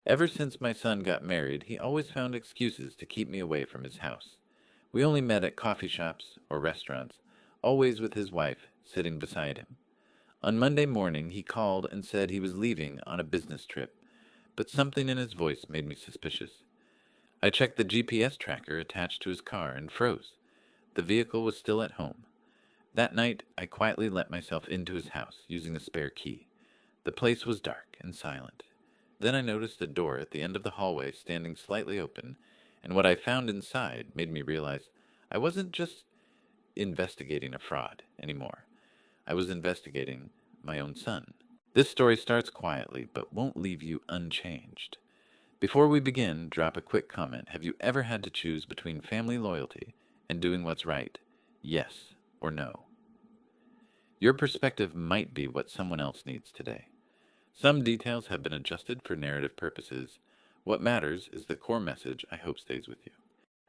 Ever since my son got married, he always found excuses to keep me away from his house. We only met at coffee shops or restaurants, always with his wife sitting beside him. On Monday morning, he called and said he was leaving on a business trip, but something in his voice made me suspicious. I checked the GPS tracker attached to his car and froze. The vehicle was still at home. That night, I quietly let myself into his house using a spare key. The place was dark and silent. Then I noticed a door at the end of the hallway standing slightly open, and what I found inside made me realize I wasn't just investigating a fraud anymore. I was investigating my own son. This story starts quietly, but won't leave you unchanged. Before we begin, drop a quick comment. Have you ever had to choose between family loyalty and doing what's right? Yes or no? Your perspective might be what someone else needs today. Some details have been adjusted for narrative purposes. What matters is the core message I hope stays with you.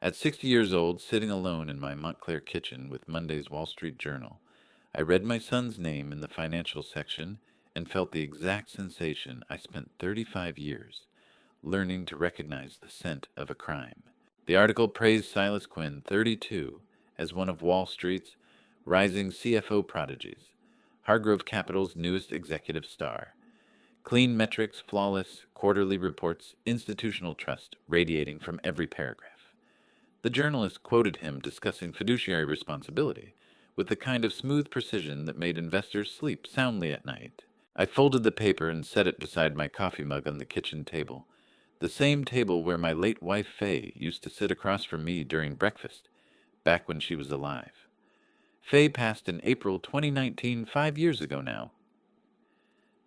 At 60 years old, sitting alone in my Montclair kitchen with Monday's Wall Street Journal, I read my son's name in the financial section and felt the exact sensation I spent 35 years learning to recognize the scent of a crime. The article praised Silas Quinn, 32, as one of Wall Street's rising CFO prodigies, Hargrove Capital's newest executive star. Clean metrics, flawless quarterly reports, institutional trust radiating from every paragraph. The journalist quoted him discussing fiduciary responsibility with the kind of smooth precision that made investors sleep soundly at night. I folded the paper and set it beside my coffee mug on the kitchen table, the same table where my late wife Faye used to sit across from me during breakfast, back when she was alive. Faye passed in April 2019, 5 years ago now.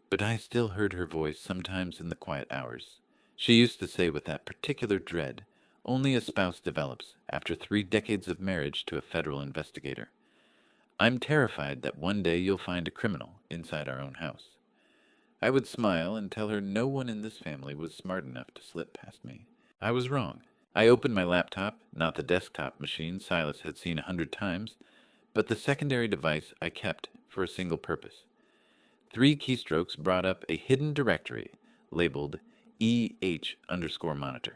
But I still heard her voice sometimes in the quiet hours. She used to say with that particular dread only a spouse develops after 3 decades of marriage to a federal investigator. I'm terrified that one day you'll find a criminal inside our own house. I would smile and tell her no one in this family was smart enough to slip past me. I was wrong. I opened my laptop, not the desktop machine Silas had seen 100 times, but the secondary device I kept for a single purpose. 3 keystrokes brought up a hidden directory labeled EH_monitor.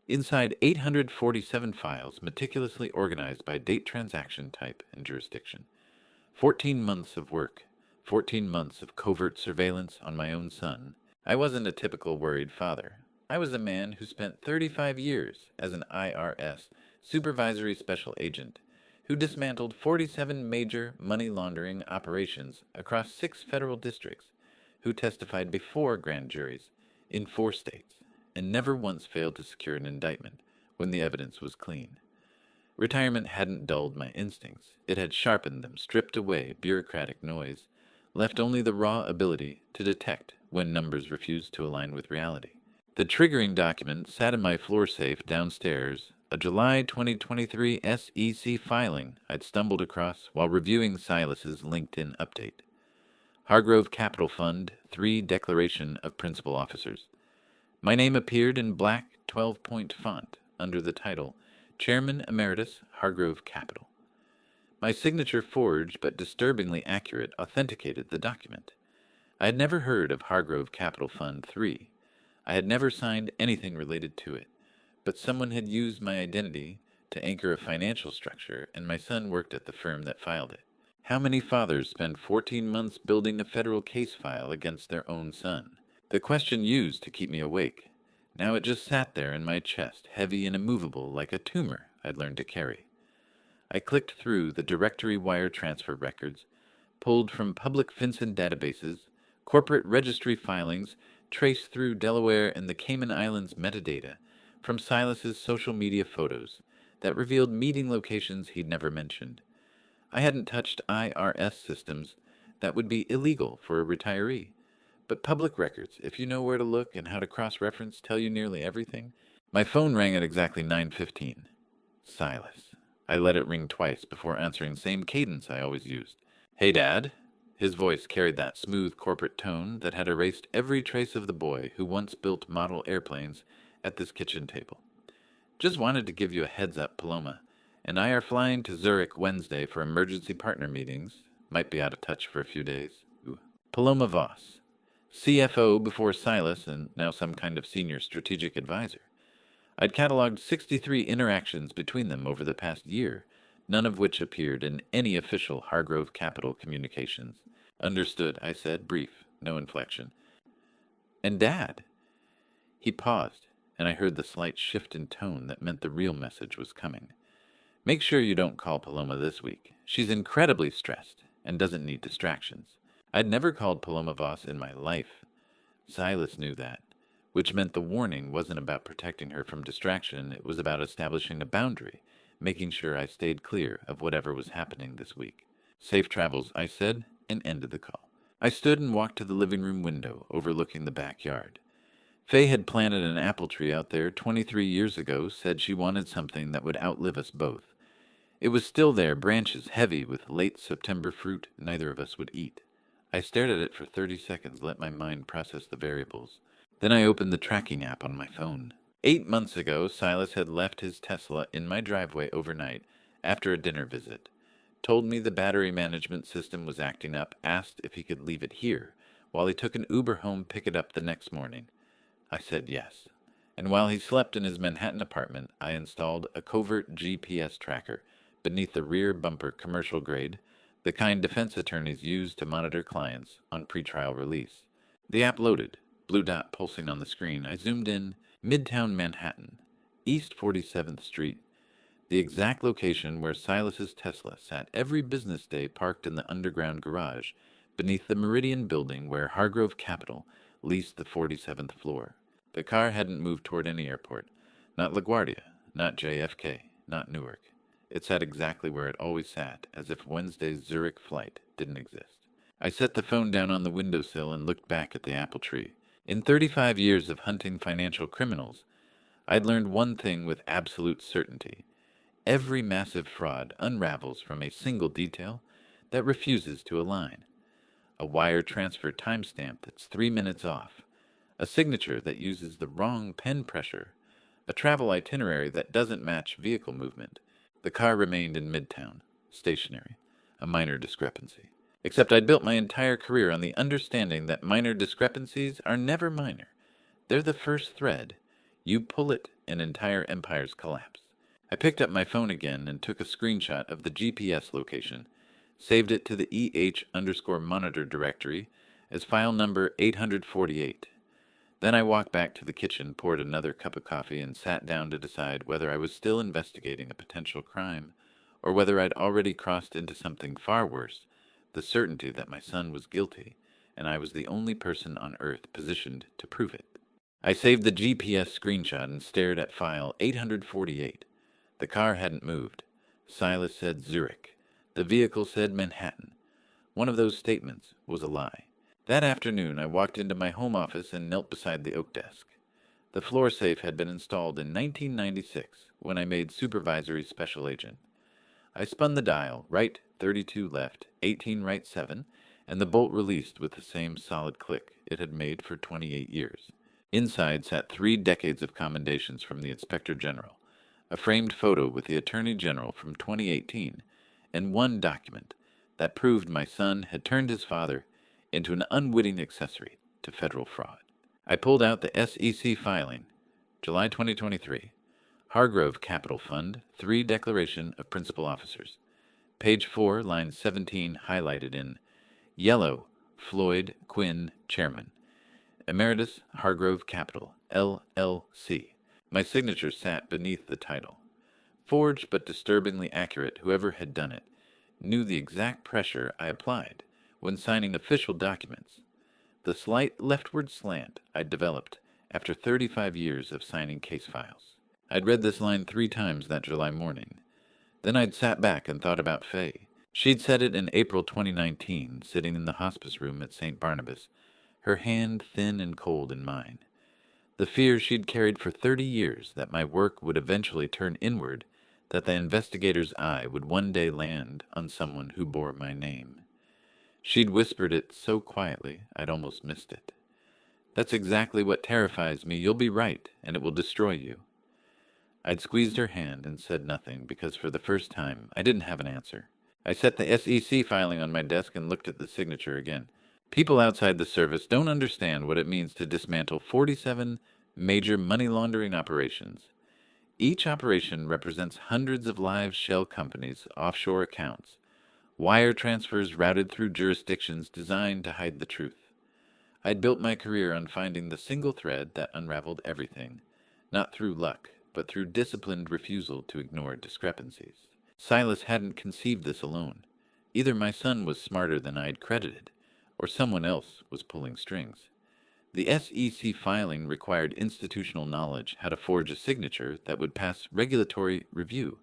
Inside 847 files meticulously organized by date, transaction type, and jurisdiction. 14 months of work. 14 months of covert surveillance on my own son. I wasn't a typical worried father. I was a man who spent 35 years as an IRS supervisory special agent who dismantled 47 major money laundering operations across 6 federal districts, who testified before grand juries in 4 states, and never once failed to secure an indictment when the evidence was clean. Retirement hadn't dulled my instincts. It had sharpened them, stripped away bureaucratic noise, left only the raw ability to detect when numbers refused to align with reality. The triggering document sat in my floor safe downstairs, a July 2023 SEC filing I'd stumbled across while reviewing Silas's LinkedIn update. Hargrove Capital Fund 3 Declaration of Principal Officers. My name appeared in black 12-point font under the title Chairman Emeritus Hargrove Capital. My signature, forged but disturbingly accurate, authenticated the document. I had never heard of Hargrove Capital Fund 3. I had never signed anything related to it, but someone had used my identity to anchor a financial structure, and my son worked at the firm that filed it. How many fathers spend 14 months building a federal case file against their own son? The question used to keep me awake. Now it just sat there in my chest, heavy and immovable like a tumor I'd learned to carry. I clicked through the directory wire transfer records, pulled from public FinCEN databases, corporate registry filings, traced through Delaware and the Cayman Islands metadata, from Silas's social media photos that revealed meeting locations he'd never mentioned. I hadn't touched IRS systems that would be illegal for a retiree, but public records, if you know where to look and how to cross-reference, tell you nearly everything. My phone rang at exactly 9:15. Silas. I let it ring twice before answering, same cadence I always used. Hey, Dad. His voice carried that smooth corporate tone that had erased every trace of the boy who once built model airplanes at this kitchen table. Just wanted to give you a heads up, Paloma, and I are flying to Zurich Wednesday for emergency partner meetings. Might be out of touch for a few days. Ooh. Paloma Voss. CFO before Silas, and now some kind of senior strategic advisor. I'd cataloged 63 interactions between them over the past year, none of which appeared in any official Hargrove Capital communications. Understood, I said, brief, no inflection. And Dad? He paused, and I heard the slight shift in tone that meant the real message was coming. Make sure you don't call Paloma this week. She's incredibly stressed and doesn't need distractions. I'd never called Paloma Voss in my life. Silas knew that, which meant the warning wasn't about protecting her from distraction, it was about establishing a boundary, making sure I stayed clear of whatever was happening this week. Safe travels, I said, and ended the call. I stood and walked to the living room window overlooking the backyard. Faye had planted an apple tree out there 23 years ago, said she wanted something that would outlive us both. It was still there, branches heavy with late September fruit neither of us would eat. I stared at it for 30 seconds, let my mind process the variables. Then I opened the tracking app on my phone. 8 months ago, Silas had left his Tesla in my driveway overnight after a dinner visit. Told me the battery management system was acting up, asked if he could leave it here, while he took an Uber home pick it up the next morning. I said yes. And while he slept in his Manhattan apartment, I installed a covert GPS tracker beneath the rear bumper, commercial grade, the kind defense attorneys use to monitor clients on pretrial release. The app loaded, blue dot pulsing on the screen. I zoomed in, Midtown Manhattan, East 47th Street, the exact location where Silas's Tesla sat every business day parked in the underground garage beneath the Meridian building where Hargrove Capital leased the 47th floor. The car hadn't moved toward any airport, not LaGuardia, not JFK, not Newark. It sat exactly where it always sat, as if Wednesday's Zurich flight didn't exist. I set the phone down on the windowsill and looked back at the apple tree. In 35 years of hunting financial criminals, I'd learned one thing with absolute certainty. Every massive fraud unravels from a single detail that refuses to align. A wire transfer timestamp that's 3 minutes off, a signature that uses the wrong pen pressure, a travel itinerary that doesn't match vehicle movement. The car remained in Midtown, stationary, a minor discrepancy. Except I'd built my entire career on the understanding that minor discrepancies are never minor. They're the first thread. You pull it, and entire empires collapse. I picked up my phone again and took a screenshot of the GPS location, saved it to the EH_monitor directory as file number 848. Then I walked back to the kitchen, poured another cup of coffee, and sat down to decide whether I was still investigating a potential crime, or whether I'd already crossed into something far worse, the certainty that my son was guilty, and I was the only person on Earth positioned to prove it. I saved the GPS screenshot and stared at file 848. The car hadn't moved. Silas said Zurich. The vehicle said Manhattan. One of those statements was a lie. That afternoon, I walked into my home office and knelt beside the oak desk. The floor safe had been installed in 1996 when I made supervisory special agent. I spun the dial, right 32 left, 18 right 7, and the bolt released with the same solid click it had made for 28 years. Inside sat 3 decades of commendations from the Inspector General, a framed photo with the Attorney General from 2018, and one document that proved my son had turned his father into an unwitting accessory to federal fraud. I pulled out the SEC filing, July 2023, Hargrove Capital Fund, 3 Declaration of Principal Officers. Page 4, line 17, highlighted in yellow, Floyd Quinn, Chairman. Emeritus Hargrove Capital, LLC. My signature sat beneath the title. Forged but disturbingly accurate, whoever had done it knew the exact pressure I applied when signing official documents, the slight leftward slant I'd developed after 35 years of signing case files. I'd read this line 3 times that July morning. Then I'd sat back and thought about Faye. She'd said it in April 2019, sitting in the hospice room at St. Barnabas, her hand thin and cold in mine. The fear she'd carried for 30 years that my work would eventually turn inward, that the investigator's eye would one day land on someone who bore my name. She'd whispered it so quietly, I'd almost missed it. That's exactly what terrifies me. You'll be right, and it will destroy you. I'd squeezed her hand and said nothing, because for the first time, I didn't have an answer. I set the SEC filing on my desk and looked at the signature again. People outside the service don't understand what it means to dismantle 47 major money laundering operations. Each operation represents hundreds of live shell companies' offshore accounts, wire transfers routed through jurisdictions designed to hide the truth. I'd built my career on finding the single thread that unraveled everything, not through luck, but through disciplined refusal to ignore discrepancies. Silas hadn't conceived this alone. Either my son was smarter than I'd credited, or someone else was pulling strings. The SEC filing required institutional knowledge, how to forge a signature that would pass regulatory review,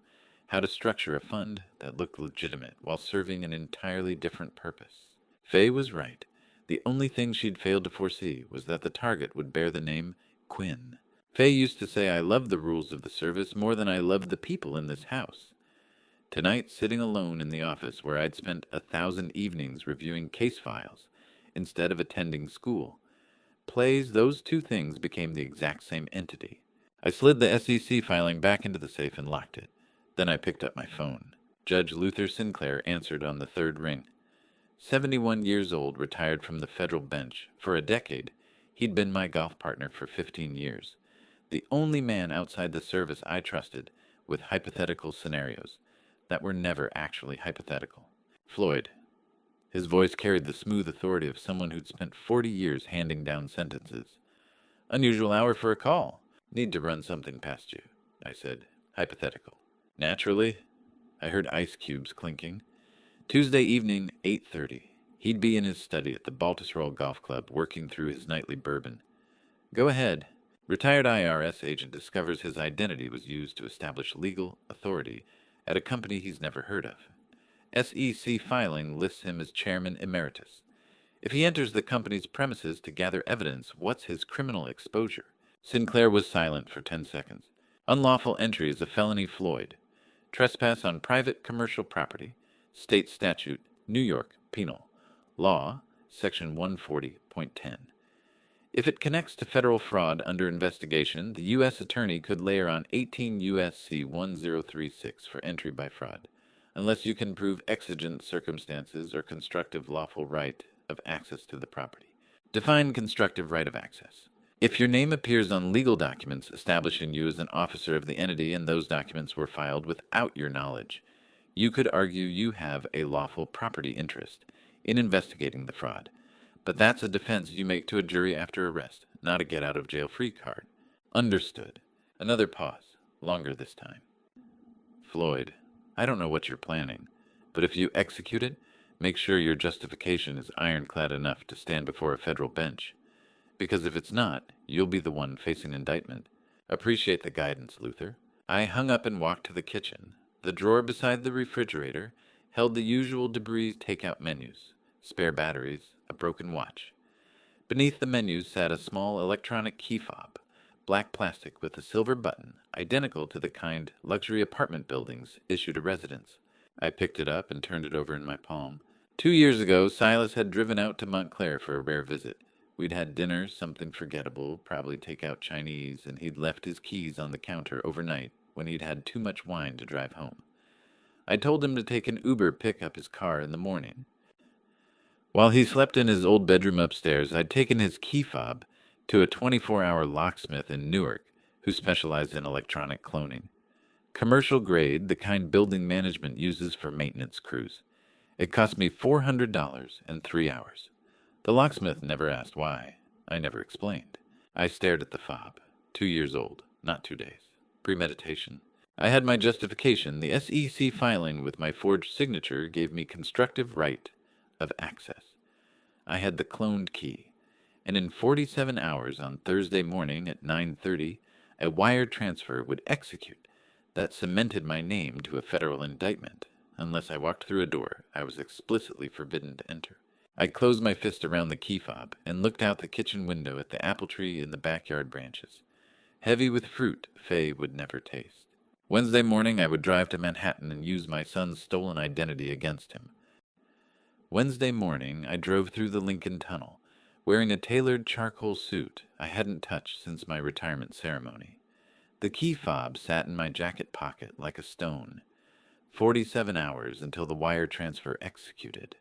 how to structure a fund that looked legitimate while serving an entirely different purpose. Faye was right. The only thing she'd failed to foresee was that the target would bear the name Quinn. Faye used to say I loved the rules of the service more than I loved the people in this house. Tonight, sitting alone in the office where I'd spent 1,000 evenings reviewing case files instead of attending school, those two things became the exact same entity. I slid the SEC filing back into the safe and locked it. Then I picked up my phone. Judge Luther Sinclair answered on the third ring. 71 years old, retired from the federal bench. For a decade, he'd been my golf partner for 15 years. The only man outside the service I trusted with hypothetical scenarios that were never actually hypothetical. Floyd. His voice carried the smooth authority of someone who'd spent 40 years handing down sentences. Unusual hour for a call. Need to run something past you, I said. Hypothetical. Naturally. I heard ice cubes clinking. Tuesday evening, 8:30. He'd be in his study at the Baltusrol Golf Club working through his nightly bourbon. Go ahead. Retired IRS agent discovers his identity was used to establish legal authority at a company he's never heard of. SEC filing lists him as chairman emeritus. If he enters the company's premises to gather evidence, what's his criminal exposure? Sinclair was silent for 10 seconds. Unlawful entry is a felony, Floyd. Trespass on private commercial property. State statute, New York, penal. Law, section 140.10. If it connects to federal fraud under investigation, the U.S. attorney could layer on 18 U.S.C. 1036 for entry by fraud, unless you can prove exigent circumstances or constructive lawful right of access to the property. Define constructive right of access. If your name appears on legal documents establishing you as an officer of the entity and those documents were filed without your knowledge, you could argue you have a lawful property interest in investigating the fraud. But that's a defense you make to a jury after arrest, not a get-out-of-jail-free card. Understood. Another pause, longer this time. Floyd, I don't know what you're planning, but if you execute it, make sure your justification is ironclad enough to stand before a federal bench. Because if it's not, you'll be the one facing indictment. Appreciate the guidance, Luther. I hung up and walked to the kitchen. The drawer beside the refrigerator held the usual debris takeout menus, spare batteries, a broken watch. Beneath the menus sat a small electronic key fob, black plastic with a silver button, identical to the kind luxury apartment buildings issue to residents. I picked it up and turned it over in my palm. 2 years ago, Silas had driven out to Montclair for a rare visit. We'd had dinner, something forgettable, probably take-out Chinese, and he'd left his keys on the counter overnight when he'd had too much wine to drive home. I told him to take an Uber pick up his car in the morning. While he slept in his old bedroom upstairs, I'd taken his key fob to a 24-hour locksmith in Newark who specialized in electronic cloning. Commercial grade, the kind building management uses for maintenance crews. It cost me $400 and 3 hours. The locksmith never asked why. I never explained. I stared at the fob. 2 years old, not 2 days. Premeditation. I had my justification. The SEC filing with my forged signature gave me constructive right of access. I had the cloned key, and in 47 hours on Thursday morning at 9:30, a wire transfer would execute that cemented my name to a federal indictment. Unless I walked through a door I was explicitly forbidden to enter. I closed my fist around the key fob and looked out the kitchen window at the apple tree and the backyard branches, heavy with fruit Faye would never taste. Wednesday morning I would drive to Manhattan and use my son's stolen identity against him. Wednesday morning, I drove through the Lincoln Tunnel, wearing a tailored charcoal suit I hadn't touched since my retirement ceremony. The key fob sat in my jacket pocket like a stone. 47 hours until the wire transfer executed.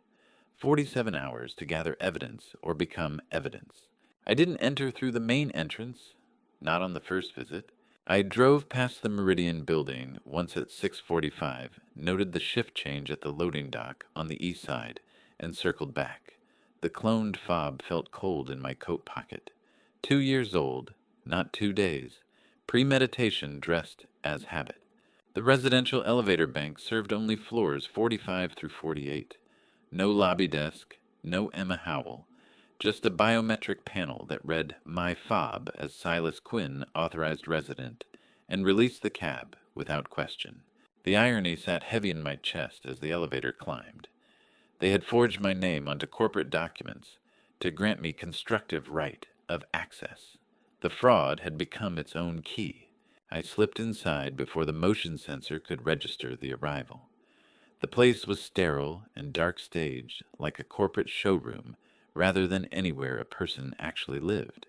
47 hours to gather evidence or become evidence. I didn't enter through the main entrance, not on the first visit. I drove past the Meridian building once at 6:45, noted the shift change at the loading dock on the east side, and circled back. The cloned fob felt cold in my coat pocket. 2 years old, not 2 days. Premeditation dressed as habit. The residential elevator bank served only floors 45 through 48. No lobby desk, no Emma Howell. Just a biometric panel that read my fob as Silas Quinn, authorized resident, and released the cab without question. The irony sat heavy in my chest as the elevator climbed. They had forged my name onto corporate documents to grant me constructive right of access. The fraud had become its own key. I slipped inside before the motion sensor could register the arrival. The place was sterile and dark staged, like a corporate showroom, rather than anywhere a person actually lived.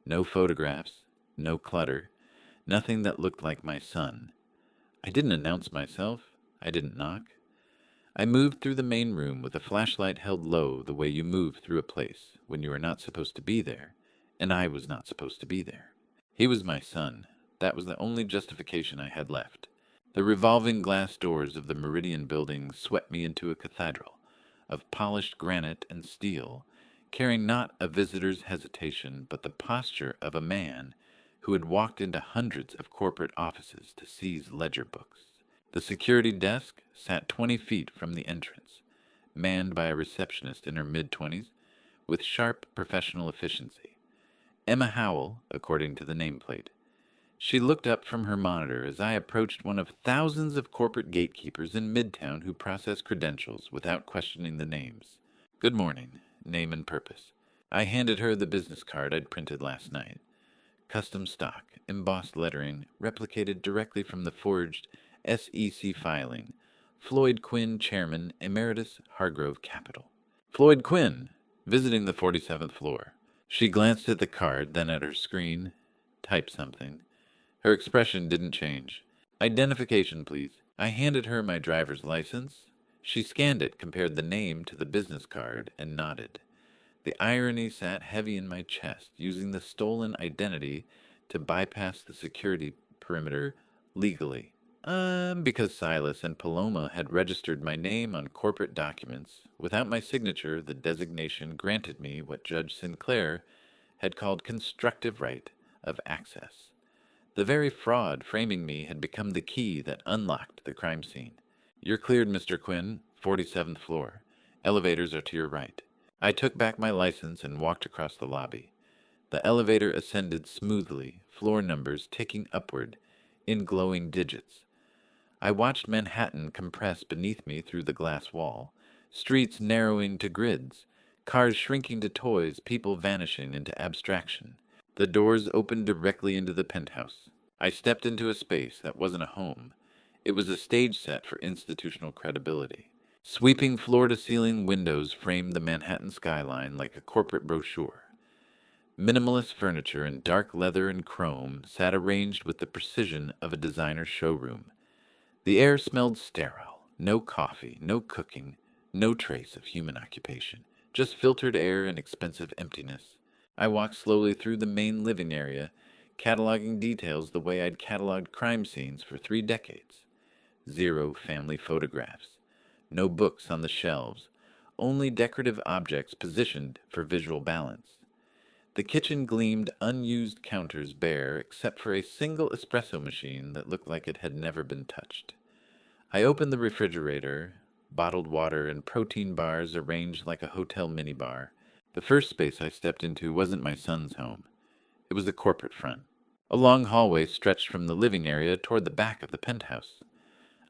No photographs, no clutter, nothing that looked like my son. I didn't announce myself. I didn't knock. I moved through the main room with a flashlight held low the way you move through a place when you are not supposed to be there, and I was not supposed to be there. He was my son. That was the only justification I had left. The revolving glass doors of the Meridian building swept me into a cathedral of polished granite and steel, carrying not a visitor's hesitation, but the posture of a man who had walked into hundreds of corporate offices to seize ledger books. The security desk sat 20 feet from the entrance, manned by a receptionist in her mid-20s, with sharp professional efficiency. Emma Howell, according to the nameplate. She looked up from her monitor as I approached one of thousands of corporate gatekeepers in Midtown who process credentials without questioning the names. Good morning, name and purpose. I handed her the business card I'd printed last night. Custom stock, embossed lettering, replicated directly from the forged SEC filing. Floyd Quinn, Chairman, Emeritus, Hargrove Capital. Floyd Quinn, visiting the 47th floor. She glanced at the card, then at her screen, typed something. Her expression didn't change. Identification, please. I handed her my driver's license. She scanned it, compared the name to the business card, and nodded. The irony sat heavy in my chest, using the stolen identity to bypass the security perimeter legally. Because Silas and Paloma had registered my name on corporate documents. Without my signature, the designation granted me what Judge Sinclair had called constructive right of access. The very fraud framing me had become the key that unlocked the crime scene. You're cleared, Mr. Quinn, 47th floor. Elevators are to your right. I took back my license and walked across the lobby. The elevator ascended smoothly, floor numbers ticking upward in glowing digits. I watched Manhattan compress beneath me through the glass wall, streets narrowing to grids, cars shrinking to toys, people vanishing into abstraction. The doors opened directly into the penthouse. I stepped into a space that wasn't a home. It was a stage set for institutional credibility. Sweeping floor-to-ceiling windows framed the Manhattan skyline like a corporate brochure. Minimalist furniture in dark leather and chrome sat arranged with the precision of a designer's showroom. The air smelled sterile. No coffee, no cooking, no trace of human occupation. Just filtered air and expensive emptiness. I walked slowly through the main living area, cataloging details the way I'd cataloged crime scenes for 3 decades. 0 family photographs. No books on the shelves. Only decorative objects positioned for visual balance. The kitchen gleamed unused counters bare except for a single espresso machine that looked like it had never been touched. I opened the refrigerator, bottled water and protein bars arranged like a hotel minibar. The first space I stepped into wasn't my son's home. It was the corporate front. A long hallway stretched from the living area toward the back of the penthouse.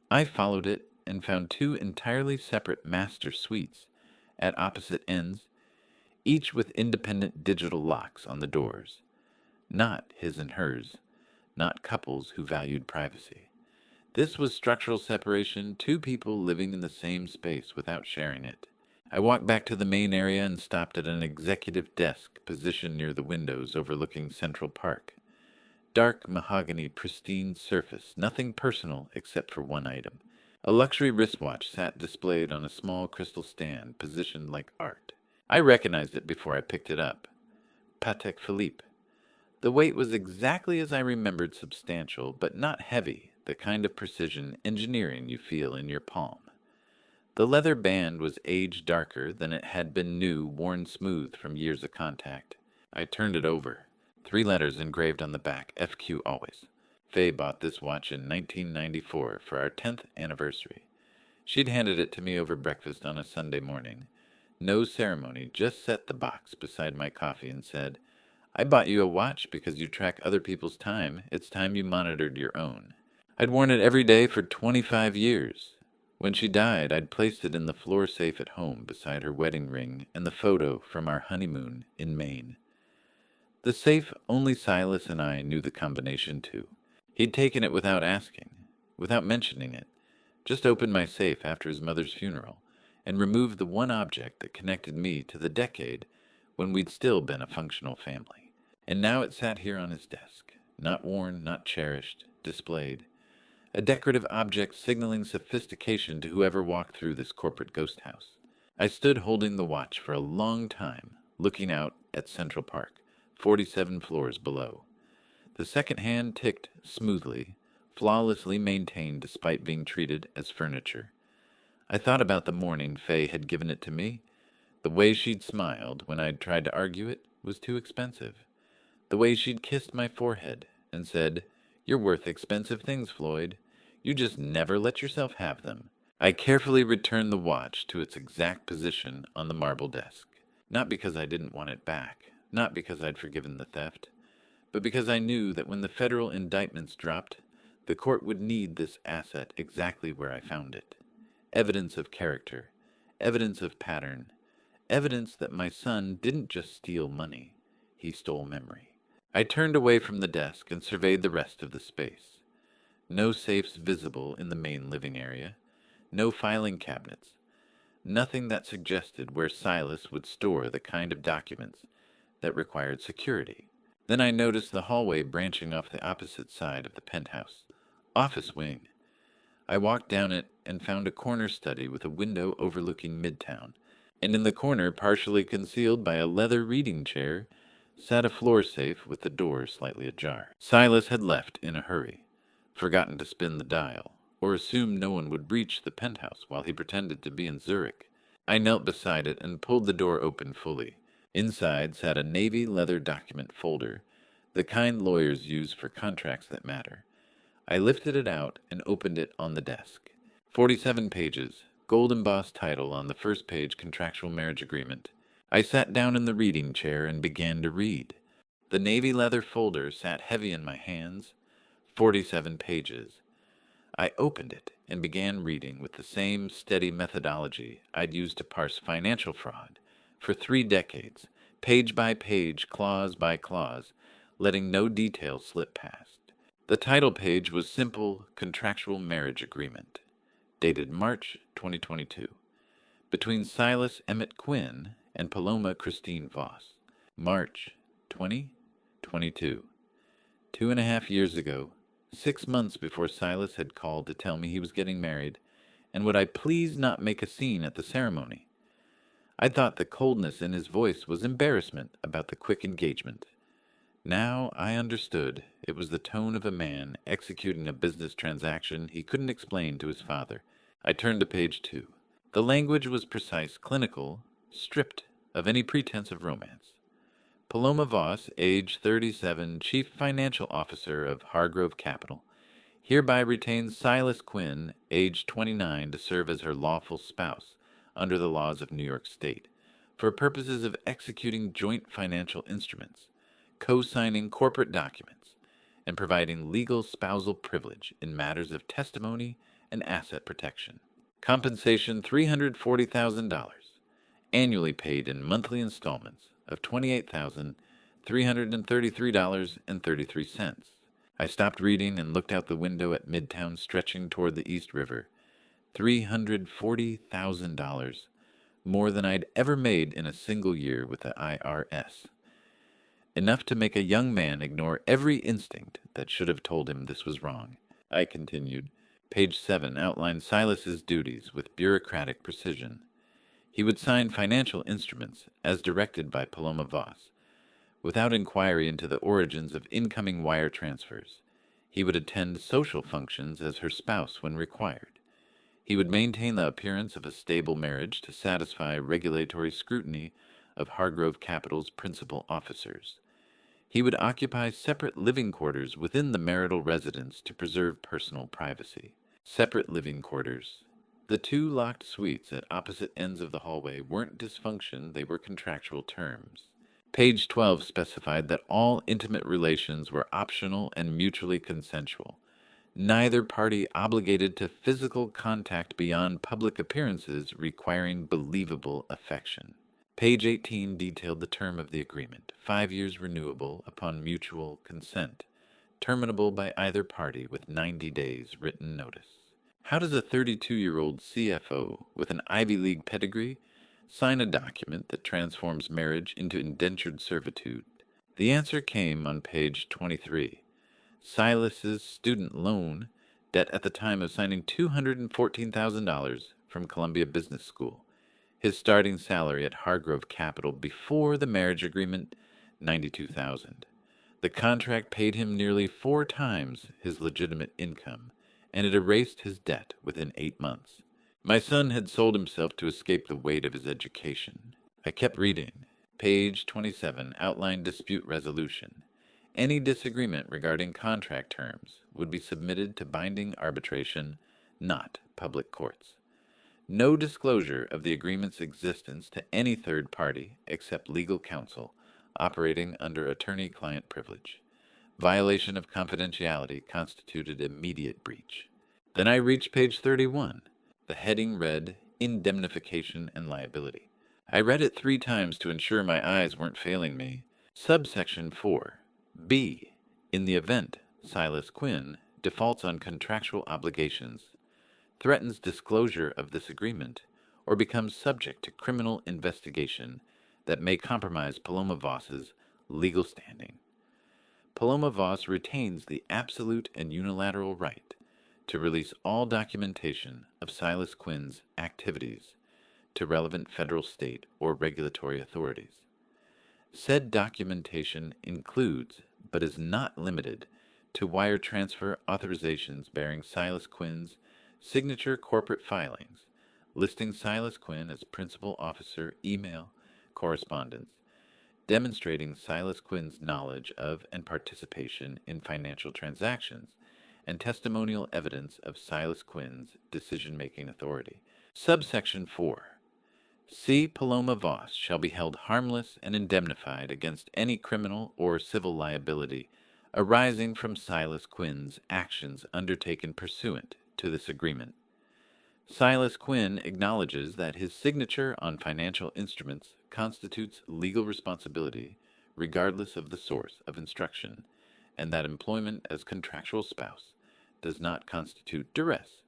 I followed it and found 2 entirely separate master suites at opposite ends, each with independent digital locks on the doors. Not his and hers, not couples who valued privacy. This was structural separation, 2 people living in the same space without sharing it. I walked back to the main area and stopped at an executive desk positioned near the windows overlooking Central Park. Dark mahogany, pristine surface, nothing personal except for one item. A luxury wristwatch sat displayed on a small crystal stand positioned like art. I recognized it before I picked it up. Patek Philippe. The weight was exactly as I remembered, substantial, but not heavy, the kind of precision engineering you feel in your palm. The leather band was aged darker than it had been new, worn smooth from years of contact. I turned it over. 3 letters engraved on the back, FQ always. Faye bought this watch in 1994 for our 10th anniversary. She'd handed it to me over breakfast on a Sunday morning. No ceremony, just set the box beside my coffee and said, "I bought you a watch because you track other people's time. It's time you monitored your own." I'd worn it every day for 25 years. When she died, I'd placed it in the floor safe at home beside her wedding ring and the photo from our honeymoon in Maine. The safe only Silas and I knew the combination to. He'd taken it without asking, without mentioning it, just opened my safe after his mother's funeral and removed the one object that connected me to the decade when we'd still been a functional family. And now it sat here on his desk, not worn, not cherished, displayed. A decorative object signaling sophistication to whoever walked through this corporate ghost house. I stood holding the watch for a long time, looking out at Central Park, 47 floors below. The second hand ticked smoothly, flawlessly maintained despite being treated as furniture. I thought about the morning Faye had given it to me. The way she'd smiled when I'd tried to argue it was too expensive. The way she'd kissed my forehead and said, "You're worth expensive things, Floyd. You just never let yourself have them." I carefully returned the watch to its exact position on the marble desk. Not because I didn't want it back, not because I'd forgiven the theft, but because I knew that when the federal indictments dropped, the court would need this asset exactly where I found it. Evidence of character, evidence of pattern, evidence that my son didn't just steal money, he stole memory. I turned away from the desk and surveyed the rest of the space. No safes visible in the main living area, no filing cabinets, nothing that suggested where Silas would store the kind of documents that required security. Then I noticed the hallway branching off the opposite side of the penthouse. Office wing. I walked down it and found a corner study with a window overlooking Midtown, and in the corner, partially concealed by a leather reading chair, sat a floor safe with the door slightly ajar. Silas had left in a hurry, forgotten to spin the dial, or assumed no one would breach the penthouse while he pretended to be in Zurich. I knelt beside it and pulled the door open fully. Inside sat a navy leather document folder, the kind lawyers use for contracts that matter. I lifted it out and opened it on the desk. 47 pages, gold embossed title on the first page, contractual marriage agreement. I sat down in the reading chair and began to read. The navy leather folder sat heavy in my hands. 47 pages. I opened it and began reading with the same steady methodology I'd used to parse financial fraud for 3 decades, page by page, clause by clause, letting no detail slip past. The title page was simple contractual marriage agreement, dated March 2022, between Silas Emmett Quinn and Paloma Christine Voss. March 2022. 2.5 years ago, 6 months before Silas had called to tell me he was getting married, and would I please not make a scene at the ceremony. I thought the coldness in his voice was embarrassment about the quick engagement. Now I understood it was the tone of a man executing a business transaction he couldn't explain to his father. I turned to page 2. The language was precise, clinical, stripped of any pretense of romance. Paloma Voss, age 37, Chief Financial Officer of Hargrove Capital, hereby retains Silas Quinn, age 29, to serve as her lawful spouse under the laws of New York State, for purposes of executing joint financial instruments, co-signing corporate documents, and providing legal spousal privilege in matters of testimony and asset protection. Compensation $340,000, annually paid in monthly installments of $28,333.33. I stopped reading and looked out the window at Midtown stretching toward the East River. $340,000, more than I'd ever made in a single year with the IRS. Enough to make a young man ignore every instinct that should have told him this was wrong. I continued, Page 7 outlines Silas's duties with bureaucratic precision. He would sign financial instruments as directed by Paloma Voss, without inquiry into the origins of incoming wire transfers. He would attend social functions as her spouse when required. He would maintain the appearance of a stable marriage to satisfy regulatory scrutiny of Hargrove Capital's principal officers. He would occupy separate living quarters within the marital residence to preserve personal privacy. Separate living quarters. The two locked suites at opposite ends of the hallway weren't dysfunction, they were contractual terms. Page 12 specified that all intimate relations were optional and mutually consensual. Neither party obligated to physical contact beyond public appearances requiring believable affection. Page 18 detailed the term of the agreement, 5 years renewable upon mutual consent, terminable by either party with 90 days written notice. How does a 32-year-old CFO with an Ivy League pedigree sign a document that transforms marriage into indentured servitude? The answer came on page 23. Silas's student loan debt at the time of signing $214,000 from Columbia Business School. His starting salary at Hargrove Capital before the marriage agreement, $92,000. The contract paid him nearly 4 times his legitimate income, and it erased his debt within 8 months. My son had sold himself to escape the weight of his education. I kept reading. Page 27 outlined dispute resolution. Any disagreement regarding contract terms would be submitted to binding arbitration, not public courts. No disclosure of the agreement's existence to any third party except legal counsel operating under attorney-client privilege. Violation of confidentiality constituted immediate breach. Then I reached page 31. The heading read, Indemnification and Liability. I read it 3 times to ensure my eyes weren't failing me. Subsection 4. B. In the event Silas Quinn defaults on contractual obligations, threatens disclosure of this agreement, or becomes subject to criminal investigation that may compromise Paloma Voss's legal standing. Paloma Voss retains the absolute and unilateral right to release all documentation of Silas Quinn's activities to relevant federal, state, or regulatory authorities. Said documentation includes, but is not limited to, wire transfer authorizations bearing Silas Quinn's signature corporate filings, listing Silas Quinn as principal officer, email, correspondence, demonstrating Silas Quinn's knowledge of and participation in financial transactions, and testimonial evidence of Silas Quinn's decision-making authority. Subsection 4. C. Paloma Voss shall be held harmless and indemnified against any criminal or civil liability arising from Silas Quinn's actions undertaken pursuant to this agreement. Silas Quinn acknowledges that his signature on financial instruments constitutes legal responsibility regardless of the source of instruction, and that employment as contractual spouse does not constitute duress,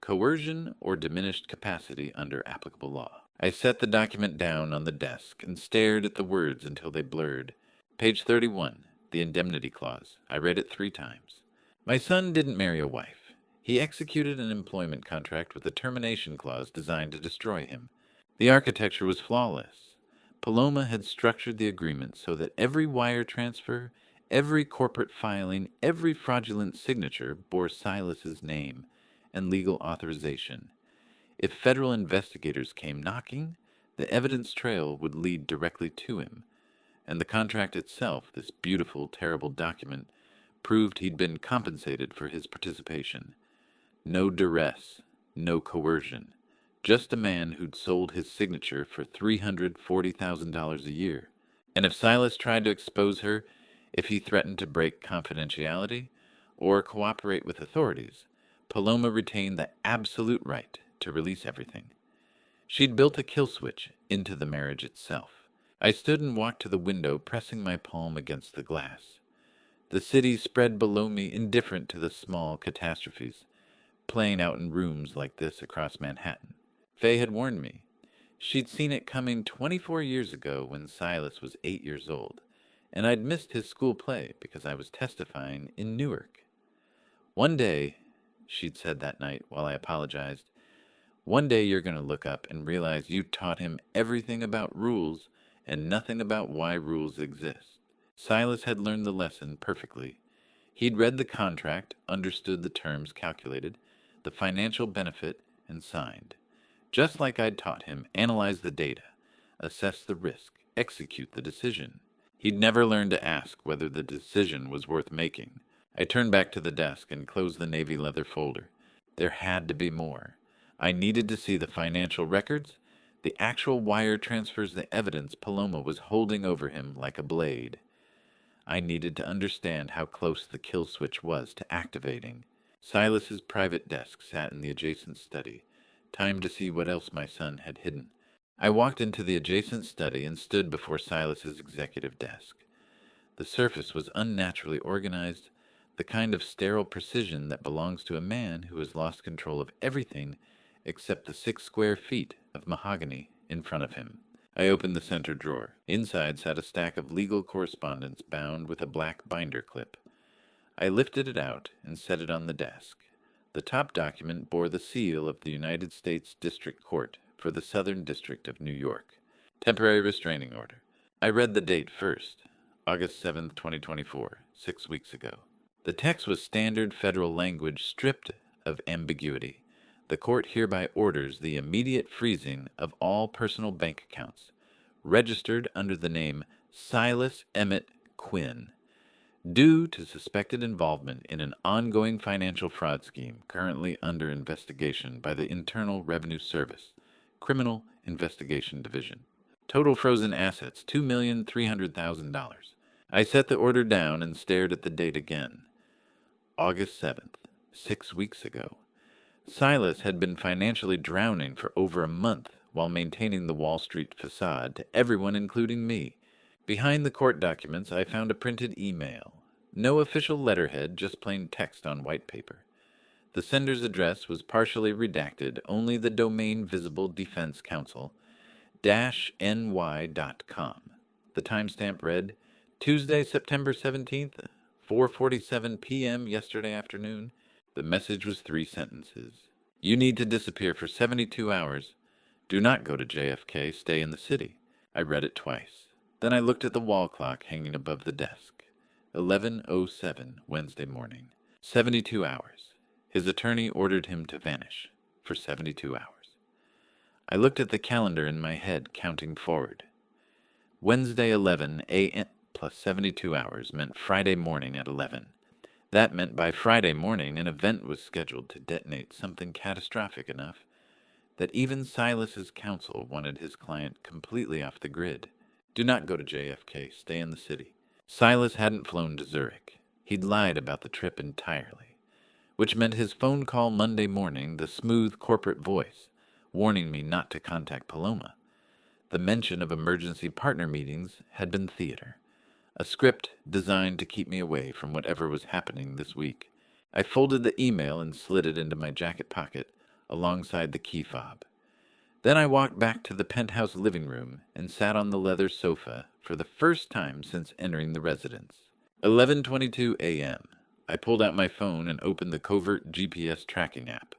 coercion, or diminished capacity under applicable law. I set the document down on the desk and stared at the words until they blurred. Page 31, the indemnity clause. I read it 3 times. My son didn't marry a wife. He executed an employment contract with a termination clause designed to destroy him. The architecture was flawless. Paloma had structured the agreement so that every wire transfer, every corporate filing, every fraudulent signature bore Silas's name and legal authorization. If federal investigators came knocking, the evidence trail would lead directly to him, and the contract itself, this beautiful, terrible document, proved he'd been compensated for his participation. No duress, no coercion, just a man who'd sold his signature for $340,000 a year. And if Silas tried to expose her, if he threatened to break confidentiality or cooperate with authorities, Paloma retained the absolute right to release everything. She'd built a kill switch into the marriage itself. I stood and walked to the window, pressing my palm against the glass. The city spread below me, indifferent to the small catastrophes playing out in rooms like this across Manhattan. Faye had warned me. She'd seen it coming 24 years ago when Silas was 8 years old, and I'd missed his school play because I was testifying in Newark. One day, she'd said that night while I apologized. "One day you're going to look up and realize you taught him everything about rules and nothing about why rules exist." Silas had learned the lesson perfectly. He'd read the contract, understood the terms calculated, the financial benefit, and signed. Just like I'd taught him, analyze the data, assess the risk, execute the decision. He'd never learned to ask whether the decision was worth making. I turned back to the desk and closed the navy leather folder. There had to be more. I needed to see the financial records, the actual wire transfers, the evidence Paloma was holding over him like a blade. I needed to understand how close the kill switch was to activating. Silas's private desk sat in the adjacent study. Time to see what else my son had hidden. I walked into the adjacent study and stood before Silas's executive desk. The surface was unnaturally organized, the kind of sterile precision that belongs to a man who has lost control of everything except the 6 square feet of mahogany in front of him. I opened the center drawer. Inside sat a stack of legal correspondence bound with a black binder clip. I lifted it out and set it on the desk. The top document bore the seal of the United States District Court for the Southern District of New York. Temporary restraining order. I read the date first, August 7th, 2024, 6 weeks ago. The text was standard federal language stripped of ambiguity. The court hereby orders the immediate freezing of all personal bank accounts registered under the name Silas Emmett Quinn, due to suspected involvement in an ongoing financial fraud scheme currently under investigation by the Internal Revenue Service, Criminal Investigation Division. Total frozen assets, $2,300,000. I set the order down and stared at the date again. August 7th, 6 weeks ago. Silas had been financially drowning for over a month while maintaining the Wall Street facade to everyone, including me. Behind the court documents, I found a printed email. No official letterhead, just plain text on white paper. The sender's address was partially redacted, only the domain visible, Defense Counsel, -ny.com. The timestamp read, Tuesday, September 17th, 4:47 p.m. yesterday afternoon. The message was 3 sentences. You need to disappear for 72 hours. Do not go to JFK, stay in the city. I read it twice. Then I looked at the wall clock hanging above the desk. 11:07 Wednesday morning. 72 hours. His attorney ordered him to vanish for 72 hours. I looked at the calendar in my head, counting forward. Wednesday 11 a.m. plus 72 hours meant Friday morning at 11. That meant by Friday morning an event was scheduled to detonate something catastrophic enough that even Silas's counsel wanted his client completely off the grid. Do not go to JFK, stay in the city. Silas hadn't flown to Zurich. He'd lied about the trip entirely, which meant his phone call Monday morning, the smooth corporate voice, warning me not to contact Paloma. The mention of emergency partner meetings had been theater, a script designed to keep me away from whatever was happening this week. I folded the email and slid it into my jacket pocket alongside the key fob. Then I walked back to the penthouse living room and sat on the leather sofa for the first time since entering the residence. 11:22 a.m. I pulled out my phone and opened the covert GPS tracking app.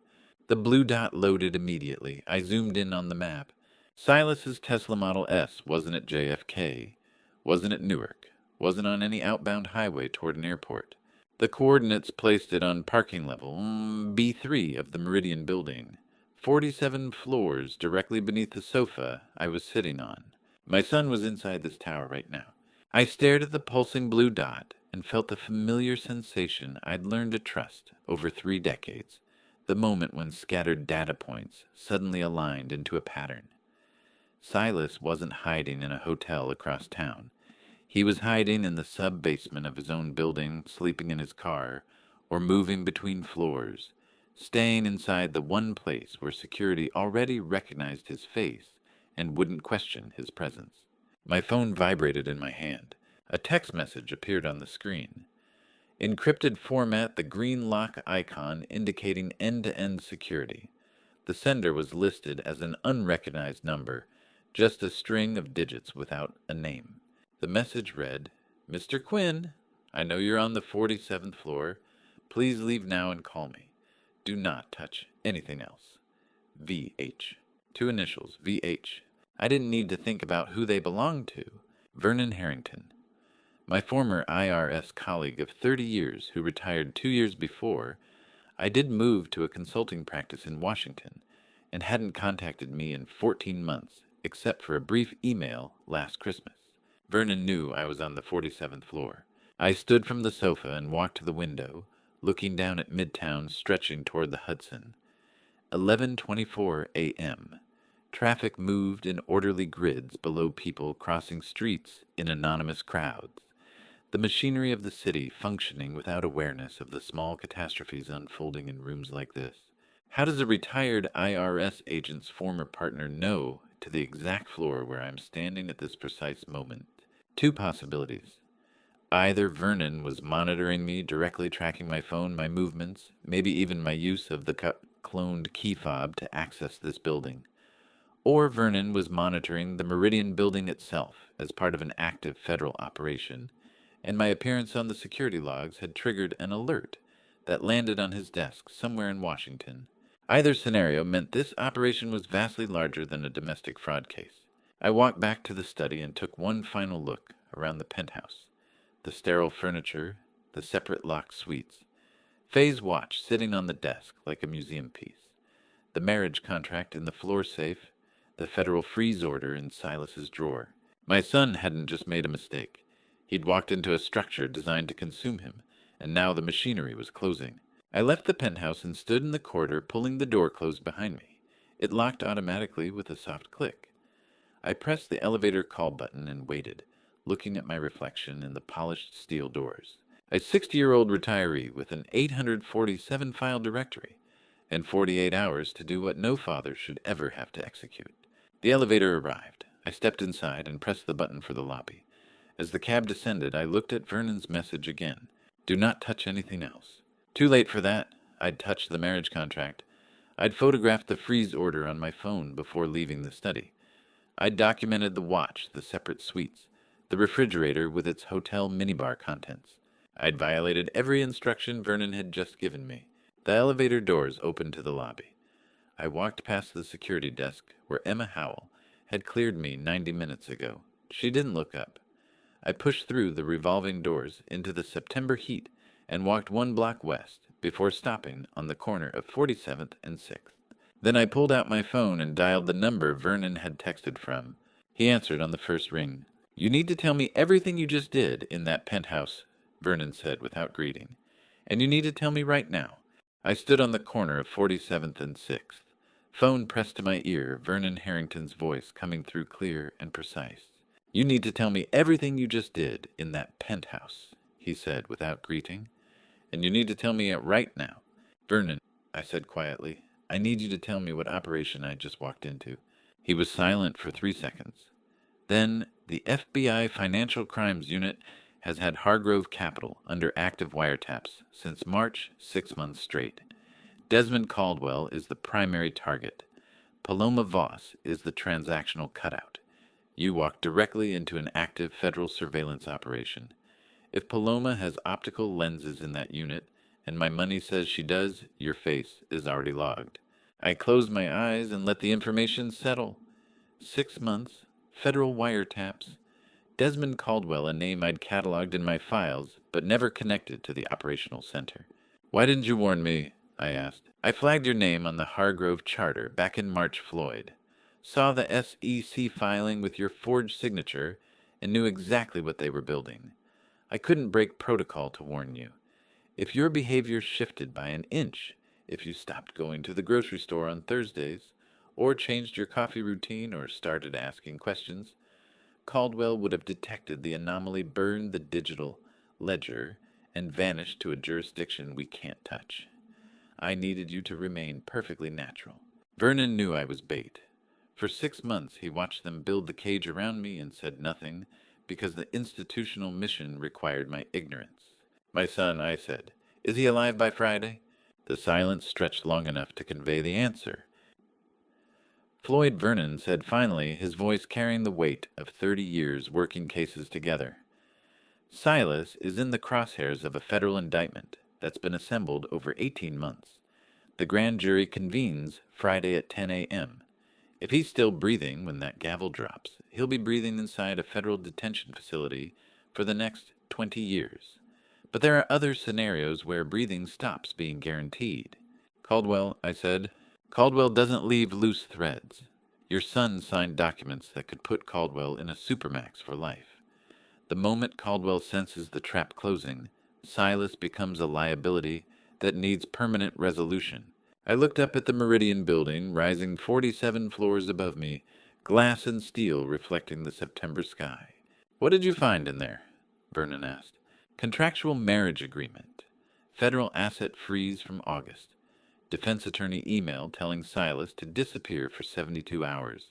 The blue dot loaded immediately. I zoomed in on the map. Silas's Tesla Model S wasn't at JFK, wasn't at Newark, wasn't on any outbound highway toward an airport. The coordinates placed it on parking level B3 of the Meridian building, 47 floors directly beneath the sofa I was sitting on. My son was inside this tower right now. I stared at the pulsing blue dot and felt the familiar sensation I'd learned to trust over 3 decades, the moment when scattered data points suddenly aligned into a pattern. Silas wasn't hiding in a hotel across town. He was hiding in the sub-basement of his own building, sleeping in his car, or moving between floors, staying inside the one place where security already recognized his face and wouldn't question his presence. My phone vibrated in my hand. A text message appeared on the screen. Encrypted format, the green lock icon indicating end-to-end security. The sender was listed as an unrecognized number, just a string of digits without a name. The message read, Mr. Quinn, I know you're on the 47th floor. Please leave now and call me. Do not touch anything else. VH. 2 initials, VH. I didn't need to think about who they belonged to. Vernon Harrington. My former IRS colleague of 30 years who retired 2 years before, I did move to a consulting practice in Washington and hadn't contacted me in 14 months, except for a brief email last Christmas. Vernon knew I was on the 47th floor. I stood from the sofa and walked to the window, looking down at Midtown stretching toward the Hudson. 11:24 a.m. Traffic moved in orderly grids below people crossing streets in anonymous crowds. The machinery of the city functioning without awareness of the small catastrophes unfolding in rooms like this. How does a retired IRS agent's former partner know to the exact floor where I'm standing at this precise moment? 2 possibilities. Either Vernon was monitoring me, directly tracking my phone, my movements, maybe even my use of the cloned key fob to access this building. Or Vernon was monitoring the Meridian building itself as part of an active federal operation, and my appearance on the security logs had triggered an alert that landed on his desk somewhere in Washington. Either scenario meant this operation was vastly larger than a domestic fraud case. I walked back to the study and took one final look around the penthouse. The sterile furniture, the separate locked suites. Faye's watch sitting on the desk like a museum piece. The marriage contract in the floor safe, the federal freeze order in Silas's drawer. My son hadn't just made a mistake. He'd walked into a structure designed to consume him, and now the machinery was closing. I left the penthouse and stood in the corridor, pulling the door closed behind me. It locked automatically with a soft click. I pressed the elevator call button and waited, looking at my reflection in the polished steel doors. A 60-year-old retiree with an 847-file directory and 48 hours to do what no father should ever have to execute. The elevator arrived. I stepped inside and pressed the button for the lobby. As the cab descended, I looked at Vernon's message again. Do not touch anything else. Too late for that. I'd touched the marriage contract. I'd photographed the freeze order on my phone before leaving the study. I'd documented the watch, the separate suites, the refrigerator with its hotel minibar contents. I'd violated every instruction Vernon had just given me. The elevator doors opened to the lobby. I walked past the security desk where Emma Howell had cleared me 90 minutes ago. She didn't look up. I pushed through the revolving doors into the September heat and walked 1 block west before stopping on the corner of 47th and 6th. Then I pulled out my phone and dialed the number Vernon had texted from. He answered on the first ring. You need to tell me everything you just did in that penthouse, Vernon said without greeting. And you need to tell me right now. I stood on the corner of 47th and 6th. Phone pressed to my ear, Vernon Harrington's voice coming through clear and precise. You need to tell me everything you just did in that penthouse, he said without greeting. And you need to tell me it right now. Vernon, I said quietly, I need you to tell me what operation I just walked into. He was silent for 3 seconds. Then, the FBI Financial Crimes Unit has had Hargrove Capital under active wiretaps since March, 6 months straight. Desmond Caldwell is the primary target. Paloma Voss is the transactional cutout. You walked directly into an active federal surveillance operation. If Paloma has optical lenses in that unit, and my money says she does, your face is already logged. I closed my eyes and let the information settle. 6 months, federal wiretaps. Desmond Caldwell, a name I'd cataloged in my files, but never connected to the operational center. Why didn't you warn me? I asked. I flagged your name on the Hargrove charter back in March, Floyd. Saw the SEC filing with your forged signature and knew exactly what they were building. I couldn't break protocol to warn you. If your behavior shifted by an inch, if you stopped going to the grocery store on Thursdays, or changed your coffee routine or started asking questions, Caldwell would have detected the anomaly, burned the digital ledger, and vanished to a jurisdiction we can't touch. I needed you to remain perfectly natural. Vernon knew I was bait. For 6 months he watched them build the cage around me and said nothing, because the institutional mission required my ignorance. My son, I said, is he alive by Friday? The silence stretched long enough to convey the answer. Floyd Vernon said finally, his voice carrying the weight of 30 years working cases together. Silas is in the crosshairs of a federal indictment that's been assembled over 18 months. The grand jury convenes Friday at 10 a.m. If he's still breathing when that gavel drops, he'll be breathing inside a federal detention facility for the next 20 years. But there are other scenarios where breathing stops being guaranteed. Caldwell, I said, Caldwell doesn't leave loose threads. Your son signed documents that could put Caldwell in a supermax for life. The moment Caldwell senses the trap closing, Silas becomes a liability that needs permanent resolution. I looked up at the Meridian building, rising 47 floors above me, glass and steel reflecting the September sky. What did you find in there? Vernon asked. Contractual marriage agreement. Federal asset freeze from August. Defense attorney email telling Silas to disappear for 72 hours.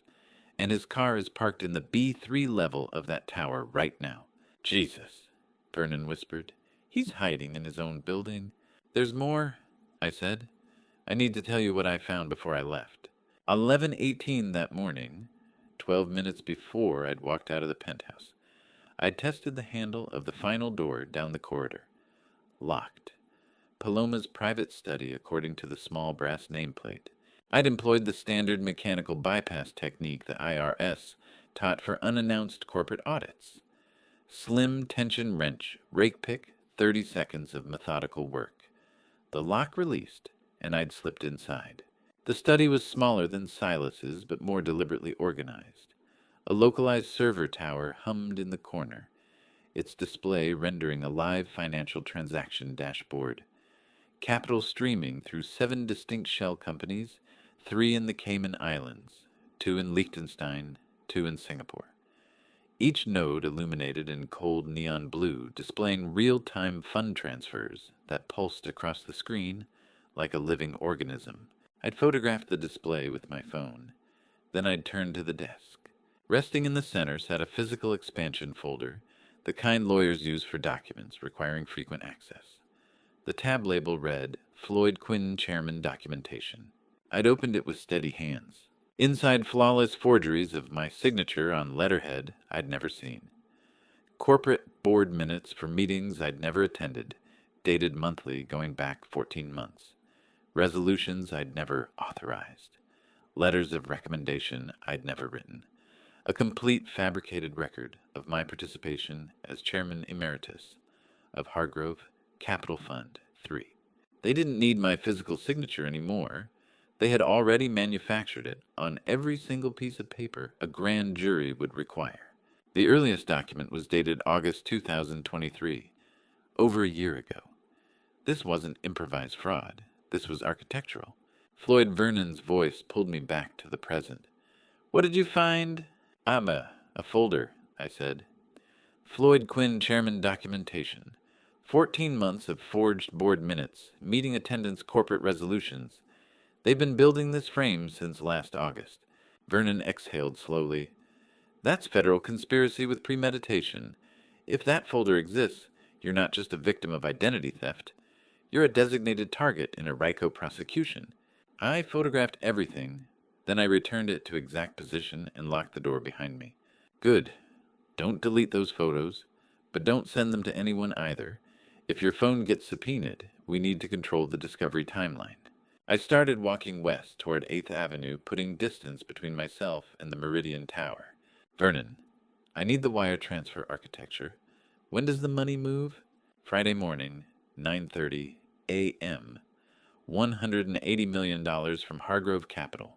And his car is parked in the B3 level of that tower right now. Jesus, Vernon whispered. He's hiding in his own building. There's more, I said. I need to tell you what I found before I left. 11:18 that morning, 12 minutes before I'd walked out of the penthouse, I tested the handle of the final door down the corridor. Locked. Paloma's private study according to the small brass nameplate. I'd employed the standard mechanical bypass technique the IRS taught for unannounced corporate audits. Slim tension wrench, rake pick, 30 seconds of methodical work. The lock released, and I'd slipped inside. The study was smaller than Silas's, but more deliberately organized. A localized server tower hummed in the corner, its display rendering a live financial transaction dashboard. Capital streaming through 7 distinct shell companies, 3 in the Cayman Islands, 2 in Liechtenstein, 2 in Singapore. Each node illuminated in cold neon blue, displaying real-time fund transfers that pulsed across the screen like a living organism. I'd photographed the display with my phone. Then I'd turned to the desk. Resting in the center sat a physical expansion folder, the kind lawyers use for documents requiring frequent access. The tab label read, Floyd Quinn Chairman Documentation. I'd opened it with steady hands. Inside flawless forgeries of my signature on letterhead I'd never seen. Corporate board minutes for meetings I'd never attended, dated monthly going back 14 months. Resolutions I'd never authorized. Letters of recommendation I'd never written. A complete fabricated record of my participation as Chairman Emeritus of Hargrove Capital Fund 3. They didn't need my physical signature anymore. They had already manufactured it on every single piece of paper a grand jury would require. The earliest document was dated August 2023, over a year ago. This wasn't improvised fraud. This was architectural. Floyd Vernon's voice pulled me back to the present. What did you find? A folder, I said. Floyd Quinn Chairman Documentation. 14 months of forged board minutes, meeting attendance corporate resolutions. They've been building this frame since last August. Vernon exhaled slowly. That's federal conspiracy with premeditation. If that folder exists, you're not just a victim of identity theft. You're a designated target in a RICO prosecution. I photographed everything, then I returned it to exact position and locked the door behind me. Good. Don't delete those photos, but don't send them to anyone either. If your phone gets subpoenaed, we need to control the discovery timeline. I started walking west toward 8th Avenue, putting distance between myself and the Meridian Tower. Vernon, I need the wire transfer architecture. When does the money move? Friday morning, 9:30 a.m. $180 million from Hargrove Capital.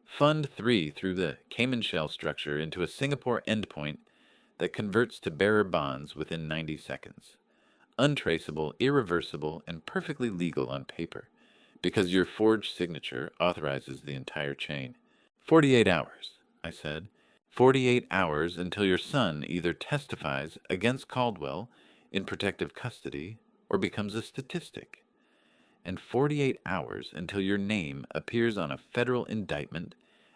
Fund 3 through the Cayman Shell structure into a Singapore endpoint that converts to bearer bonds within 90 seconds. Untraceable, irreversible, and perfectly legal on paper, because your forged signature authorizes the entire chain. 48 hours, I said. 48 hours until your son either testifies against Caldwell in protective custody or becomes a statistic. And 48 hours until your name appears on a federal indictment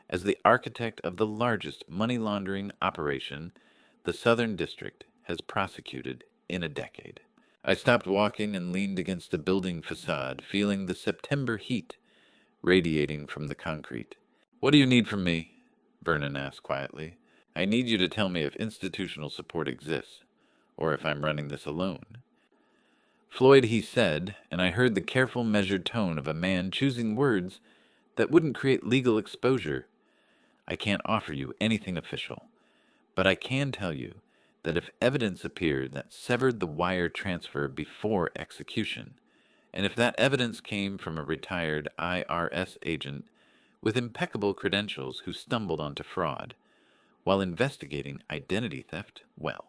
as the architect of the largest money laundering operation the Southern District has prosecuted in a decade. I stopped walking and leaned against the building facade, feeling the September heat radiating from the concrete. What do you need from me? Vernon asked quietly. I need you to tell me if institutional support exists, or if I'm running this alone. Floyd, he said, and I heard the careful, measured tone of a man choosing words that wouldn't create legal exposure. I can't offer you anything official, but I can tell you that if evidence appeared that severed the wire transfer before execution, and if that evidence came from a retired IRS agent with impeccable credentials who stumbled onto fraud while investigating identity theft, well,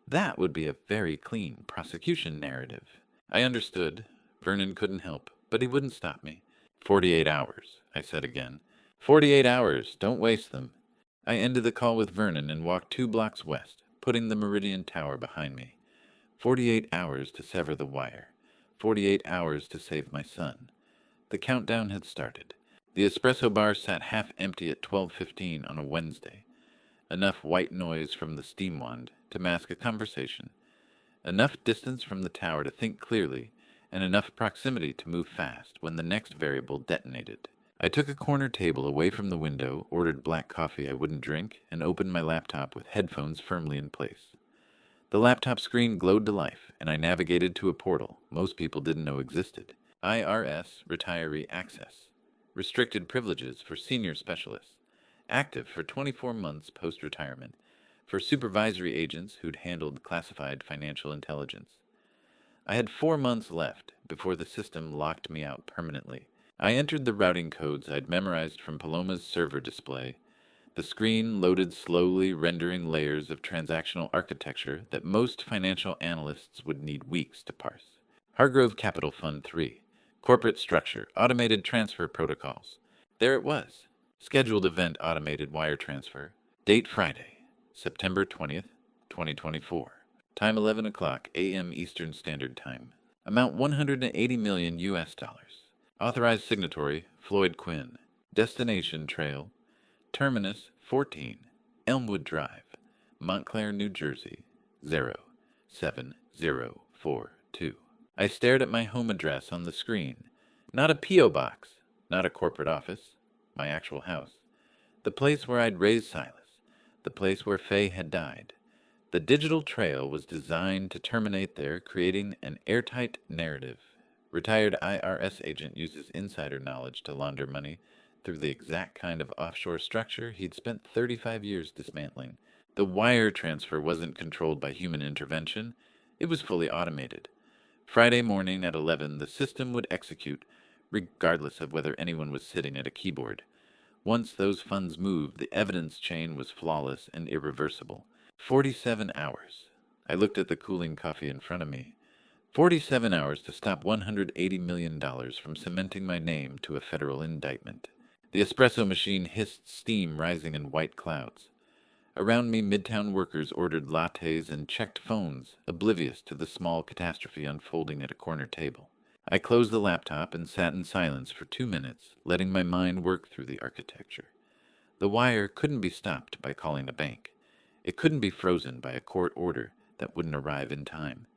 that would be a very clean prosecution narrative. I understood. Vernon couldn't help, but he wouldn't stop me. 48 hours, I said again. 48 hours. Don't waste them. I ended the call with Vernon and walked 2 blocks west, putting the Meridian Tower behind me. 48 hours to sever the wire. 48 hours to save my son. The countdown had started. The espresso bar sat half empty at 12:15 on a Wednesday. Enough white noise from the steam wand to mask a conversation. Enough distance from the tower to think clearly, and enough proximity to move fast when the next variable detonated. I took a corner table away from the window, ordered black coffee I wouldn't drink, and opened my laptop with headphones firmly in place. The laptop screen glowed to life, and I navigated to a portal most people didn't know existed. IRS Retiree Access. Restricted privileges for senior specialists. Active for 24 months post-retirement. For supervisory agents who'd handled classified financial intelligence. I had 4 months left before the system locked me out permanently. I entered the routing codes I'd memorized from Paloma's server display. The screen loaded slowly, rendering layers of transactional architecture that most financial analysts would need weeks to parse. Hargrove Capital Fund 3. Corporate structure, automated transfer protocols. There it was. Scheduled event automated wire transfer. Date Friday, September 20th, 2024. Time 11 o'clock a.m. Eastern Standard Time. Amount 180 million US dollars. Authorized signatory Floyd Quinn. Destination Trail. Terminus 14. Elmwood Drive. Montclair, New Jersey 07042. I stared at my home address on the screen. Not a P.O. box, not a corporate office, my actual house. The place where I'd raised Silas. The place where Faye had died. The digital trail was designed to terminate there, creating an airtight narrative. Retired IRS agent uses insider knowledge to launder money through the exact kind of offshore structure he'd spent 35 years dismantling. The wire transfer wasn't controlled by human intervention. It was fully automated. Friday morning at 11, the system would execute, regardless of whether anyone was sitting at a keyboard. Once those funds moved, the evidence chain was flawless and irreversible. 47 hours. I looked at the cooling coffee in front of me. 47 hours to stop $180 million from cementing my name to a federal indictment. The espresso machine hissed steam rising in white clouds. Around me, Midtown workers ordered lattes and checked phones, oblivious to the small catastrophe unfolding at a corner table. I closed the laptop and sat in silence for 2 minutes, letting my mind work through the architecture. The wire couldn't be stopped by calling a bank. It couldn't be frozen by a court order that wouldn't arrive in time.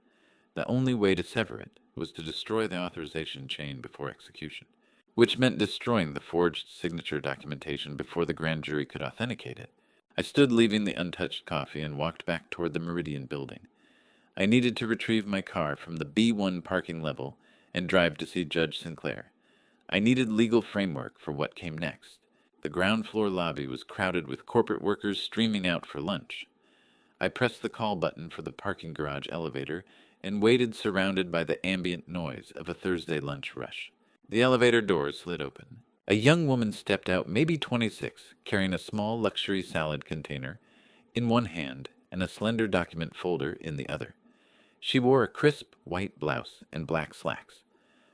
The only way to sever it was to destroy the authorization chain before execution, which meant destroying the forged signature documentation before the grand jury could authenticate it. I stood leaving the untouched coffee and walked back toward the Meridian building. I needed to retrieve my car from the B1 parking level and drive to see Judge Sinclair. I needed legal framework for what came next. The ground floor lobby was crowded with corporate workers streaming out for lunch. I pressed the call button for the parking garage elevator and waited, surrounded by the ambient noise of a Thursday lunch rush. The elevator doors slid open. A young woman stepped out, maybe 26, carrying a small luxury salad container in one hand and a slender document folder in the other. She wore a crisp white blouse and black slacks.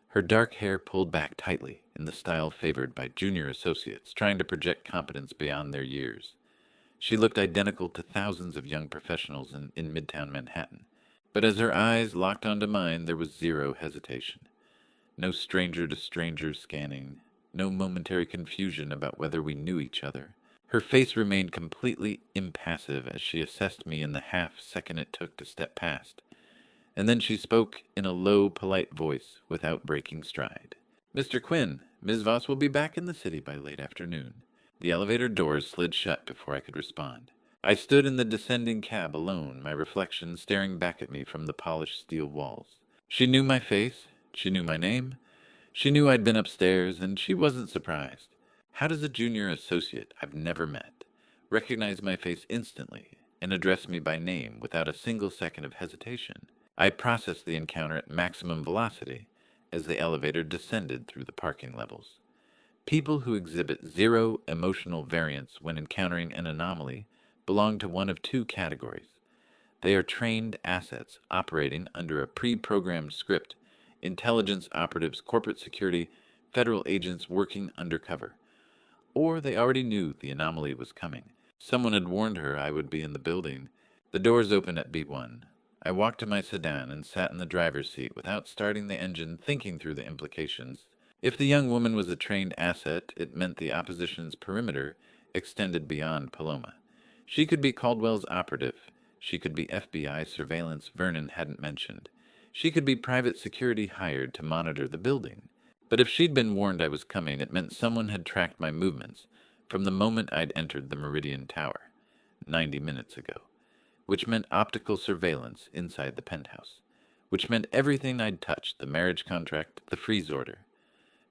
Her dark hair pulled back tightly in the style favored by junior associates trying to project competence beyond their years. She looked identical to thousands of young professionals in Midtown Manhattan. But as her eyes locked onto mine, there was zero hesitation. No stranger-to-stranger scanning. No momentary confusion about whether we knew each other. Her face remained completely impassive as she assessed me in the half-second it took to step past. And then she spoke in a low, polite voice without breaking stride. "Mr. Quinn, Ms. Voss will be back in the city by late afternoon." The elevator doors slid shut before I could respond. I stood in the descending cab alone, my reflection staring back at me from the polished steel walls. She knew my face, she knew my name, she knew I'd been upstairs, and she wasn't surprised. How does a junior associate I've never met recognize my face instantly and address me by name without a single second of hesitation? I processed the encounter at maximum velocity as the elevator descended through the parking levels. People who exhibit zero emotional variance when encountering an anomaly belong to one of two categories. They are trained assets operating under a pre-programmed script, intelligence operatives, corporate security, federal agents working undercover. Or they already knew the anomaly was coming. Someone had warned her I would be in the building. The doors opened at B1. I walked to my sedan and sat in the driver's seat without starting the engine, thinking through the implications. If the young woman was a trained asset, it meant the opposition's perimeter extended beyond Paloma. She could be Caldwell's operative. She could be FBI surveillance Vernon hadn't mentioned. She could be private security hired to monitor the building. But if she'd been warned I was coming, it meant someone had tracked my movements from the moment I'd entered the Meridian Tower, 90 minutes ago, which meant optical surveillance inside the penthouse, which meant everything I'd touched, the marriage contract, the freeze order.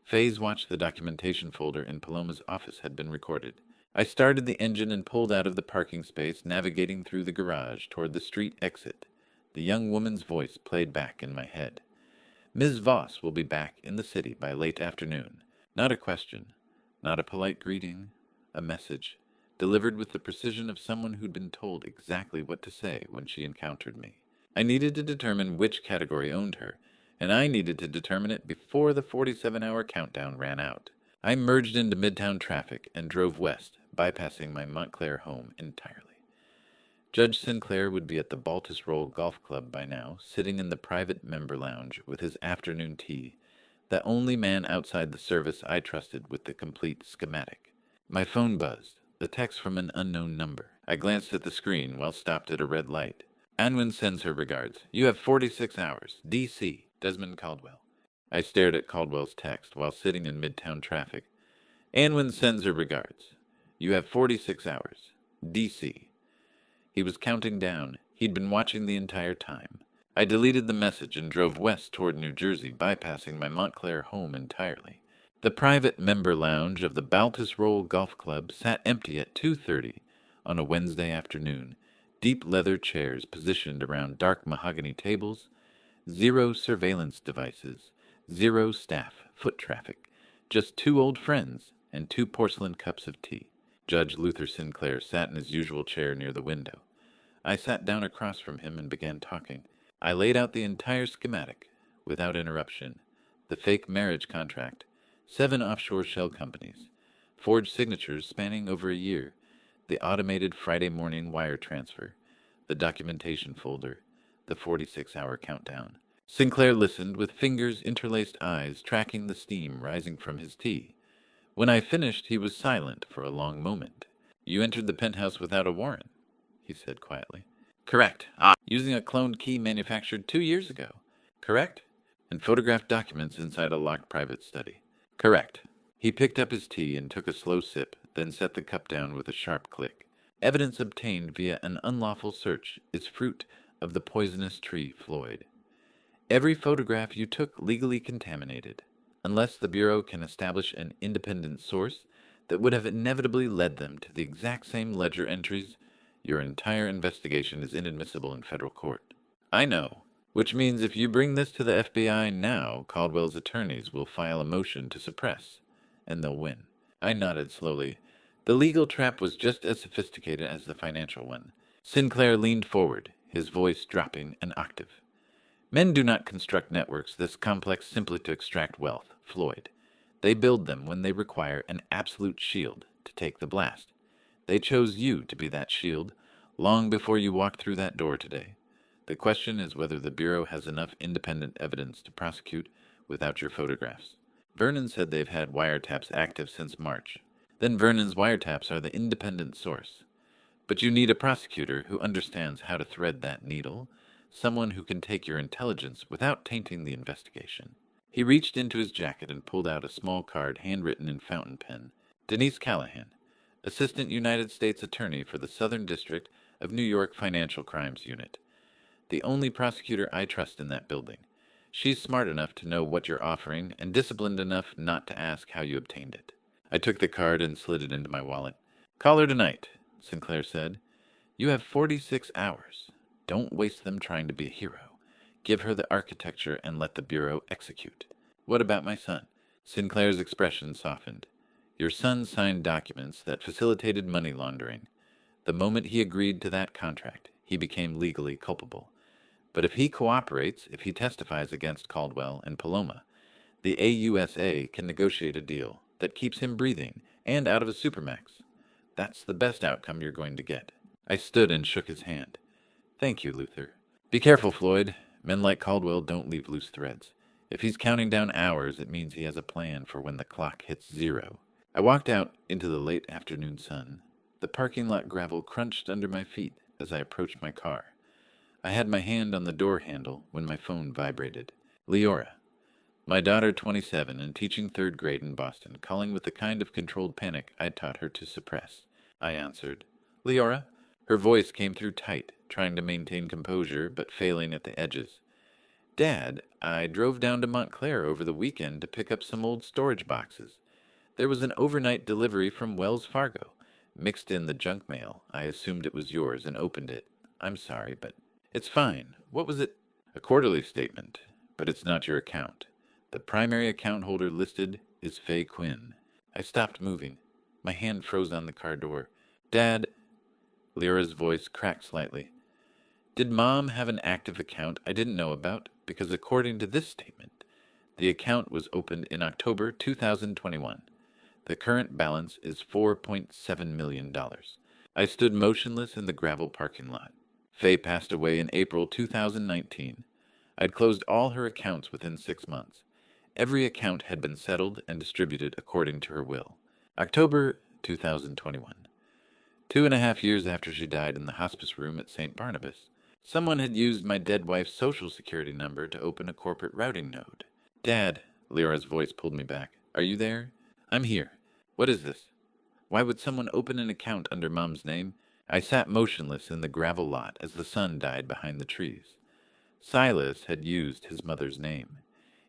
Faze watched the documentation folder in Paloma's office had been recorded. I started the engine and pulled out of the parking space, navigating through the garage toward the street exit. The young woman's voice played back in my head. Ms. Voss will be back in the city by late afternoon. Not a question, not a polite greeting, a message, delivered with the precision of someone who'd been told exactly what to say when she encountered me. I needed to determine which category owned her, and I needed to determine it before the 47-hour countdown ran out. I merged into Midtown traffic and drove west, bypassing my Montclair home entirely. Judge Sinclair would be at the Baltusrol Golf Club by now, sitting in the private member lounge with his afternoon tea, the only man outside the service I trusted with the complete schematic. My phone buzzed, the text from an unknown number. I glanced at the screen while stopped at a red light. Anwin sends her regards. You have 46 hours. D.C. Desmond Caldwell. I stared at Caldwell's text while sitting in Midtown traffic. Anwin sends her regards. You have 46 hours. D.C. He was counting down. He'd been watching the entire time. I deleted the message and drove west toward New Jersey, bypassing my Montclair home entirely. The private member lounge of the Baltusrol Golf Club sat empty at 2:30 on a Wednesday afternoon. Deep leather chairs positioned around dark mahogany tables. Zero surveillance devices. Zero staff, foot traffic. Just two old friends and two porcelain cups of tea. Judge Luther Sinclair sat in his usual chair near the window. I sat down across from him and began talking. I laid out the entire schematic, without interruption. The fake marriage contract, 7 offshore shell companies, forged signatures spanning over a year, the automated Friday morning wire transfer, the documentation folder, the 46-hour countdown. Sinclair listened with fingers, interlaced eyes, tracking the steam rising from his tea. When I finished, he was silent for a long moment. You entered the penthouse without a warrant, he said quietly. Correct. Using a cloned key manufactured 2 years ago. Correct? And photographed documents inside a locked private study. Correct. He picked up his tea and took a slow sip, then set the cup down with a sharp click. Evidence obtained via an unlawful search is fruit of the poisonous tree, Floyd. Every photograph you took legally contaminated, unless the Bureau can establish an independent source that would have inevitably led them to the exact same ledger entries. Your entire investigation is inadmissible in federal court. I know, which means if you bring this to the FBI now, Caldwell's attorneys will file a motion to suppress, and they'll win. I nodded slowly. The legal trap was just as sophisticated as the financial one. Sinclair leaned forward, his voice dropping an octave. Men do not construct networks this complex simply to extract wealth, Floyd. They build them when they require an absolute shield to take the blast. They chose you to be that shield long before you walked through that door today. The question is whether the Bureau has enough independent evidence to prosecute without your photographs. Vernon said they've had wiretaps active since March. Then Vernon's wiretaps are the independent source. But you need a prosecutor who understands how to thread that needle, someone who can take your intelligence without tainting the investigation. He reached into his jacket and pulled out a small card handwritten in fountain pen. Denise Callahan, Assistant United States Attorney for the Southern District of New York Financial Crimes Unit. The only prosecutor I trust in that building. She's smart enough to know what you're offering and disciplined enough not to ask how you obtained it. I took the card and slid it into my wallet. Call her tonight, Sinclair said. You have 46 hours. Don't waste them trying to be a hero. Give her the architecture and let the Bureau execute. What about my son? Sinclair's expression softened. Your son signed documents that facilitated money laundering. The moment he agreed to that contract, he became legally culpable. But if he cooperates, if he testifies against Caldwell and Paloma, the AUSA can negotiate a deal that keeps him breathing and out of a supermax. That's the best outcome you're going to get. I stood and shook his hand. Thank you, Luther. Be careful, Floyd. Men like Caldwell don't leave loose threads. If he's counting down hours, it means he has a plan for when the clock hits 0. I walked out into the late afternoon sun. The parking lot gravel crunched under my feet as I approached my car. I had my hand on the door handle when my phone vibrated. Leora. My daughter, 27, and teaching 3rd grade in Boston, calling with the kind of controlled panic I'd taught her to suppress. I answered. Leora? Her voice came through tight, trying to maintain composure, but failing at the edges. Dad, I drove down to Montclair over the weekend to pick up some old storage boxes. There was an overnight delivery from Wells Fargo. Mixed in the junk mail. I assumed it was yours and opened it. I'm sorry, but it's fine. What was it? A quarterly statement, but it's not your account. The primary account holder listed is Floyd Quinn. I stopped moving. My hand froze on the car door. Dad, Lyra's voice cracked slightly. Did Mom have an active account I didn't know about? Because according to this statement, the account was opened in October 2021. The current balance is $4.7 million. I stood motionless in the gravel parking lot. Faye passed away in April 2019. I'd closed all her accounts within 6 months. Every account had been settled and distributed according to her will. October 2021. 2.5 years after she died in the hospice room at St. Barnabas, someone had used my dead wife's social security number to open a corporate routing node. Dad, Lyra's voice pulled me back. Are you there? I'm here. What is this? Why would someone open an account under Mom's name? I sat motionless in the gravel lot as the sun died behind the trees. Silas had used his mother's name.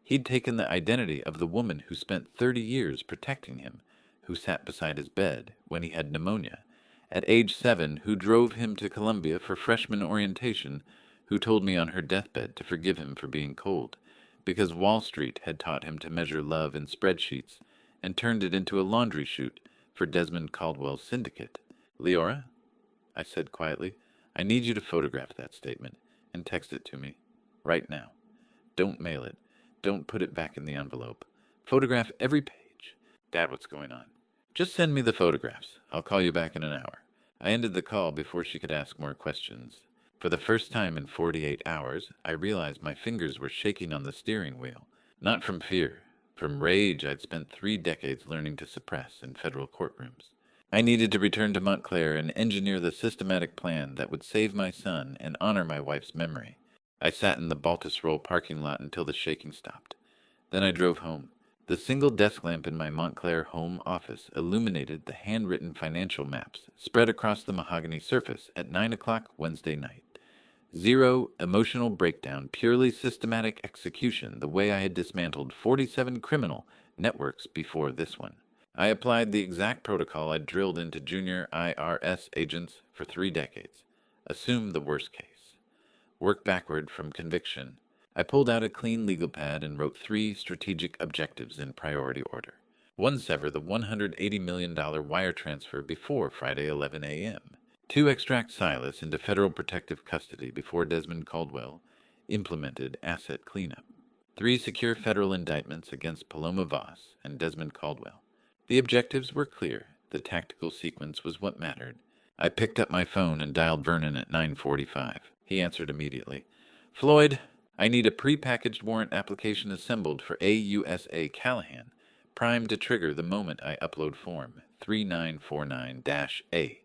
He'd taken the identity of the woman who spent 30 years protecting him, who sat beside his bed when he had pneumonia, at age 7, who drove him to Columbia for freshman orientation, who told me on her deathbed to forgive him for being cold, because Wall Street had taught him to measure love in spreadsheets, and turned it into a laundry chute for Desmond Caldwell's syndicate. Leora, I said quietly, I need you to photograph that statement and text it to me. Right now. Don't mail it. Don't put it back in the envelope. Photograph every page. Dad, what's going on? Just send me the photographs. I'll call you back in an hour. I ended the call before she could ask more questions. For the first time in 48 hours, I realized my fingers were shaking on the steering wheel. Not from fear. From rage I'd spent 3 decades learning to suppress in federal courtrooms. I needed to return to Montclair and engineer the systematic plan that would save my son and honor my wife's memory. I sat in the Baltusrol parking lot until the shaking stopped. Then I drove home. The single desk lamp in my Montclair home office illuminated the handwritten financial maps spread across the mahogany surface at 9 o'clock Wednesday night. 0 emotional breakdown, purely systematic execution, the way I had dismantled 47 criminal networks before this one. I applied the exact protocol I'd drilled into junior IRS agents for 3 decades. Assume the worst case. Work backward from conviction. I pulled out a clean legal pad and wrote 3 strategic objectives in priority order. 1, sever the $180 million wire transfer before Friday 11 a.m. 2, extract Silas into federal protective custody before Desmond Caldwell implemented asset cleanup. 3, secure federal indictments against Paloma Voss and Desmond Caldwell. The objectives were clear. The tactical sequence was what mattered. I picked up my phone and dialed Vernon at 9:45. He answered immediately. Floyd, I need a prepackaged warrant application assembled for AUSA Callahan, primed to trigger the moment I upload form 3949-A.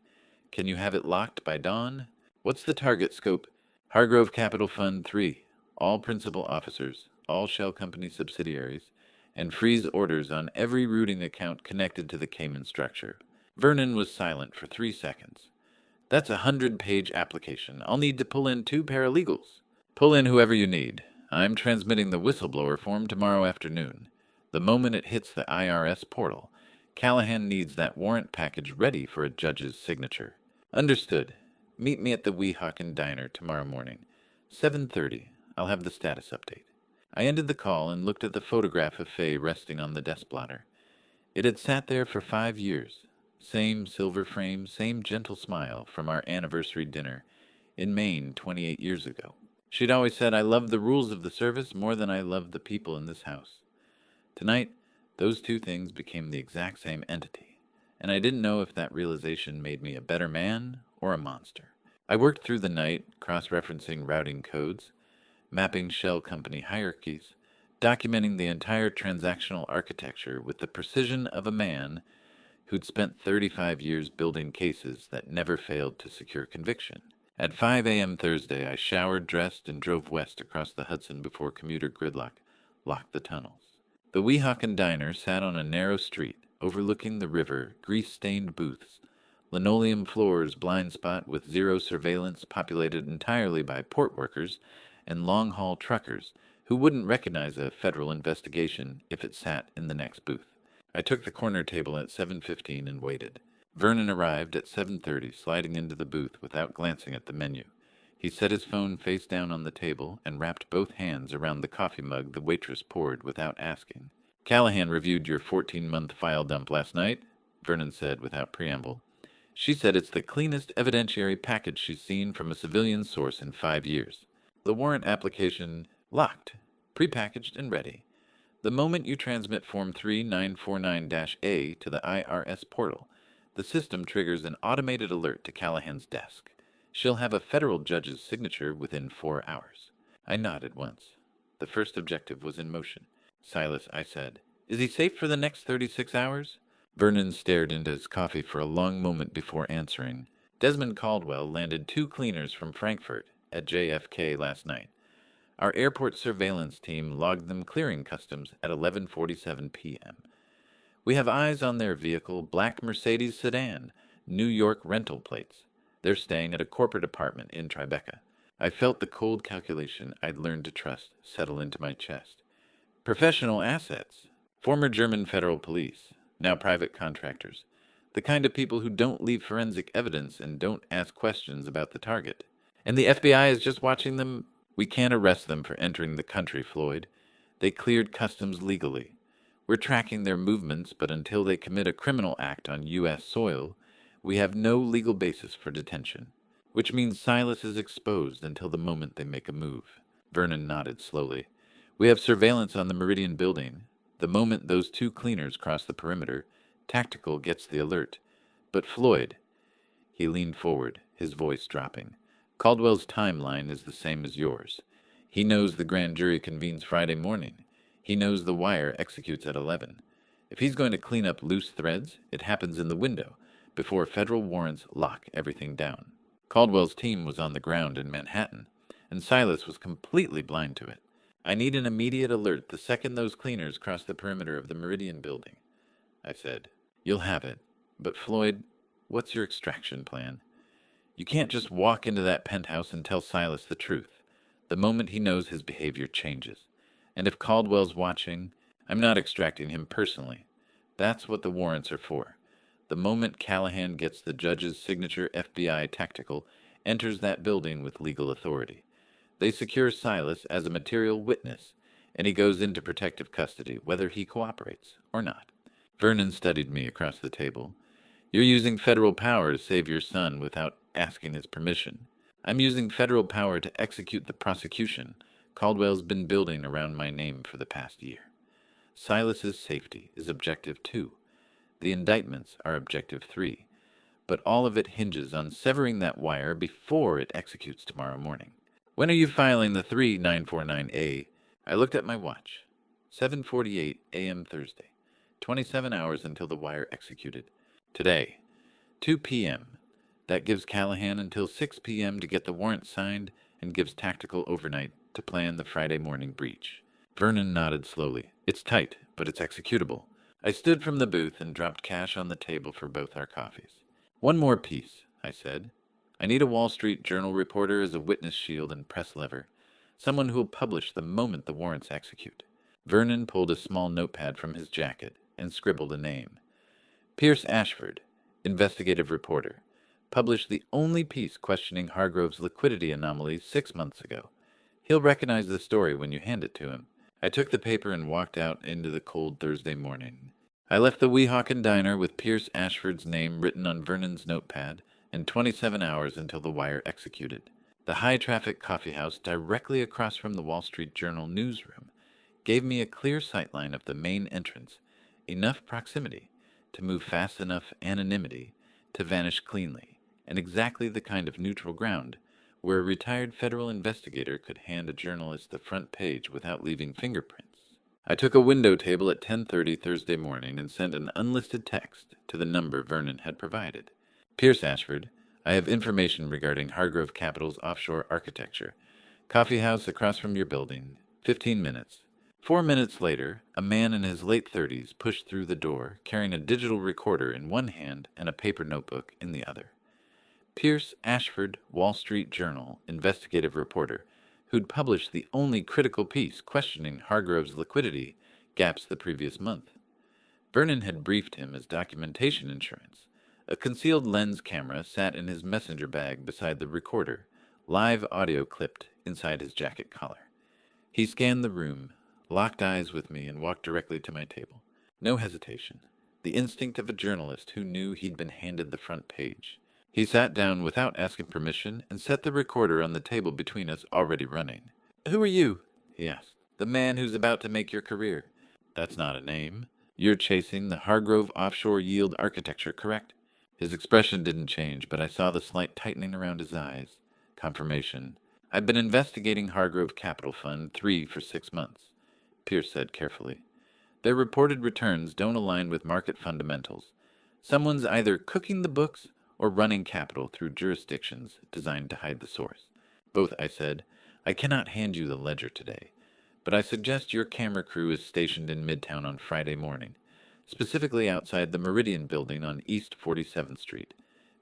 Can you have it locked by dawn? What's the target scope? Hargrove Capital Fund 3, all principal officers, all shell company subsidiaries, and freeze orders on every routing account connected to the Cayman structure. Vernon was silent for 3 seconds. That's a 100-page application. I'll need to pull in 2 paralegals. Pull in whoever you need. I'm transmitting the whistleblower form tomorrow afternoon. The moment it hits the IRS portal, Callahan needs that warrant package ready for a judge's signature. Understood. Meet me at the Weehawken Diner tomorrow morning. 7:30. I'll have the status update. I ended the call and looked at the photograph of Faye resting on the desk blotter. It had sat there for 5 years. Same silver frame, same gentle smile from our anniversary dinner in Maine 28 years ago. She'd always said, "I love the rules of the service more than I love the people in this house." Tonight, those two things became the exact same entity, and I didn't know if that realization made me a better man or a monster. I worked through the night, cross-referencing routing codes, mapping shell company hierarchies, documenting the entire transactional architecture with the precision of a man who'd spent 35 years building cases that never failed to secure conviction. At 5 a.m. Thursday, I showered, dressed, and drove west across the Hudson before commuter gridlock locked the tunnels. The Weehawken Diner sat on a narrow street, overlooking the river, grease-stained booths, linoleum floors, blind spot with zero surveillance, populated entirely by port workers and long-haul truckers who wouldn't recognize a federal investigation if it sat in the next booth. I took the corner table at 7:15 and waited. Vernon arrived at 7:30, sliding into the booth without glancing at the menu. He set his phone face down on the table and wrapped both hands around the coffee mug the waitress poured without asking. "Callahan reviewed your 14-month file dump last night," Vernon said without preamble. "She said it's the cleanest evidentiary package she's seen from a civilian source in 5 years. The warrant application locked, prepackaged, and ready. The moment you transmit Form 3949-A to the IRS portal, the system triggers an automated alert to Callahan's desk. She'll have a federal judge's signature within 4 hours." I nodded once. The first objective was in motion. "Silas," I said, "is he safe for the next 36 hours? Vernon stared into his coffee for a long moment before answering. "Desmond Caldwell landed 2 cleaners from Frankfurt at JFK last night. Our airport surveillance team logged them clearing customs at 11:47 p.m. We have eyes on their vehicle, black Mercedes sedan, New York rental plates. They're staying at a corporate apartment in Tribeca." I felt the cold calculation I'd learned to trust settle into my chest. Professional assets. Former German federal police, now private contractors. The kind of people who don't leave forensic evidence and don't ask questions about the target. And the FBI is just watching them. "We can't arrest them for entering the country, Floyd. They cleared customs legally. We're tracking their movements, but until they commit a criminal act on U.S. soil, we have no legal basis for detention. Which means Silas is exposed until the moment they make a move." Vernon nodded slowly. "We have surveillance on the Meridian building. The moment those 2 cleaners cross the perimeter, Tactical gets the alert. But Floyd," he leaned forward, his voice dropping, "Caldwell's timeline is the same as yours. He knows the grand jury convenes Friday morning. He knows the wire executes at 11. If he's going to clean up loose threads, it happens in the window, before federal warrants lock everything down. Caldwell's team was on the ground in Manhattan, and Silas was completely blind to it. I need an immediate alert the second those cleaners cross the perimeter of the Meridian building," I said. "You'll have it. But Floyd, what's your extraction plan? You can't just walk into that penthouse and tell Silas the truth. The moment he knows, his behavior changes. And if Caldwell's watching, I'm not extracting him personally. That's what the warrants are for. The moment Callahan gets the judge's signature, FBI Tactical enters that building with legal authority. They secure Silas as a material witness, and he goes into protective custody, whether he cooperates or not." Vernon studied me across the table. "You're using federal power to save your son without asking his permission. I'm using federal power to execute the prosecution Caldwell's been building around my name for the past year. Silas's safety is objective 2. The indictments are objective 3. But all of it hinges on severing that wire before it executes tomorrow morning. When are you filing the 3949A? I looked at my watch. 7:48 a.m. Thursday. 27 hours until the wire executed. Today, 2 p.m. That gives Callahan until 6 p.m. to get the warrant signed and gives Tactical overnight to plan the Friday morning breach." Vernon nodded slowly. "It's tight, but it's executable." I stood from the booth and dropped cash on the table for both our coffees. "One more piece," I said. "I need a Wall Street Journal reporter as a witness shield and press lever. Someone who will publish the moment the warrants execute. Vernon pulled a small notepad from his jacket and scribbled a name. Pierce Ashford, investigative reporter, published the only piece questioning Hargrove's liquidity anomalies 6 months ago. He'll recognize the story when you hand it to him. I took the paper and walked out into the cold Thursday morning. I left the Weehawken diner with Pierce Ashford's name written on Vernon's notepad and 27 hours until the wire executed. The high-traffic coffeehouse directly across from the Wall Street Journal newsroom gave me a clear sightline of the main entrance, enough proximity to move fast enough anonymity to vanish cleanly, and exactly the kind of neutral ground where a retired federal investigator could hand a journalist the front page without leaving fingerprints. I took a window table at 10:30 Thursday morning and sent an unlisted text to the number Vernon had provided. Pierce Ashford, I have information regarding Hargrove Capital's offshore architecture. Coffeehouse across from your building. 15 minutes. 4 minutes later, a man in his late 30s pushed through the door, carrying a digital recorder in one hand and a paper notebook in the other. Pierce Ashford, Wall Street Journal, investigative reporter, who'd published the only critical piece questioning Hargrove's liquidity gaps the previous month. Vernon had briefed him as documentation insurance. A concealed lens camera sat in his messenger bag beside the recorder, live audio clipped inside his jacket collar. He scanned the room, locked eyes with me, and walked directly to my table. No hesitation. The instinct of a journalist who knew he'd been handed the front page. He sat down without asking permission and set the recorder on the table between us, already running. "Who are you?" he asked. "The man who's about to make your career." "That's not a name. You're chasing the Hargrove offshore yield architecture, correct?" His expression didn't change, but I saw the slight tightening around his eyes. Confirmation. "I've been investigating Hargrove Capital Fund 3 for 6 months, Pierce said carefully. "Their reported returns don't align with market fundamentals. Someone's either cooking the books or running capital through jurisdictions designed to hide the source." "Both," I said. "I cannot hand you the ledger today, but I suggest your camera crew is stationed in Midtown on Friday morning, specifically outside the Meridian building on East 47th Street.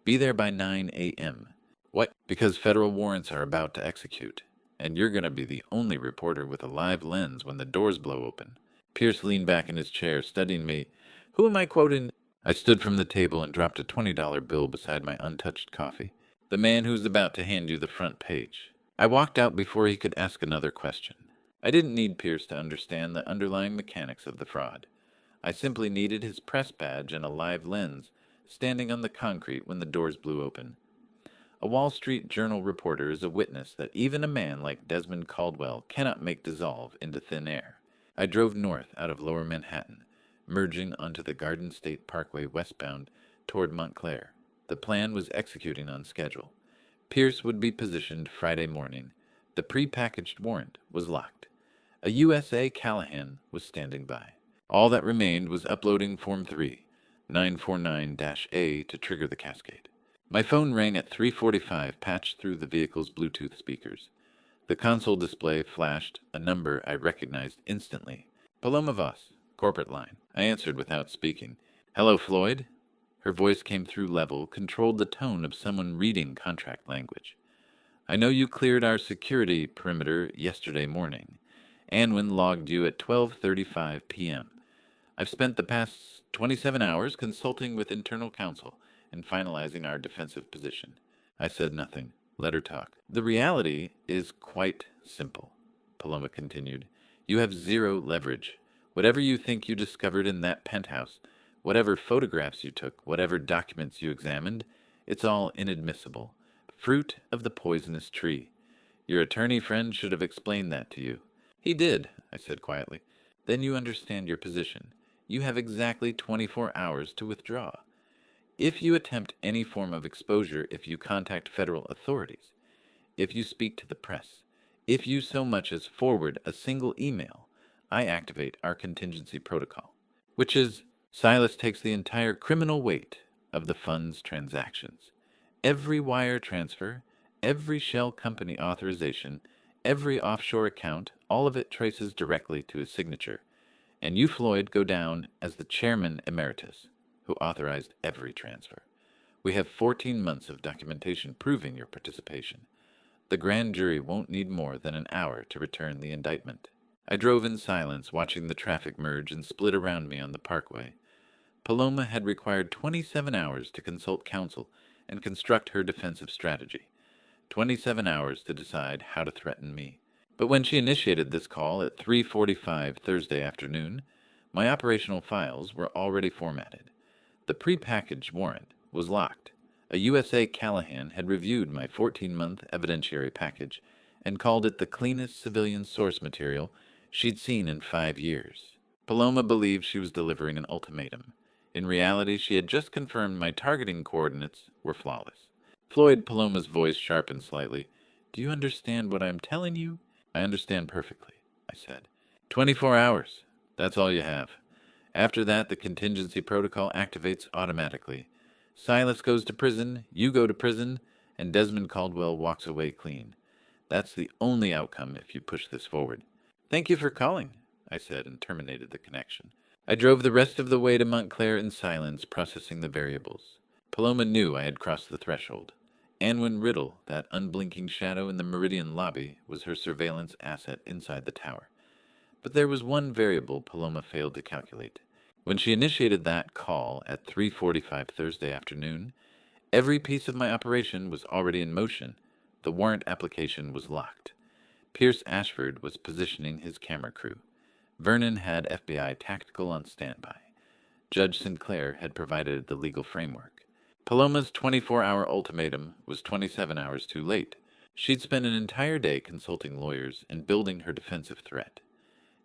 Be there by 9 a.m. "What?" "Because federal warrants are about to execute, and you're going to be the only reporter with a live lens when the doors blow open." Pierce leaned back in his chair, studying me. "Who am I quoting?" I stood from the table and dropped a $20 bill beside my untouched coffee. "The man who's about to hand you the front page." I walked out before he could ask another question. I didn't need Pierce to understand the underlying mechanics of the fraud. I simply needed his press badge and a live lens, standing on the concrete when the doors blew open. A Wall Street Journal reporter is a witness that even a man like Desmond Caldwell cannot make dissolve into thin air. I drove north out of Lower Manhattan, merging onto the Garden State Parkway westbound toward Montclair. The plan was executing on schedule. Pierce would be positioned Friday morning. The pre-packaged warrant was locked. A USA Callahan was standing by. All that remained was uploading Form 3, 949-A, to trigger the cascade. My phone rang at 3:45, patched through the vehicle's Bluetooth speakers. The console display flashed a number I recognized instantly. "Paloma Voss, corporate line." I answered without speaking. "Hello, Floyd?" Her voice came through level, controlled the tone of someone reading contract language. "I know you cleared our security perimeter yesterday morning. Anwin logged you at 12:35 p.m. I've spent the past 27 hours consulting with internal counsel and finalizing our defensive position." I said nothing. Let her talk. "The reality is quite simple," Paloma continued. "You have zero leverage. Whatever you think you discovered in that penthouse, whatever photographs you took, whatever documents you examined, it's all inadmissible. Fruit of the poisonous tree. Your attorney friend should have explained that to you." "He did," I said quietly. "Then you understand your position. You have exactly 24 hours to withdraw. If you attempt any form of exposure, if you contact federal authorities, if you speak to the press, if you so much as forward a single email, I activate our contingency protocol, which is Silas takes the entire criminal weight of the fund's transactions. Every wire transfer, every shell company authorization, every offshore account, all of it traces directly to his signature. And you, Floyd, go down as the chairman emeritus, who authorized every transfer. We have 14 months of documentation proving your participation. The grand jury won't need more than an hour to return the indictment. I drove in silence, watching the traffic merge and split around me on the parkway. Paloma had required 27 hours to consult counsel and construct her defensive strategy. 27 hours to decide how to threaten me. But when she initiated this call at 3:45 Thursday afternoon, my operational files were already formatted. The prepackaged warrant was locked. A USA Callahan had reviewed my 14-month evidentiary package and called it the cleanest civilian source material she'd seen in 5 years. Paloma believed she was delivering an ultimatum. In reality, she had just confirmed my targeting coordinates were flawless. Floyd Paloma's voice sharpened slightly. "Do you understand what I'm telling you?" "I understand perfectly," I said. 24 hours. That's all you have. After that, the contingency protocol activates automatically. Silas goes to prison, you go to prison, and Desmond Caldwell walks away clean. That's the only outcome if you push this forward. "Thank you for calling," I said, and terminated the connection. I drove the rest of the way to Montclair in silence, processing the variables. Paloma knew I had crossed the threshold. Anwin Riddle, that unblinking shadow in the Meridian lobby, was her surveillance asset inside the tower. But there was one variable Paloma failed to calculate. When she initiated that call at 3:45 Thursday afternoon, every piece of my operation was already in motion. The warrant application was locked. Pierce Ashford was positioning his camera crew. Vernon had FBI tactical on standby. Judge Sinclair had provided the legal framework. Paloma's 24-hour ultimatum was 27 hours too late. She'd spent an entire day consulting lawyers and building her defensive threat.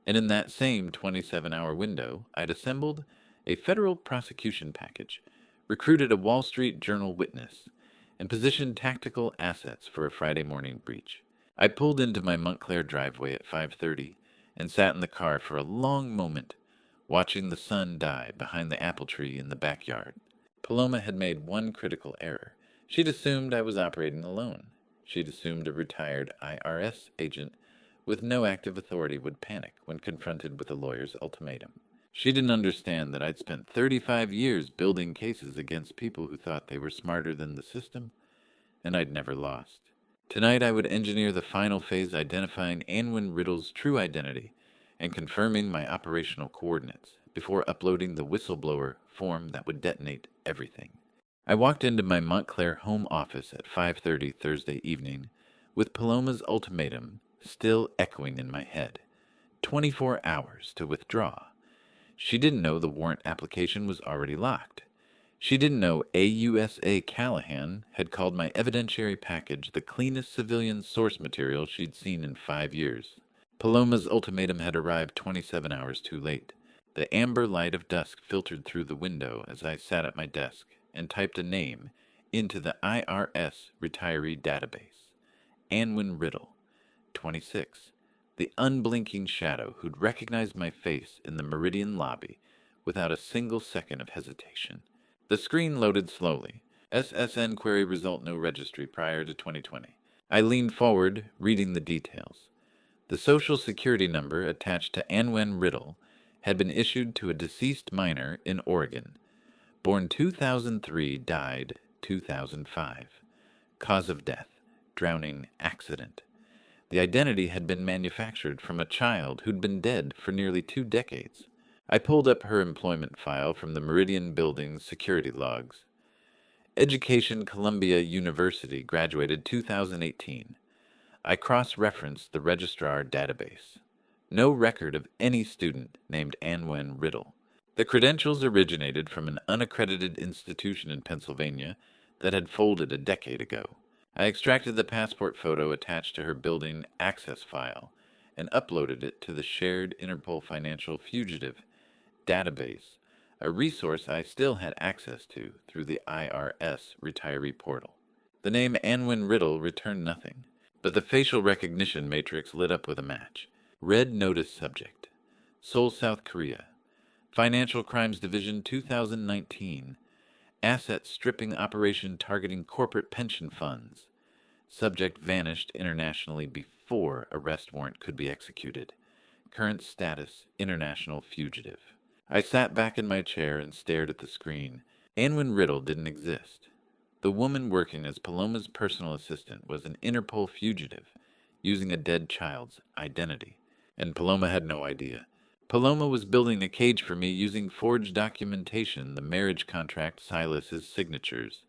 And in that same 27-hour window, I'd assembled a federal prosecution package, recruited a Wall Street Journal witness, and positioned tactical assets for a Friday morning breach. I pulled into my Montclair driveway at 5:30 and sat in the car for a long moment, watching the sun die behind the apple tree in the backyard. Paloma had made one critical error. She'd assumed I was operating alone. She'd assumed a retired IRS agent with no active authority would panic when confronted with a lawyer's ultimatum. She didn't understand that I'd spent 35 years building cases against people who thought they were smarter than the system, and I'd never lost. Tonight I would engineer the final phase, identifying Anwin Riddle's true identity and confirming my operational coordinates before uploading the whistleblower form that would detonate everything. I walked into my Montclair home office at 5:30 Thursday evening with Paloma's ultimatum still echoing in my head. 24 hours to withdraw. She didn't know the warrant application was already locked. She didn't know AUSA Callahan had called my evidentiary package the cleanest civilian source material she'd seen in 5 years. Paloma's ultimatum had arrived 27 hours too late. The amber light of dusk filtered through the window as I sat at my desk and typed a name into the IRS retiree database. Anwin Riddle, 26, the unblinking shadow who'd recognized my face in the Meridian lobby without a single second of hesitation. The screen loaded slowly. SSN query result no registry prior to 2020. I leaned forward, reading the details. The social security number attached to Anwin Riddle had been issued to a deceased minor in Oregon. Born 2003, died 2005. Cause of death, drowning accident. The identity had been manufactured from a child who'd been dead for nearly 2 decades. I pulled up her employment file from the Meridian Building's security logs. Education, Columbia University, graduated 2018. I cross-referenced the registrar database. No record of any student named Anwin Riddle. The credentials originated from an unaccredited institution in Pennsylvania that had folded a decade ago. I extracted the passport photo attached to her building access file and uploaded it to the shared Interpol Financial Fugitive database, a resource I still had access to through the IRS retiree portal. The name Anwin Riddle returned nothing, but the facial recognition matrix lit up with a match. Red notice subject. Seoul, South Korea. Financial Crimes Division 2019. Asset stripping operation targeting corporate pension funds. Subject vanished internationally before arrest warrant could be executed. Current status, international fugitive. I sat back in my chair and stared at the screen. Anwin Riddle didn't exist. The woman working as Paloma's personal assistant was an Interpol fugitive, using a dead child's identity. And Paloma had no idea. Paloma was building a cage for me using forged documentation, the marriage contract, Silas's signatures.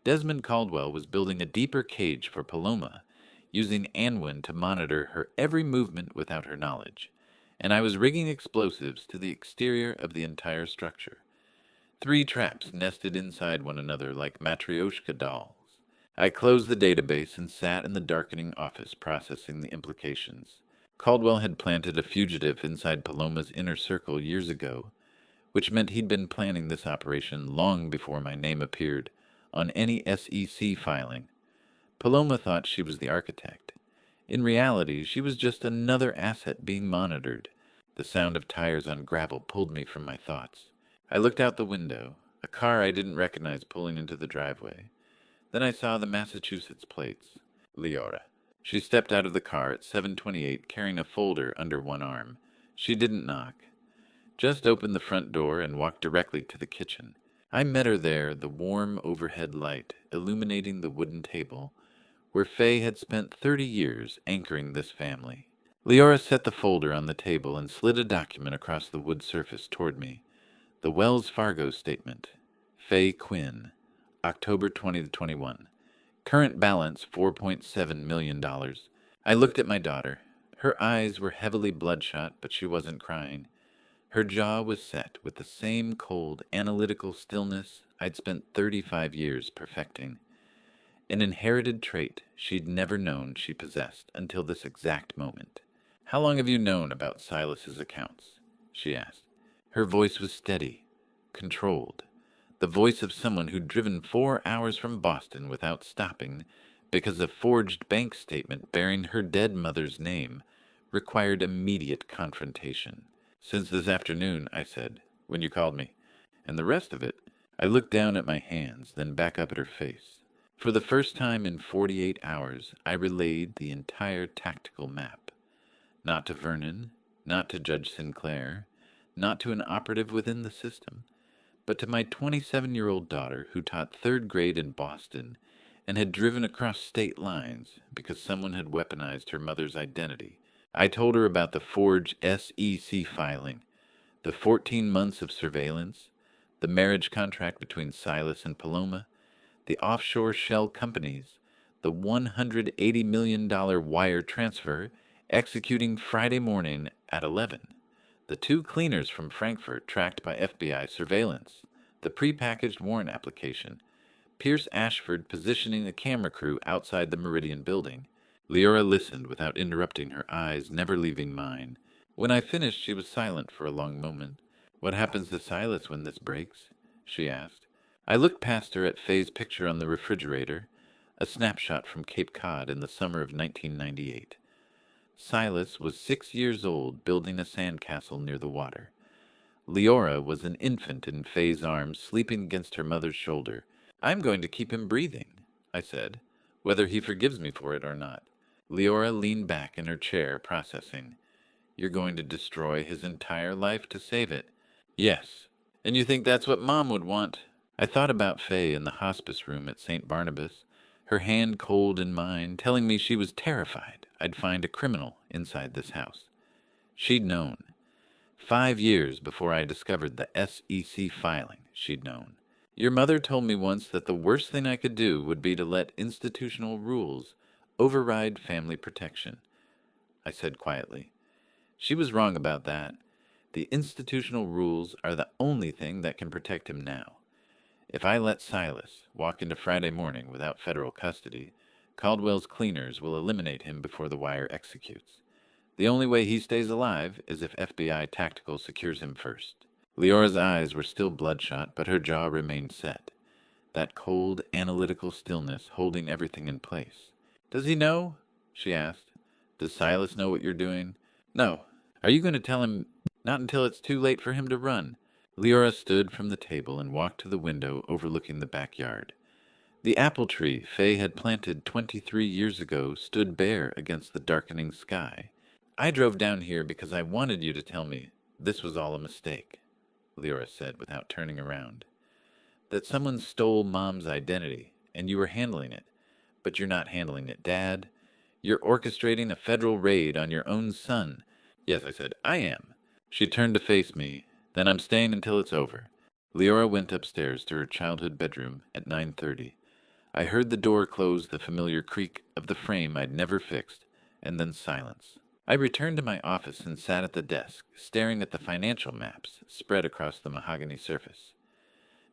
Desmond Caldwell was building a deeper cage for Paloma, using Anwin to monitor her every movement without her knowledge. And I was rigging explosives to the exterior of the entire structure. 3 traps nested inside one another like Matryoshka dolls. I closed the database and sat in the darkening office processing the implications. Caldwell had planted a fugitive inside Paloma's inner circle years ago, which meant he'd been planning this operation long before my name appeared on any SEC filing. Paloma thought she was the architect. In reality, she was just another asset being monitored. The sound of tires on gravel pulled me from my thoughts. I looked out the window, a car I didn't recognize pulling into the driveway. Then I saw the Massachusetts plates. Leora. She stepped out of the car at 7:28 carrying a folder under one arm. She didn't knock. Just opened the front door and walked directly to the kitchen. I met her there, the warm overhead light illuminating the wooden table, where Faye had spent 30 years anchoring this family. Leora set the folder on the table and slid a document across the wood surface toward me. The Wells Fargo statement. Faye Quinn, October 2021. Current balance $4.7 million. I looked at my daughter. Her eyes were heavily bloodshot, but she wasn't crying. Her jaw was set with the same cold, analytical stillness I'd spent 35 years perfecting. An inherited trait she'd never known she possessed until this exact moment. "How long have you known about Silas's accounts?" she asked. Her voice was steady, controlled, the voice of someone who'd driven 4 hours from Boston without stopping because a forged bank statement bearing her dead mother's name required immediate confrontation. "Since this afternoon," I said, "when you called me. And the rest of it." I looked down at my hands, then back up at her face. For the first time in 48 hours, I relayed the entire tactical map. Not to Vernon, not to Judge Sinclair, not to an operative within the system, but to my 27-year-old daughter who taught 3rd grade in Boston and had driven across state lines because someone had weaponized her mother's identity. I told her about the forged SEC filing, the 14 months of surveillance, the marriage contract between Silas and Paloma, the offshore shell companies, the $180 million wire transfer executing Friday morning at 11, the 2 cleaners from Frankfurt tracked by FBI surveillance, the prepackaged warrant application, Pierce Ashford positioning a camera crew outside the Meridian building. Leora listened without interrupting, her eyes never leaving mine. When I finished, she was silent for a long moment. "What happens to Silas when this breaks?" she asked. I looked past her at Faye's picture on the refrigerator, a snapshot from Cape Cod in the summer of 1998. Silas was 6 years old, building a sandcastle near the water. Leora was an infant in Faye's arms, sleeping against her mother's shoulder. "I'm going to keep him breathing," I said, "whether he forgives me for it or not." Leora leaned back in her chair, processing. "You're going to destroy his entire life to save it?" "Yes. And you think that's what Mom would want?" I thought about Faye in the hospice room at St. Barnabas, her hand cold in mine, telling me she was terrified I'd find a criminal inside this house. She'd known. 5 years before I discovered the SEC filing, she'd known. "Your mother told me once that the worst thing I could do would be to let institutional rules override family protection," I said quietly. She was wrong about that. The institutional rules are the only thing that can protect him now. If I let Silas walk into Friday morning without federal custody, Caldwell's cleaners will eliminate him before the wire executes. The only way he stays alive is if FBI Tactical secures him first. Leora's eyes were still bloodshot, but her jaw remained set. That cold, analytical stillness holding everything in place. "Does he know?" she asked. "Does Silas know what you're doing?" "No. Are you going to tell him?" "Not until it's too late for him to run." Leora stood from the table and walked to the window overlooking the backyard. The apple tree Faye had planted 23 years ago stood bare against the darkening sky. "I drove down here because I wanted you to tell me this was all a mistake," Leora said without turning around. That someone stole Mom's identity, and you were handling it. But you're not handling it, Dad. You're orchestrating a federal raid on your own son. Yes, I said, I am. She turned to face me. Then I'm staying until it's over. Leora went upstairs to her childhood bedroom at 9:30. I heard the door close, the familiar creak of the frame I'd never fixed, and then silence. I returned to my office and sat at the desk, staring at the financial maps spread across the mahogany surface.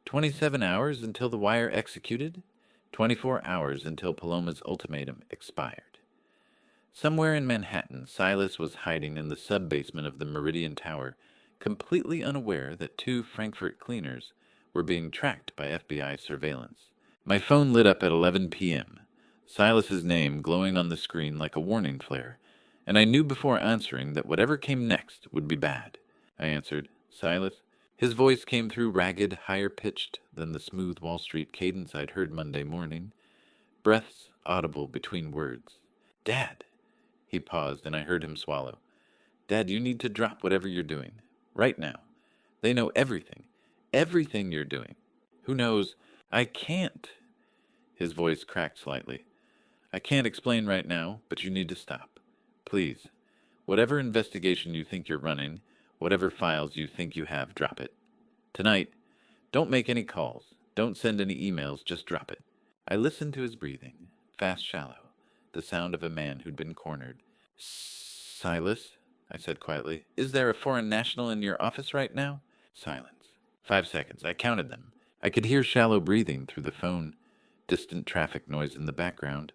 27 hours until the wire executed, 24 hours until Paloma's ultimatum expired. Somewhere in Manhattan, Silas was hiding in the sub-basement of the Meridian Tower, completely unaware that 2 Frankfurt cleaners were being tracked by FBI surveillance. My phone lit up at 11 p.m., Silas's name glowing on the screen like a warning flare, and I knew before answering that whatever came next would be bad. I answered, Silas. His voice came through ragged, higher-pitched than the smooth Wall Street cadence I'd heard Monday morning, breaths audible between words. Dad! He paused, and I heard him swallow. Dad, you need to drop whatever you're doing. Right now. They know everything. Everything you're doing. Who knows? I can't. His voice cracked slightly. I can't explain right now, but you need to stop. Please. Whatever investigation you think you're running, whatever files you think you have, drop it. Tonight, don't make any calls. Don't send any emails, just drop it. I listened to his breathing, fast, shallow, the sound of a man who'd been cornered. Silas, I said quietly, is there a foreign national in your office right now? Silence. 5 seconds. I counted them. I could hear shallow breathing through the phone, distant traffic noise in the background.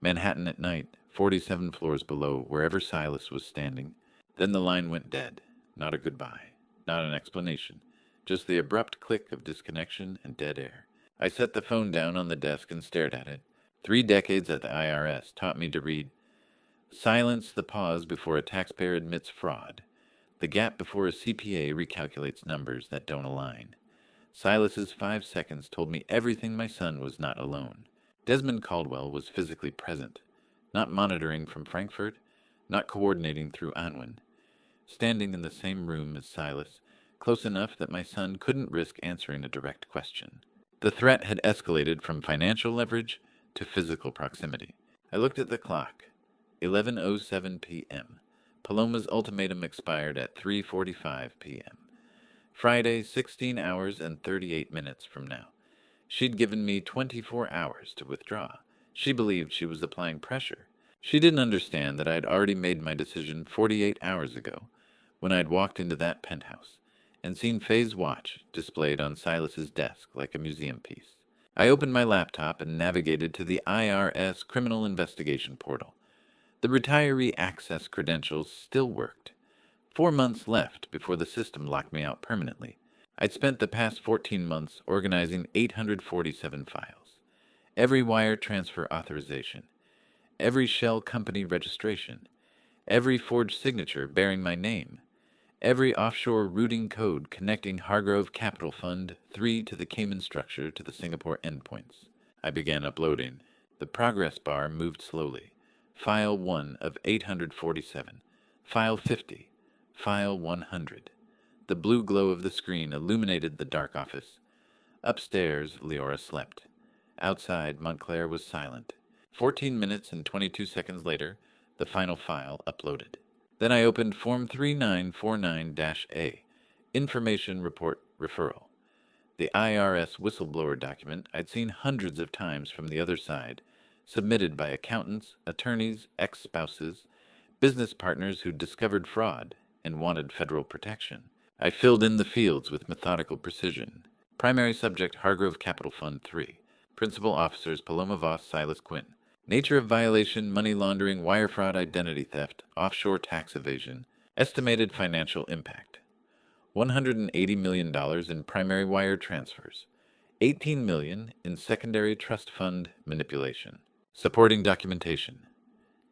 Manhattan at night, 47 floors below, wherever Silas was standing. Then the line went dead. Not a goodbye. Not an explanation. Just the abrupt click of disconnection and dead air. I set the phone down on the desk and stared at it. 3 decades at the IRS taught me to read, silence the pause before a taxpayer admits fraud, the gap before a CPA recalculates numbers that don't align. Silas's 5 seconds told me everything my son was not alone. Desmond Caldwell was physically present, not monitoring from Frankfurt, not coordinating through Anwen. Standing in the same room as Silas, close enough that my son couldn't risk answering a direct question. The threat had escalated from financial leverage to physical proximity. I looked at the clock. 11:07 p.m. Paloma's ultimatum expired at 3:45 p.m. Friday, 16 hours and 38 minutes from now. She'd given me 24 hours to withdraw. She believed she was applying pressure. She didn't understand that I'd already made my decision 48 hours ago, when I'd walked into that penthouse and seen Faye's watch displayed on Silas's desk like a museum piece. I opened my laptop and navigated to the IRS Criminal Investigation Portal. The retiree access credentials still worked. 4 months left before the system locked me out permanently. I'd spent the past 14 months organizing 847 files. Every wire transfer authorization, every shell company registration, every forged signature bearing my name, every offshore routing code connecting Hargrove Capital Fund 3 to the Cayman structure to the Singapore endpoints. I began uploading. The progress bar moved slowly. File 1 of 847, File 50, File 100. The blue glow of the screen illuminated the dark office. Upstairs, Leora slept. Outside, Montclair was silent. 14 minutes and 22 seconds later, the final file uploaded. Then I opened Form 3949-A, Information Report Referral. The IRS whistleblower document I'd seen hundreds of times from the other side, submitted by accountants, attorneys, ex-spouses, business partners who'd discovered fraud and wanted federal protection. I filled in the fields with methodical precision. Primary subject Hargrove Capital Fund 3. Principal officers Paloma Voss, Silas Quinn. Nature of violation, money laundering, wire fraud, identity theft, offshore tax evasion. Estimated financial impact. $180 million in primary wire transfers. $18 million in secondary trust fund manipulation. Supporting documentation.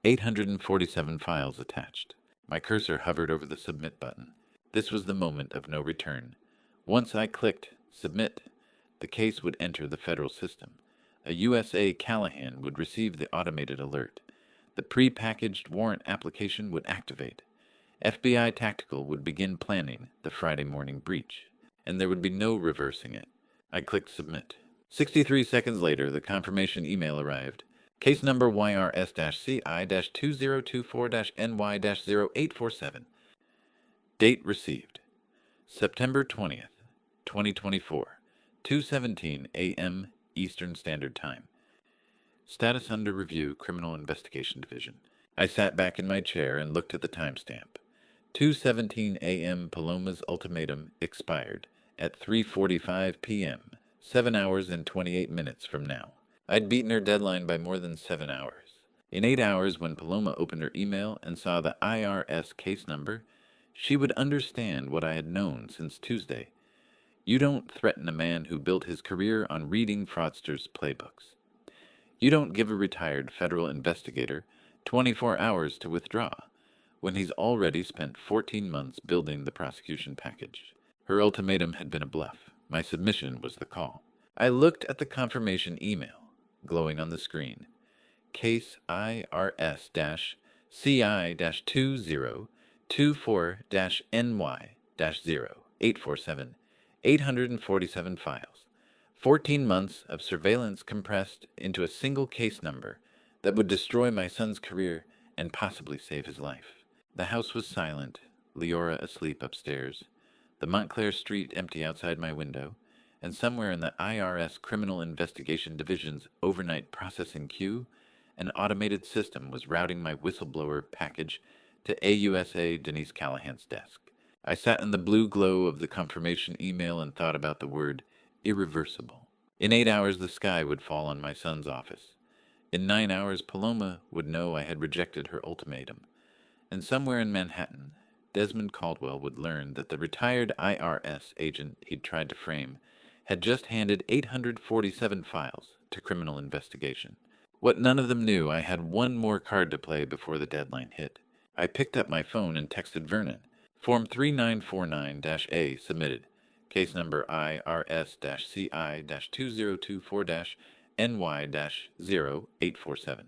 847 files attached. My cursor hovered over the submit button. This was the moment of no return. Once I clicked submit, the case would enter the federal system. A USA Callahan would receive the automated alert. The pre-packaged warrant application would activate. FBI Tactical would begin planning the Friday morning breach, and there would be no reversing it. I clicked submit. 63 seconds later, the confirmation email arrived. Case number YRS-CI-2024-NY-0847. Date received. September 20th, 2024, 2:17 a.m. Eastern Standard Time. Status under review, Criminal Investigation Division. I sat back in my chair and looked at the timestamp. 2:17 a.m. Paloma's ultimatum expired at 3:45 p.m., 7 hours and 28 minutes from now. I'd beaten her deadline by more than 7 hours. In 8 hours, when Paloma opened her email and saw the IRS case number, she would understand what I had known since Tuesday. You don't threaten a man who built his career on reading fraudsters' playbooks. You don't give a retired federal investigator 24 hours to withdraw when he's already spent 14 months building the prosecution package. Her ultimatum had been a bluff. My submission was the call. I looked at the confirmation email, glowing on the screen. Case IRS-CI-2024-NY-0847, 847 files. 14 months of surveillance compressed into a single case number that would destroy my son's career and possibly save his life. The house was silent, Leora asleep upstairs, the Montclair Street empty outside my window, and somewhere in the IRS Criminal Investigation Division's overnight processing queue, an automated system was routing my whistleblower package to AUSA Denise Callahan's desk. I sat in the blue glow of the confirmation email and thought about the word irreversible. In 8 hours, the sky would fall on my son's office. In 9 hours, Paloma would know I had rejected her ultimatum. And somewhere in Manhattan, Desmond Caldwell would learn that the retired IRS agent he'd tried to frame had just handed 847 files to Criminal Investigation. What none of them knew, I had one more card to play before the deadline hit. I picked up my phone and texted Vernon. Form 3949-A submitted. Case number IRS-CI-2024-NY-0847.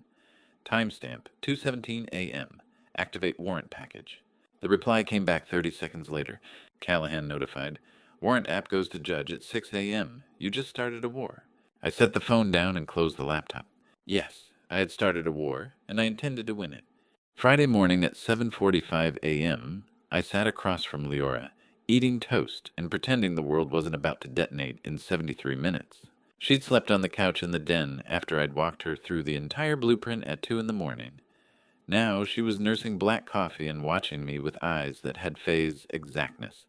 Timestamp 2:17 a.m. Activate warrant package. The reply came back 30 seconds later. Callahan notified. Warrant app goes to judge at 6 a.m. You just started a war. I set the phone down and closed the laptop. Yes, I had started a war, and I intended to win it. Friday morning at 7:45 a.m., I sat across from Leora, eating toast and pretending the world wasn't about to detonate in 73 minutes. She'd slept on the couch in the den after I'd walked her through the entire blueprint at 2 in the morning. Now she was nursing black coffee and watching me with eyes that had phase exactness,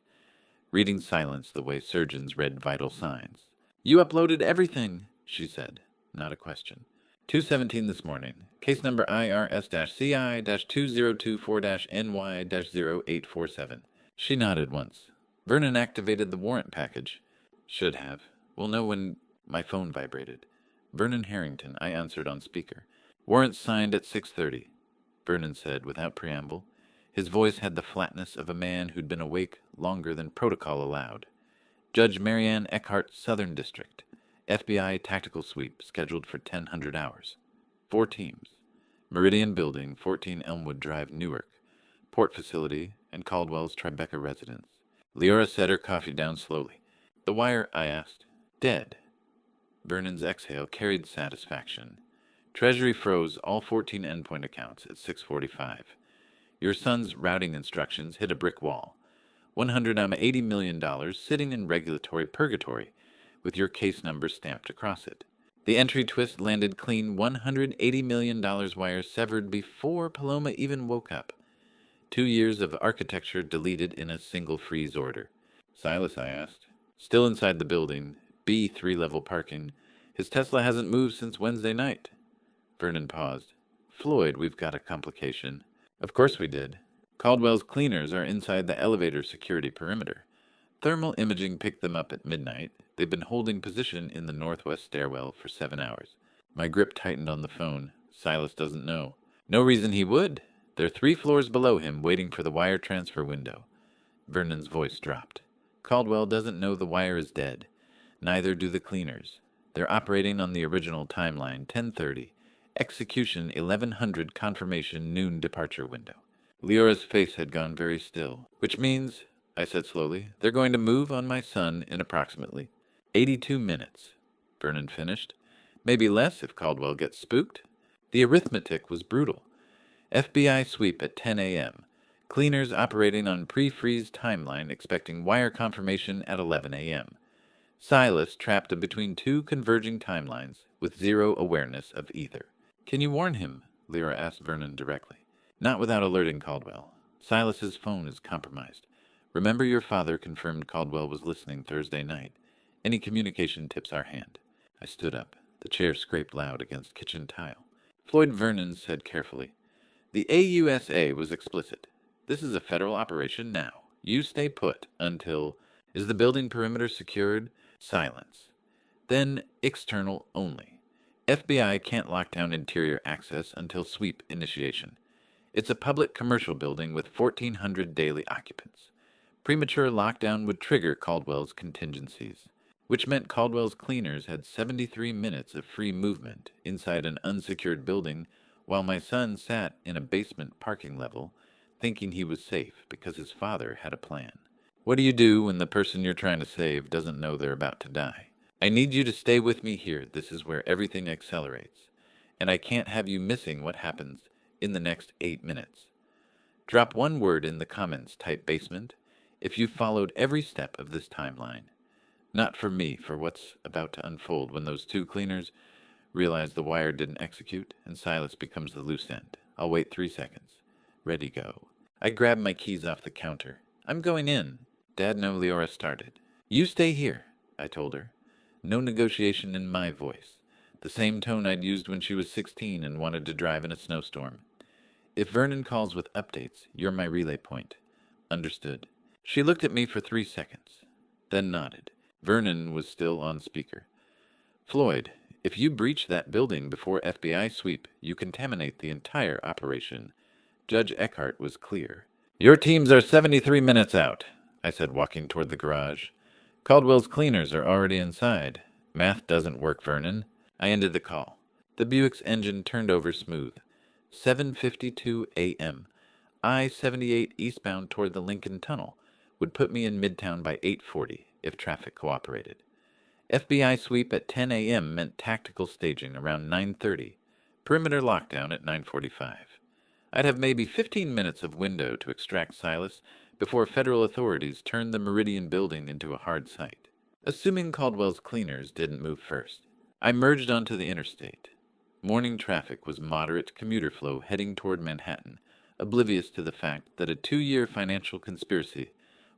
reading silence the way surgeons read vital signs. You uploaded everything, she said, not a question. 2:17 this morning. Case number IRS-CI-2024-NY-0847. She nodded once. Vernon activated the warrant package. Should have. We'll know when my phone vibrated. Vernon Harrington, I answered on speaker. Warrants signed at 6:30. Vernon said without preamble. His voice had the flatness of a man who'd been awake longer than protocol allowed. Judge Marianne Eckhart, Southern District. FBI tactical sweep scheduled for 1000 hours. 4 teams. Meridian Building, 14 Elmwood Drive, Newark. Port Facility, and Caldwell's Tribeca residence. Leora set her coffee down slowly. The wire, I asked. Dead. Vernon's exhale carried satisfaction. Treasury froze all 14 endpoint accounts at 6:45. Your son's routing instructions hit a brick wall. $180 million sitting in regulatory purgatory, with your case number stamped across it. The entry twist landed clean $180 million wire severed before Paloma even woke up. 2 years of architecture deleted in a single freeze order. Silas, I asked. Still inside the building, B 3-level parking. His Tesla hasn't moved since Wednesday night. Vernon paused. Floyd, we've got a complication. Of course we did. Caldwell's cleaners are inside the elevator security perimeter. Thermal imaging picked them up at midnight. They've been holding position in the northwest stairwell for 7 hours. My grip tightened on the phone. Silas doesn't know. No reason he would. They're 3 floors below him, waiting for the wire transfer window. Vernon's voice dropped. Caldwell doesn't know the wire is dead. Neither do the cleaners. They're operating on the original timeline, 10:30. Execution 1100 confirmation noon departure window. Leora's face had gone very still. Which means, I said slowly, they're going to move on my son in approximately "82 minutes," Vernon finished. "Maybe less if Caldwell gets spooked." The arithmetic was brutal. FBI sweep at 10 a.m. Cleaners operating on pre-freeze timeline expecting wire confirmation at 11 a.m. Silas trapped between two converging timelines with zero awareness of either. "Can you warn him?" Lyra asked Vernon directly. "Not without alerting Caldwell. Silas's phone is compromised. Remember your father confirmed Caldwell was listening Thursday night. Any communication tips our hand." I stood up. The chair scraped loud against kitchen tile. Floyd Vernon said carefully, "The AUSA was explicit. This is a federal operation now. You stay put until... Is the building perimeter secured?" Silence. Then external only. FBI can't lock down interior access until sweep initiation. It's a public commercial building with 1,400 daily occupants. Premature lockdown would trigger Caldwell's contingencies, which meant Caldwell's cleaners had 73 minutes of free movement inside an unsecured building while my son sat in a basement parking level thinking he was safe because his father had a plan. What do you do when the person you're trying to save doesn't know they're about to die? "I need you to stay with me here. This is where everything accelerates. And I can't have you missing what happens in the next 8 minutes. Drop one word in the comments, type basement, if you've followed every step of this timeline. Not for me, for what's about to unfold when those two cleaners realize the wire didn't execute and Silas becomes the loose end. I'll wait 3 seconds. Ready, go." I grabbed my keys off the counter. "I'm going in." Dad, no, Leora started. "You stay here," I told her. No negotiation in my voice. The same tone I'd used when she was 16 and wanted to drive in a snowstorm. "If Vernon calls with updates, you're my relay point." "Understood." She looked at me for 3 seconds, then nodded. Vernon was still on speaker. "Floyd, if you breach that building before FBI sweep, you contaminate the entire operation." Judge Eckhart was clear. "Your teams are 73 minutes out," I said, walking toward the garage. "Caldwell's cleaners are already inside. Math doesn't work, Vernon." I ended the call. The Buick's engine turned over smooth. 7:52 a.m. I-78 eastbound toward the Lincoln Tunnel would put me in Midtown by 8:40 if traffic cooperated. FBI sweep at 10 a.m. meant tactical staging around 9:30, perimeter lockdown at 9:45. I'd have maybe 15 minutes of window to extract Silas before federal authorities turned the Meridian building into a hard site. Assuming Caldwell's cleaners didn't move first, I merged onto the interstate. Morning traffic was moderate commuter flow heading toward Manhattan, oblivious to the fact that a 2-year financial conspiracy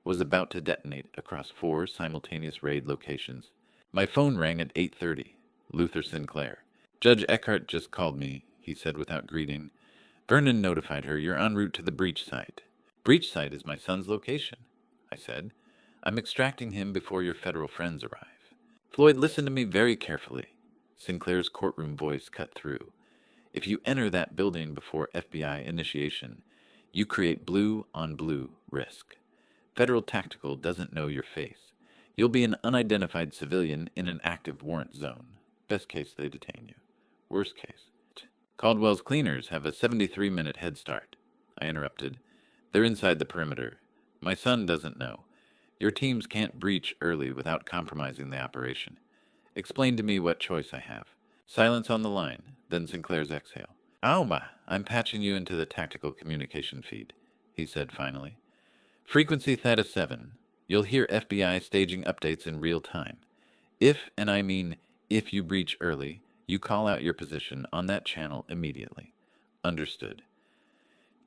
was about to detonate across 4 simultaneous raid locations. My phone rang at 8:30. Luther Sinclair. "Judge Eckhart just called me," he said without greeting. "Vernon notified her you're en route to the breach site." "Breach site is my son's location," I said. "I'm extracting him before your federal friends arrive." "Floyd, listen to me very carefully." Sinclair's courtroom voice cut through. "If you enter that building before FBI initiation, you create blue-on-blue risk. Federal Tactical doesn't know your face. You'll be an unidentified civilian in an active warrant zone. Best case, they detain you. Worst case. Caldwell's cleaners have a 73-minute head start," I interrupted. "They're inside the perimeter. My son doesn't know. Your teams can't breach early without compromising the operation. Explain to me what choice I have." Silence on the line, then Sinclair's exhale. "Alma, I'm patching you into the tactical communication feed," he said finally. "Frequency Theta 7. You'll hear FBI staging updates in real time. If, and I mean if you breach early, you call out your position on that channel immediately." "Understood."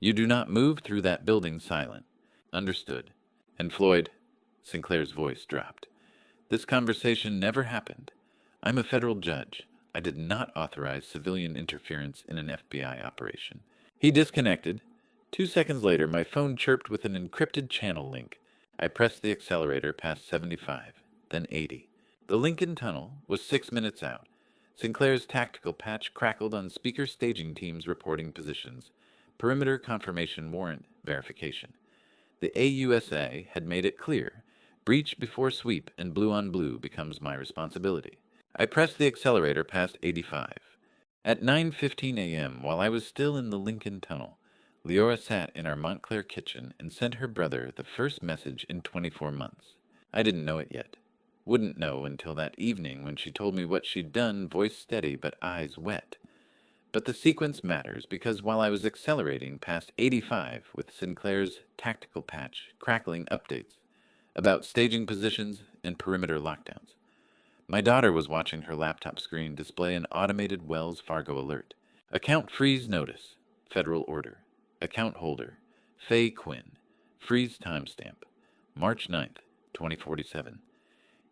"You do not move through that building silent." "Understood." "And Floyd," Sinclair's voice dropped, "this conversation never happened. I'm a federal judge. I did not authorize civilian interference in an FBI operation." He disconnected. 2 seconds later, my phone chirped with an encrypted channel link. I pressed the accelerator past 75, then 80. The Lincoln Tunnel was 6 minutes out. Sinclair's tactical patch crackled on speaker staging teams reporting positions. Perimeter confirmation warrant verification. The AUSA had made it clear. Breach before sweep and blue on blue becomes my responsibility. I pressed the accelerator past 85. At 9:15 a.m., while I was still in the Lincoln Tunnel, Leora sat in our Montclair kitchen and sent her brother the first message in 24 months. I didn't know it yet. Wouldn't know until that evening when she told me what she'd done, voice steady but eyes wet. But the sequence matters because while I was accelerating past 85 with Sinclair's tactical patch crackling updates about staging positions and perimeter lockdowns, my daughter was watching her laptop screen display an automated Wells Fargo alert. Account freeze notice. Federal order. Account holder. Floyd Quinn. Freeze timestamp. March 9th, 2047.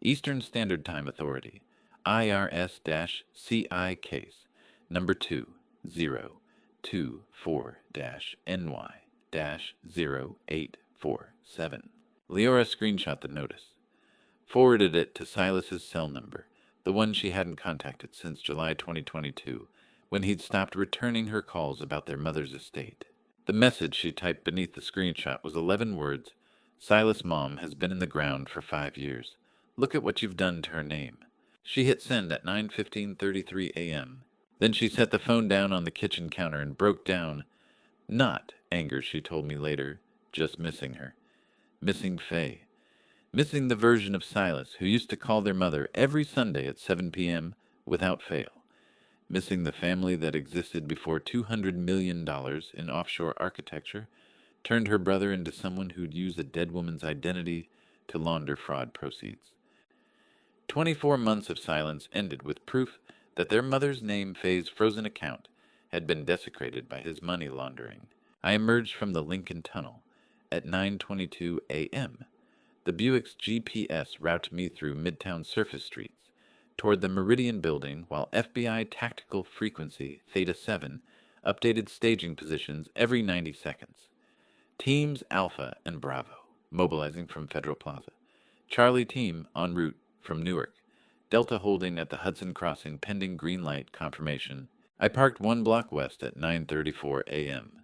Eastern Standard Time Authority. IRS-CI case. Number 2024-NY-0847. Leora screenshot the notice. Forwarded it to Silas's cell number, the one she hadn't contacted since July 2022, when he'd stopped returning her calls about their mother's estate. The message she typed beneath the screenshot was 11 words. Silas' mom has been in the ground for 5 years. Look at what you've done to her name. She hit send at 9:15:33 a.m. Then she set the phone down on the kitchen counter and broke down. Not anger, she told me later, just missing her. Missing Faye. Missing the version of Silas who used to call their mother every Sunday at 7 p.m. without fail. Missing the family that existed before $200 million in offshore architecture turned her brother into someone who'd use a dead woman's identity to launder fraud proceeds. 24 months of silence ended with proof that their mother's name Faye's frozen account had been desecrated by his money laundering. I emerged from the Lincoln Tunnel at 9:22 a.m. The Buick's GPS routed me through Midtown surface streets toward the Meridian building while FBI Tactical Frequency Theta 7 updated staging positions every 90 seconds. Teams Alpha and Bravo mobilizing from Federal Plaza. Charlie Team en route from Newark. Delta holding at the Hudson Crossing pending green light confirmation. I parked 1 block west at 9:34 a.m.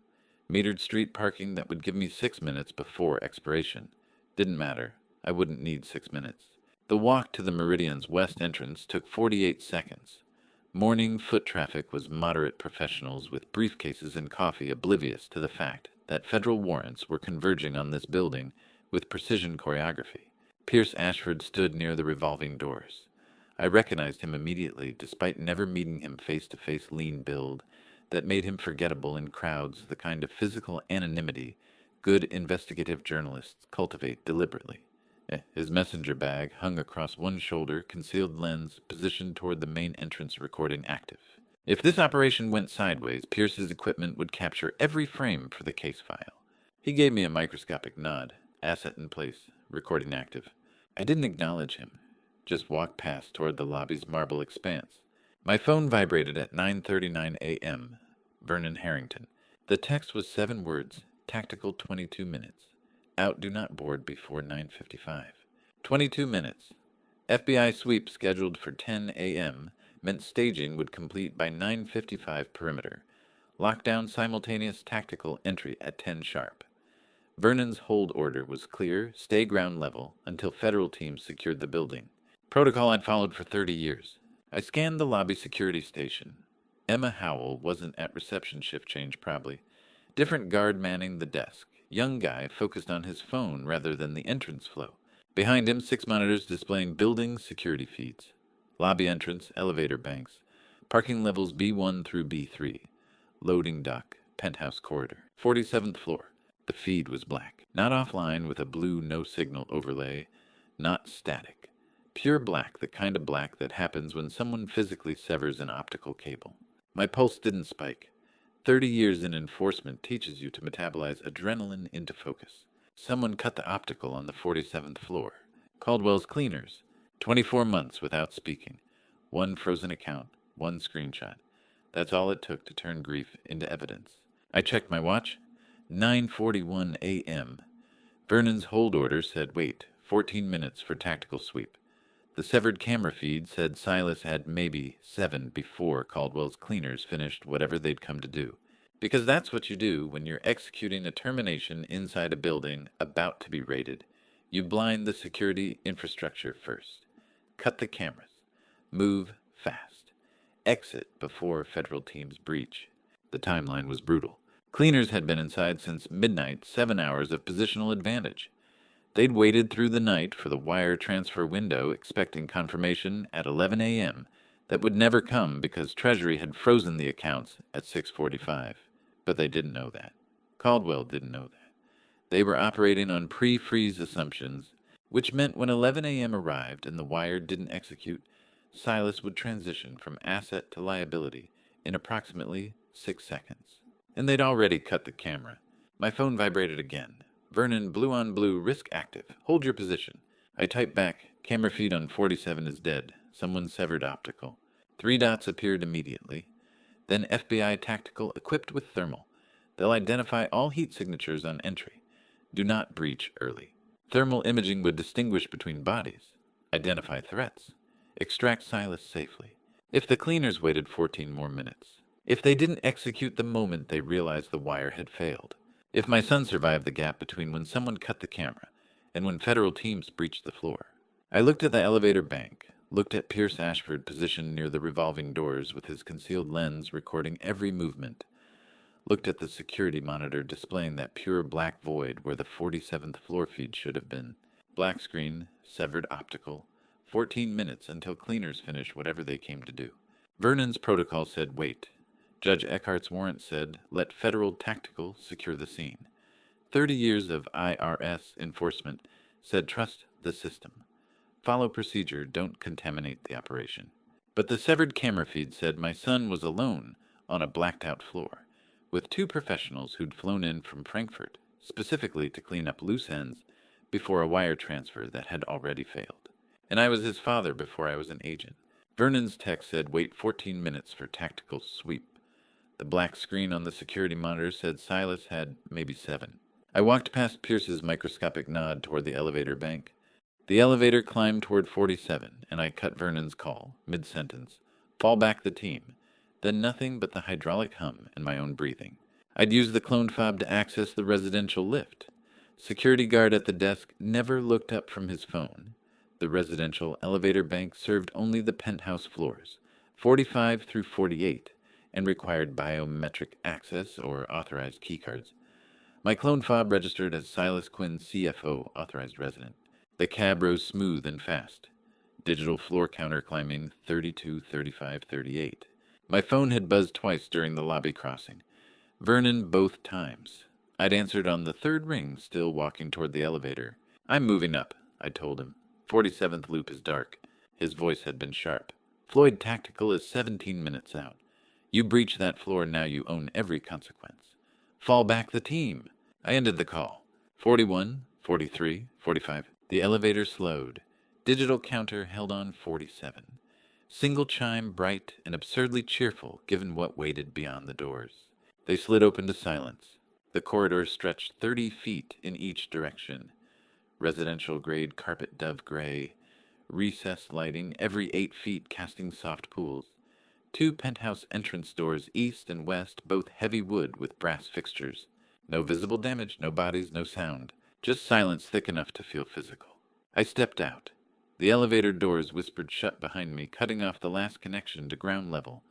Metered street parking that would give me 6 minutes before expiration. Didn't matter. I wouldn't need 6 minutes. The walk to the Meridian's west entrance took 48 seconds. Morning foot traffic was moderate professionals with briefcases and coffee oblivious to the fact that federal warrants were converging on this building with precision choreography. Pierce Ashford stood near the revolving doors. I recognized him immediately, despite never meeting him face-to-face lean build that made him forgettable in crowds, the kind of physical anonymity good investigative journalists cultivate deliberately. His messenger bag hung across one shoulder, concealed lens positioned toward the main entrance recording active. If this operation went sideways, Pierce's equipment would capture every frame for the case file. He gave me a microscopic nod. Asset in place, recording active. I didn't acknowledge him, just walked past toward the lobby's marble expanse. My phone vibrated at 9:39 a.m. Vernon Harrington. The text was 7 words. Tactical 22 minutes. Out do not board before 9:55. 22 minutes. FBI sweep scheduled for 10 a.m. meant staging would complete by 9:55 perimeter. Lockdown simultaneous tactical entry at 10 sharp. Vernon's hold order was clear, stay ground level, until federal teams secured the building. Protocol I'd followed for 30 years. I scanned the lobby security station. Emma Howell wasn't at reception, shift change probably. Different guard manning the desk. Young guy focused on his phone rather than the entrance flow. Behind him, 6 monitors displaying building security feeds. Lobby entrance, elevator banks. Parking levels B1 through B3. Loading dock, penthouse corridor. 47th floor. The feed was black. Not offline with a blue no-signal overlay. Not static. Pure black, the kind of black that happens when someone physically severs an optical cable. My pulse didn't spike. 30 years in enforcement teaches you to metabolize adrenaline into focus. Someone cut the optical on the 47th floor. Caldwell's cleaners. 24 months without speaking. 1 frozen account. 1 screenshot. That's all it took to turn grief into evidence. I checked my watch. 9:41 a.m. Vernon's hold order said wait, 14 minutes for tactical sweep. The severed camera feed said Silas had maybe 7 before Caldwell's cleaners finished whatever they'd come to do. Because that's what you do when you're executing a termination inside a building about to be raided. You blind the security infrastructure first. Cut the cameras. Move fast. Exit before federal teams breach. The timeline was brutal. Cleaners had been inside since midnight, 7 hours of positional advantage. They'd waited through the night for the wire transfer window, expecting confirmation at 11 a.m. that would never come because Treasury had frozen the accounts at 6:45. But they didn't know that. Caldwell didn't know that. They were operating on pre-freeze assumptions, which meant when 11 a.m. arrived and the wire didn't execute, Silas would transition from asset to liability in approximately 6 seconds. And they'd already cut the camera. My phone vibrated again. Vernon, blue on blue, risk active. Hold your position. I typed back, camera feed on 47 is dead. Someone severed optical. 3 dots appeared immediately. Then FBI tactical equipped with thermal. They'll identify all heat signatures on entry. Do not breach early. Thermal imaging would distinguish between bodies. Identify threats. Extract Silas safely. If the cleaners waited 14 more minutes. If they didn't execute the moment they realized the wire had failed. If my son survived the gap between when someone cut the camera and when federal teams breached the floor. I looked at the elevator bank, looked at Pierce Ashford positioned near the revolving doors with his concealed lens recording every movement, looked at the security monitor displaying that pure black void where the 47th floor feed should have been. Black screen, severed optical, 14 minutes until cleaners finish whatever they came to do. Vernon's protocol said wait. Judge Eckhart's warrant said, let federal tactical secure the scene. 30 years of IRS enforcement said trust the system. Follow procedure, don't contaminate the operation. But the severed camera feed said my son was alone on a blacked-out floor, with 2 professionals who'd flown in from Frankfurt, specifically to clean up loose ends before a wire transfer that had already failed. And I was his father before I was an agent. Vernon's text said wait 14 minutes for tactical sweep. The black screen on the security monitor said Silas had maybe 7. I walked past Pierce's microscopic nod toward the elevator bank. The elevator climbed toward 47, and I cut Vernon's call, mid-sentence. Fall back the team. Then nothing but the hydraulic hum and my own breathing. I'd used the clone fob to access the residential lift. Security guard at the desk never looked up from his phone. The residential elevator bank served only the penthouse floors, 45 through 48. And required biometric access or authorized keycards. My clone fob registered as Silas Quinn, CFO, authorized resident. The cab rose smooth and fast. Digital floor counter climbing 32, 35, 38. My phone had buzzed twice during the lobby crossing. Vernon both times. I'd answered on the 3rd ring, still walking toward the elevator. I'm moving up, I told him. 47th loop is dark. His voice had been sharp. Floyd Tactical is 17 minutes out. You breach that floor, now you own every consequence. Fall back the team. I ended the call. 41, 43, 45. The elevator slowed. Digital counter held on 47. Single chime, bright and absurdly cheerful given what waited beyond the doors. They slid open to silence. The corridor stretched 30 feet in each direction. Residential grade carpet dove gray. Recessed lighting every 8 feet casting soft pools. 2 penthouse entrance doors east and west, both heavy wood with brass fixtures. No visible damage, no bodies, no sound. Just silence thick enough to feel physical. I stepped out. The elevator doors whispered shut behind me, cutting off the last connection to ground level,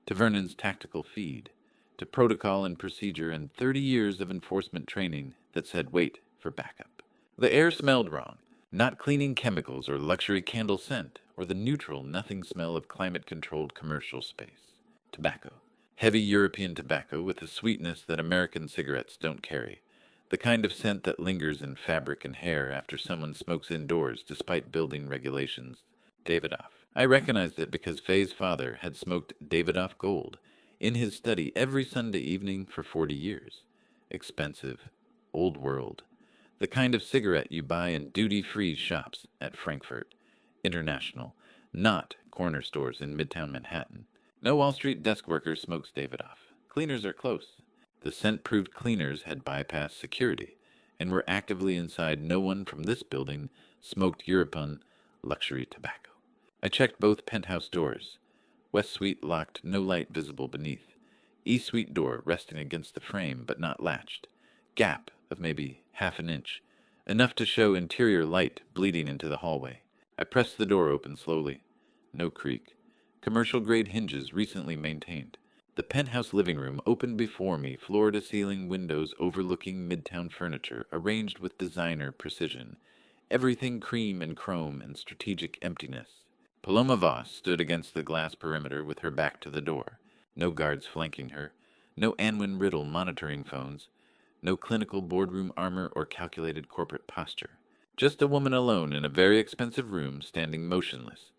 to Vernon's tactical feed, to protocol and procedure and 30 years of enforcement training that said wait for backup. The air smelled wrong. Not cleaning chemicals or luxury candle scent, or the neutral, nothing smell of climate-controlled commercial space. Tobacco. Heavy European tobacco with the sweetness that American cigarettes don't carry. The kind of scent that lingers in fabric and hair after someone smokes indoors despite building regulations. Davidoff. I recognized it because Faye's father had smoked Davidoff Gold in his study every Sunday evening for 40 years. Expensive. Old world. The kind of cigarette you buy in duty-free shops at Frankfurt. International. Not corner stores in Midtown Manhattan. No Wall Street desk worker smokes Davidoff. Cleaners are close. The scent-proved cleaners had bypassed security and were actively inside. No one from this building smoked European luxury tobacco. I checked both penthouse doors. West suite locked, no light visible beneath. East suite door resting against the frame but not latched. Gap of maybe half an inch, enough to show interior light bleeding into the hallway. I pressed the door open slowly. No creak. Commercial-grade hinges recently maintained. The penthouse living room opened before me, floor-to-ceiling windows overlooking midtown furniture, arranged with designer precision. Everything cream and chrome and strategic emptiness. Paloma Voss stood against the glass perimeter with her back to the door. No guards flanking her. No Anwin Riddle monitoring phones. No clinical boardroom armor or calculated corporate posture. Just a woman alone in a very expensive room, standing motionless,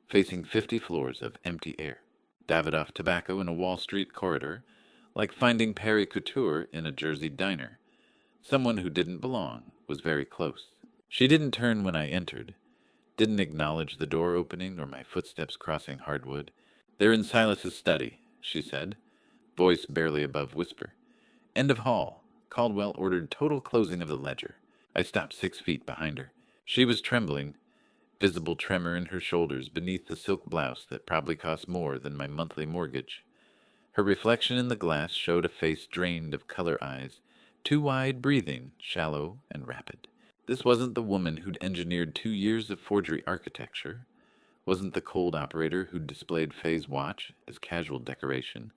facing 50 floors of empty air. Davidoff tobacco in a Wall Street corridor, like finding Perry Couture in a Jersey diner. Someone who didn't belong was very close. She didn't turn when I entered, didn't acknowledge the door opening or my footsteps crossing hardwood. "They're in Silas's study," she said, voice barely above whisper. "End of hall." Caldwell ordered total closing of the ledger. I stopped 6 feet behind her. She was trembling, visible tremor in her shoulders beneath the silk blouse that probably cost more than my monthly mortgage. Her reflection in the glass showed a face drained of color eyes, too wide breathing, shallow and rapid. This wasn't the woman who'd engineered 2 years of forgery architecture. Wasn't the cold operator who'd displayed Faye's watch as casual decoration.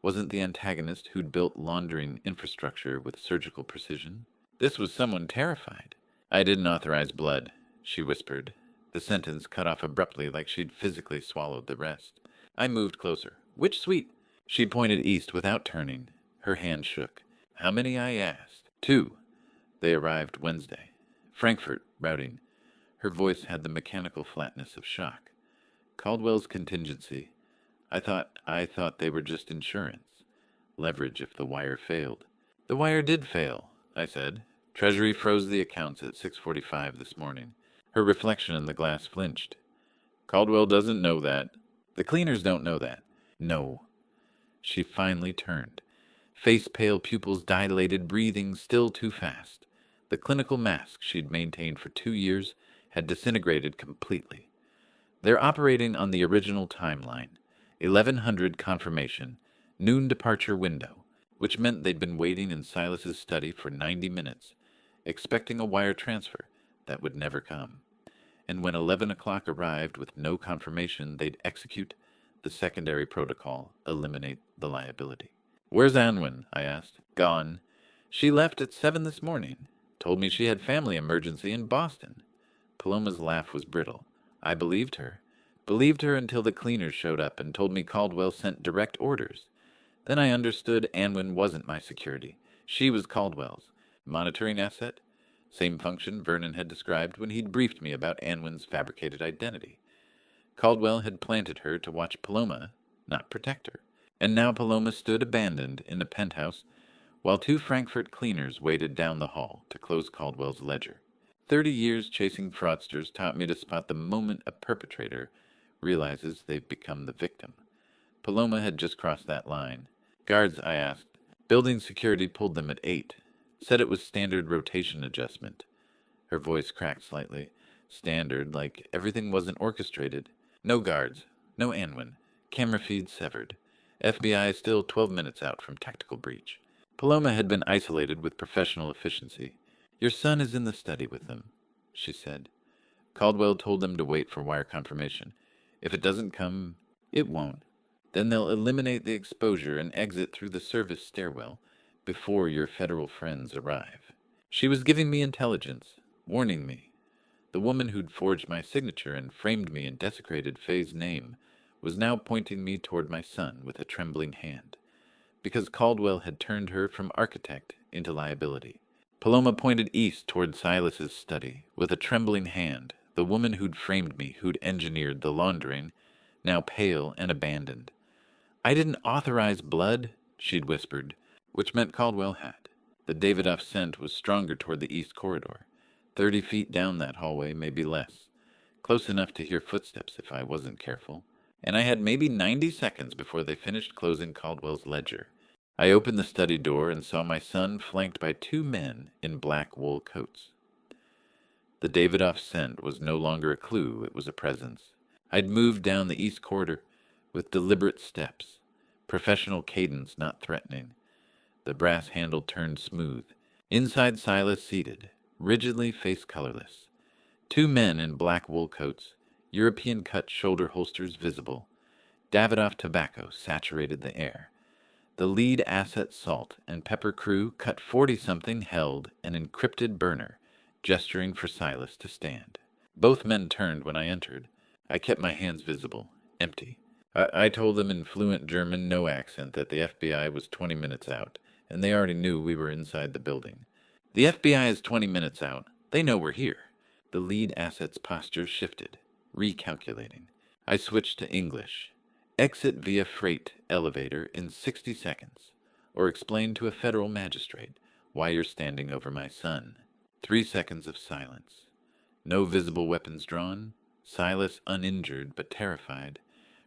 Wasn't the antagonist who'd built laundering infrastructure with surgical precision. This was someone terrified. "I didn't authorize blood," she whispered, the sentence cut off abruptly like she'd physically swallowed the rest. I moved closer. "Which suite?" She pointed east without turning. Her hand shook. "How many?" I asked. "2. They arrived Wednesday. Frankfurt, routing." Her voice had the mechanical flatness of shock. "Caldwell's contingency. I thought they were just insurance. Leverage if the wire failed." "The wire did fail," I said. "Treasury froze the accounts at 6:45 this morning." Her reflection in the glass flinched. "Caldwell doesn't know that." "The cleaners don't know that." "No." She finally turned. Face-pale pupils dilated, breathing still too fast. The clinical mask she'd maintained for 2 years had disintegrated completely. "They're operating on the original timeline. 1100 confirmation, noon departure window, which meant they'd been waiting in Silas's study for 90 minutes, expecting a wire transfer that would never come. And when 11 o'clock arrived with no confirmation, they'd execute the secondary protocol, eliminate the liability." "Where's Anwin?" I asked. "Gone. She left at 7 this morning. Told me she had family emergency in Boston." Paloma's laugh was brittle. I believed her. Believed her until the cleaners showed up and told me Caldwell sent direct orders. Then I understood Anwin wasn't my security. She was Caldwell's. Monitoring asset? Same function Vernon had described when he'd briefed me about Anwin's fabricated identity. Caldwell had planted her to watch Paloma, not protect her. And now Paloma stood abandoned in a penthouse while 2 Frankfurt cleaners waited down the hall to close Caldwell's ledger. 30 years chasing fraudsters taught me to spot the moment a perpetrator realizes they've become the victim. Paloma had just crossed that line. "Guards?" I asked. "Building security pulled them at 8. Said it was standard rotation adjustment." Her voice cracked slightly. "Standard, like everything wasn't orchestrated. No guards. No Anwin. Camera feed severed. FBI still 12 minutes out from tactical breach." Paloma had been isolated with professional efficiency. "Your son is in the study with them," she said. "Caldwell told them to wait for wire confirmation. If it doesn't come, it won't. Then they'll eliminate the exposure and exit through the service stairwell before your federal friends arrive." She was giving me intelligence, warning me. The woman who'd forged my signature and framed me and desecrated Faye's name was now pointing me toward my son with a trembling hand, because Caldwell had turned her from architect into liability. Paloma pointed east toward Silas's study with a trembling hand, the woman who'd framed me, who'd engineered the laundering, now pale and abandoned. "I didn't authorize blood," she'd whispered, which meant Caldwell had. The Davidoff scent was stronger toward the east corridor. 30 feet down that hallway, maybe less. Close enough to hear footsteps if I wasn't careful. And I had maybe 90 seconds before they finished closing Caldwell's ledger. I opened the study door and saw my son flanked by 2 men in black wool coats. The Davidoff scent was no longer a clue, it was a presence. I'd moved down the east corridor with deliberate steps, professional cadence not threatening. The brass handle turned smooth. Inside Silas seated, rigidly face colorless. 2 men in black wool coats, European-cut shoulder holsters visible. Davidoff tobacco saturated the air. The lead asset salt and pepper crew cut 40-something held an encrypted burner, gesturing for Silas to stand. Both men turned when I entered. I kept my hands visible, empty. I told them in fluent German, no accent, that the FBI was 20 minutes out, and they already knew we were inside the building. The FBI is 20 minutes out. They know we're here. The lead asset's posture shifted, recalculating. I switched to English. Exit via freight elevator in 60 seconds, or explain to a federal magistrate why you're standing over my son. 3 seconds of silence. No visible weapons drawn. Silas uninjured but terrified.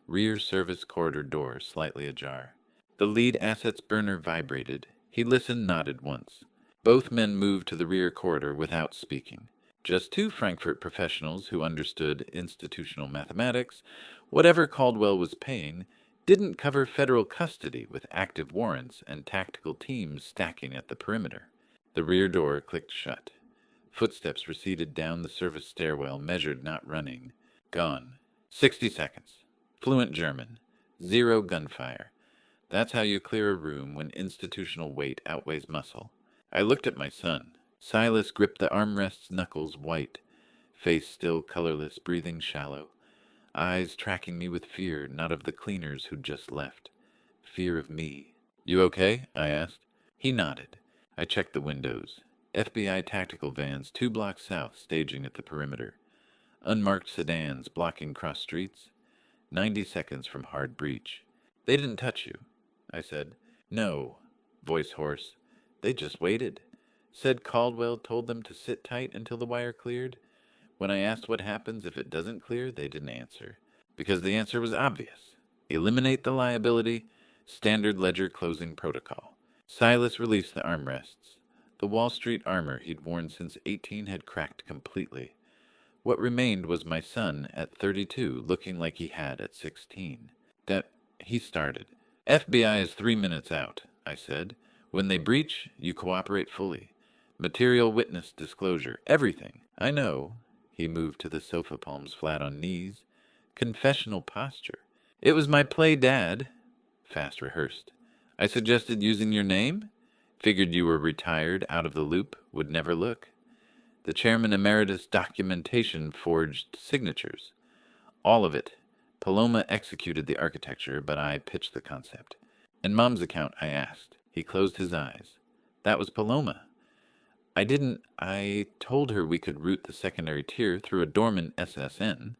Rear service corridor door slightly ajar. The lead asset's burner vibrated. He listened, nodded once. Both men moved to the rear corridor without speaking. Just 2 Frankfurt professionals who understood institutional mathematics. Whatever Caldwell was paying didn't cover federal custody with active warrants and tactical teams stacking at the perimeter. The rear door clicked shut. Footsteps receded down the service stairwell, measured, not running. Gone. 60 seconds. Fluent German. 0 gunfire. That's how you clear a room when institutional weight outweighs muscle. I looked at my son. Silas gripped the armrest's knuckles white, face still colorless, breathing shallow. Eyes tracking me with fear, not of the cleaners who'd just left. Fear of me. You okay? I asked. He nodded. I checked the windows. FBI tactical vans 2 blocks south staging at the perimeter. Unmarked sedans blocking cross streets. 90 seconds from hard breach. They didn't touch you, I said. No. Voice hoarse. They just waited. Said Caldwell told them to sit tight until the wire cleared. When I asked what happens if it doesn't clear, they didn't answer. Because the answer was obvious. Eliminate the liability, standard ledger closing protocol. Silas released the armrests. The Wall Street armor he'd worn since 18 had cracked completely. What remained was my son at 32, looking like he had at 16. He started. FBI is 3 minutes out, I said. When they breach, you cooperate fully. Material witness disclosure, everything. I know. He moved to the sofa, palms flat on knees. Confessional posture. It was my play, Dad. Fast rehearsed. I suggested using your name. Figured you were retired, out of the loop, would never look. The chairman emeritus documentation forged signatures. All of it. Paloma executed the architecture, but I pitched the concept. And Mom's account, I asked. He closed his eyes. That was Paloma. I told her we could route the secondary tier through a dormant SSN.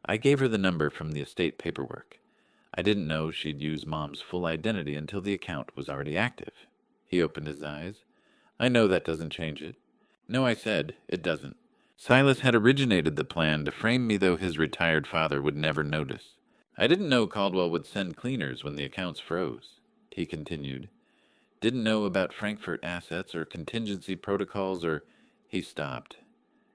I gave her the number from the estate paperwork. I didn't know she'd use Mom's full identity until the account was already active. He opened his eyes. I know that doesn't change it. No, I said, it doesn't. Silas had originated the plan to frame me, though his retired father would never notice. I didn't know Caldwell would send cleaners when the accounts froze. He continued. Didn't know about Frankfurt assets or contingency protocols or... He stopped.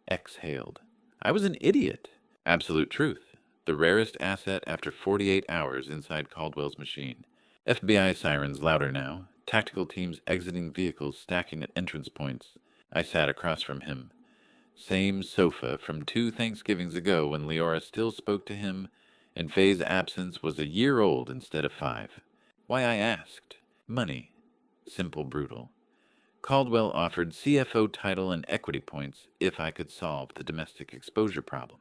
Exhaled. I was an idiot. Absolute truth. The rarest asset after 48 hours inside Caldwell's machine. FBI sirens louder now. Tactical teams exiting vehicles stacking at entrance points. I sat across from him. Same sofa from 2 Thanksgivings ago when Leora still spoke to him, and Faye's absence was a year old instead of 5. Why, I asked. Money. Simple, brutal. Caldwell offered CFO title and equity points if I could solve the domestic exposure problem.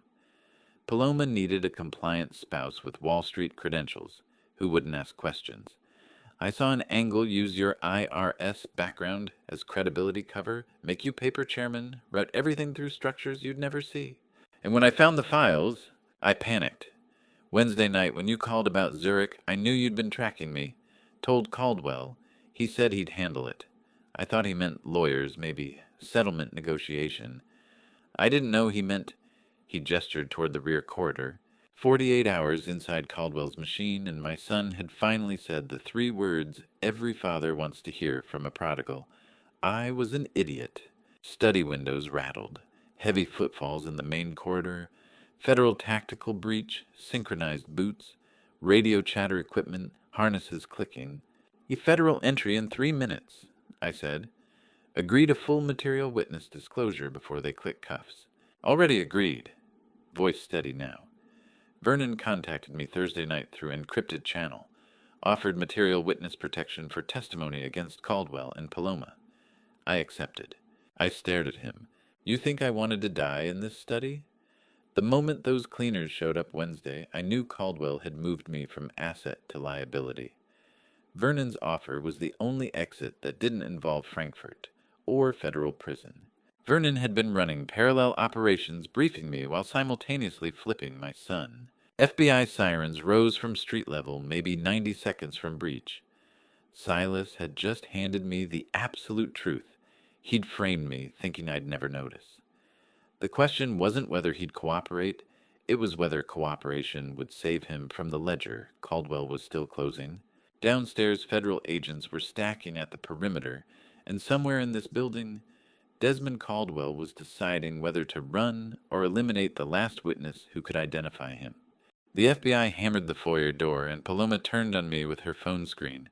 Paloma needed a compliant spouse with Wall Street credentials who wouldn't ask questions. I saw an angle use your IRS background as credibility cover, make you paper chairman, route everything through structures you'd never see. And when I found the files, I panicked. Wednesday night when you called about Zurich, I knew you'd been tracking me. Told Caldwell. He said he'd handle it. I thought he meant lawyers, maybe settlement negotiation. I didn't know he meant... He gestured toward the rear corridor. 48 hours inside Caldwell's machine, and my son had finally said the 3 words every father wants to hear from a prodigal. I was an idiot. Study windows rattled. Heavy footfalls in the main corridor. Federal tactical breach. Synchronized boots. Radio chatter equipment. Harnesses clicking. Federal entry in 3 minutes, I said. Agree to full material witness disclosure before they click cuffs. Already agreed. Voice steady now. Vernon contacted me Thursday night through encrypted channel, offered material witness protection for testimony against Caldwell and Paloma. I accepted. I stared at him. You think I wanted to die in this study? The moment those cleaners showed up Wednesday, I knew Caldwell had moved me from asset to liability. Vernon's offer was the only exit that didn't involve Frankfurt or federal prison. Vernon had been running parallel operations, briefing me while simultaneously flipping my son. FBI sirens rose from street level, maybe 90 seconds from breach. Silas had just handed me the absolute truth. He'd framed me, thinking I'd never notice. The question wasn't whether he'd cooperate, it was whether cooperation would save him from the ledger Caldwell was still closing. Downstairs, federal agents were stacking at the perimeter, and somewhere in this building, Desmond Caldwell was deciding whether to run or eliminate the last witness who could identify him. The FBI hammered the foyer door, and Paloma turned on me with her phone screen,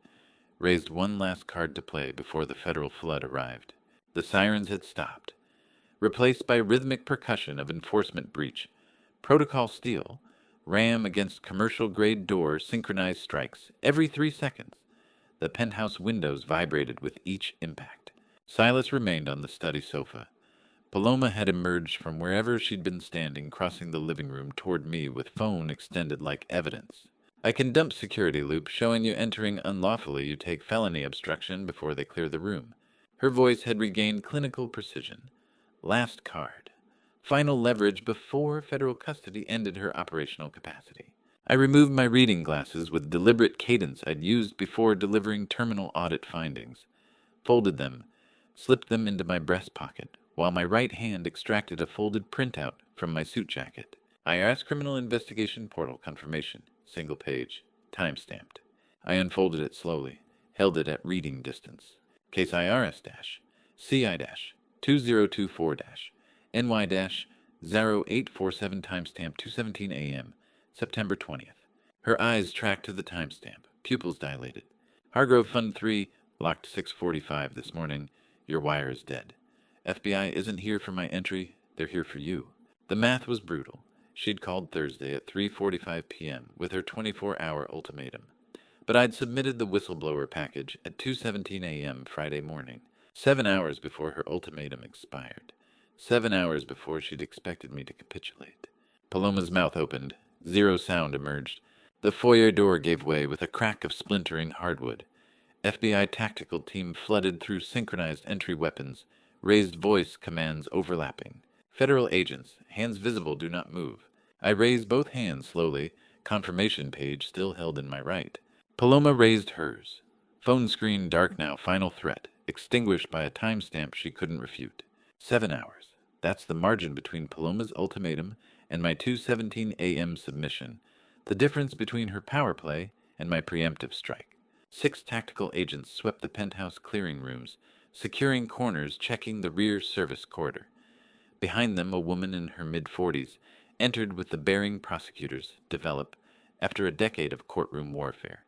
raised one last card to play before the federal flood arrived. The sirens had stopped, replaced by rhythmic percussion of enforcement breach. Protocol steel, ram against commercial-grade door synchronized strikes every 3 seconds. The penthouse windows vibrated with each impact. Silas remained on the study sofa. Paloma had emerged from wherever she'd been standing, crossing the living room toward me with phone extended like evidence. I can dump security loop showing you entering unlawfully. You take felony obstruction before they clear the room. Her voice had regained clinical precision. Last card. Final leverage before federal custody ended her operational capacity. I removed my reading glasses with deliberate cadence I'd used before delivering terminal audit findings, folded them, slipped them into my breast pocket, while my right hand extracted a folded printout from my suit jacket. IRS Criminal Investigation Portal Confirmation, single page, time-stamped. I unfolded it slowly, held it at reading distance. Case IRS-CI-2024-NY-0847 timestamp 2:17 a.m., September 20th. Her eyes tracked to the timestamp, pupils dilated. Hargrove Fund 3, locked 6:45 this morning. Your wire is dead. FBI isn't here for my entry, they're here for you. The math was brutal. She'd called Thursday at 3:45 p.m. with her 24-hour ultimatum. But I'd submitted the whistleblower package at 2:17 a.m. Friday morning, 7 hours before her ultimatum expired, 7 hours before she'd expected me to capitulate. Paloma's mouth opened. Zero sound emerged. The foyer door gave way with a crack of splintering hardwood. FBI tactical team flooded through synchronized entry weapons, raised voice commands overlapping. Federal agents, hands visible, do not move. I raised both hands slowly, confirmation page still held in my right. Paloma raised hers. Phone screen dark now, final threat, extinguished by a timestamp she couldn't refute. 7 hours. That's the margin between Paloma's ultimatum and my 2:17 a.m. submission, the difference between her power play and my preemptive strike. 6 tactical agents swept the penthouse clearing rooms, securing corners, checking the rear service corridor. Behind them, a woman in her mid-40s entered with the bearing prosecutors develop after a decade of courtroom warfare.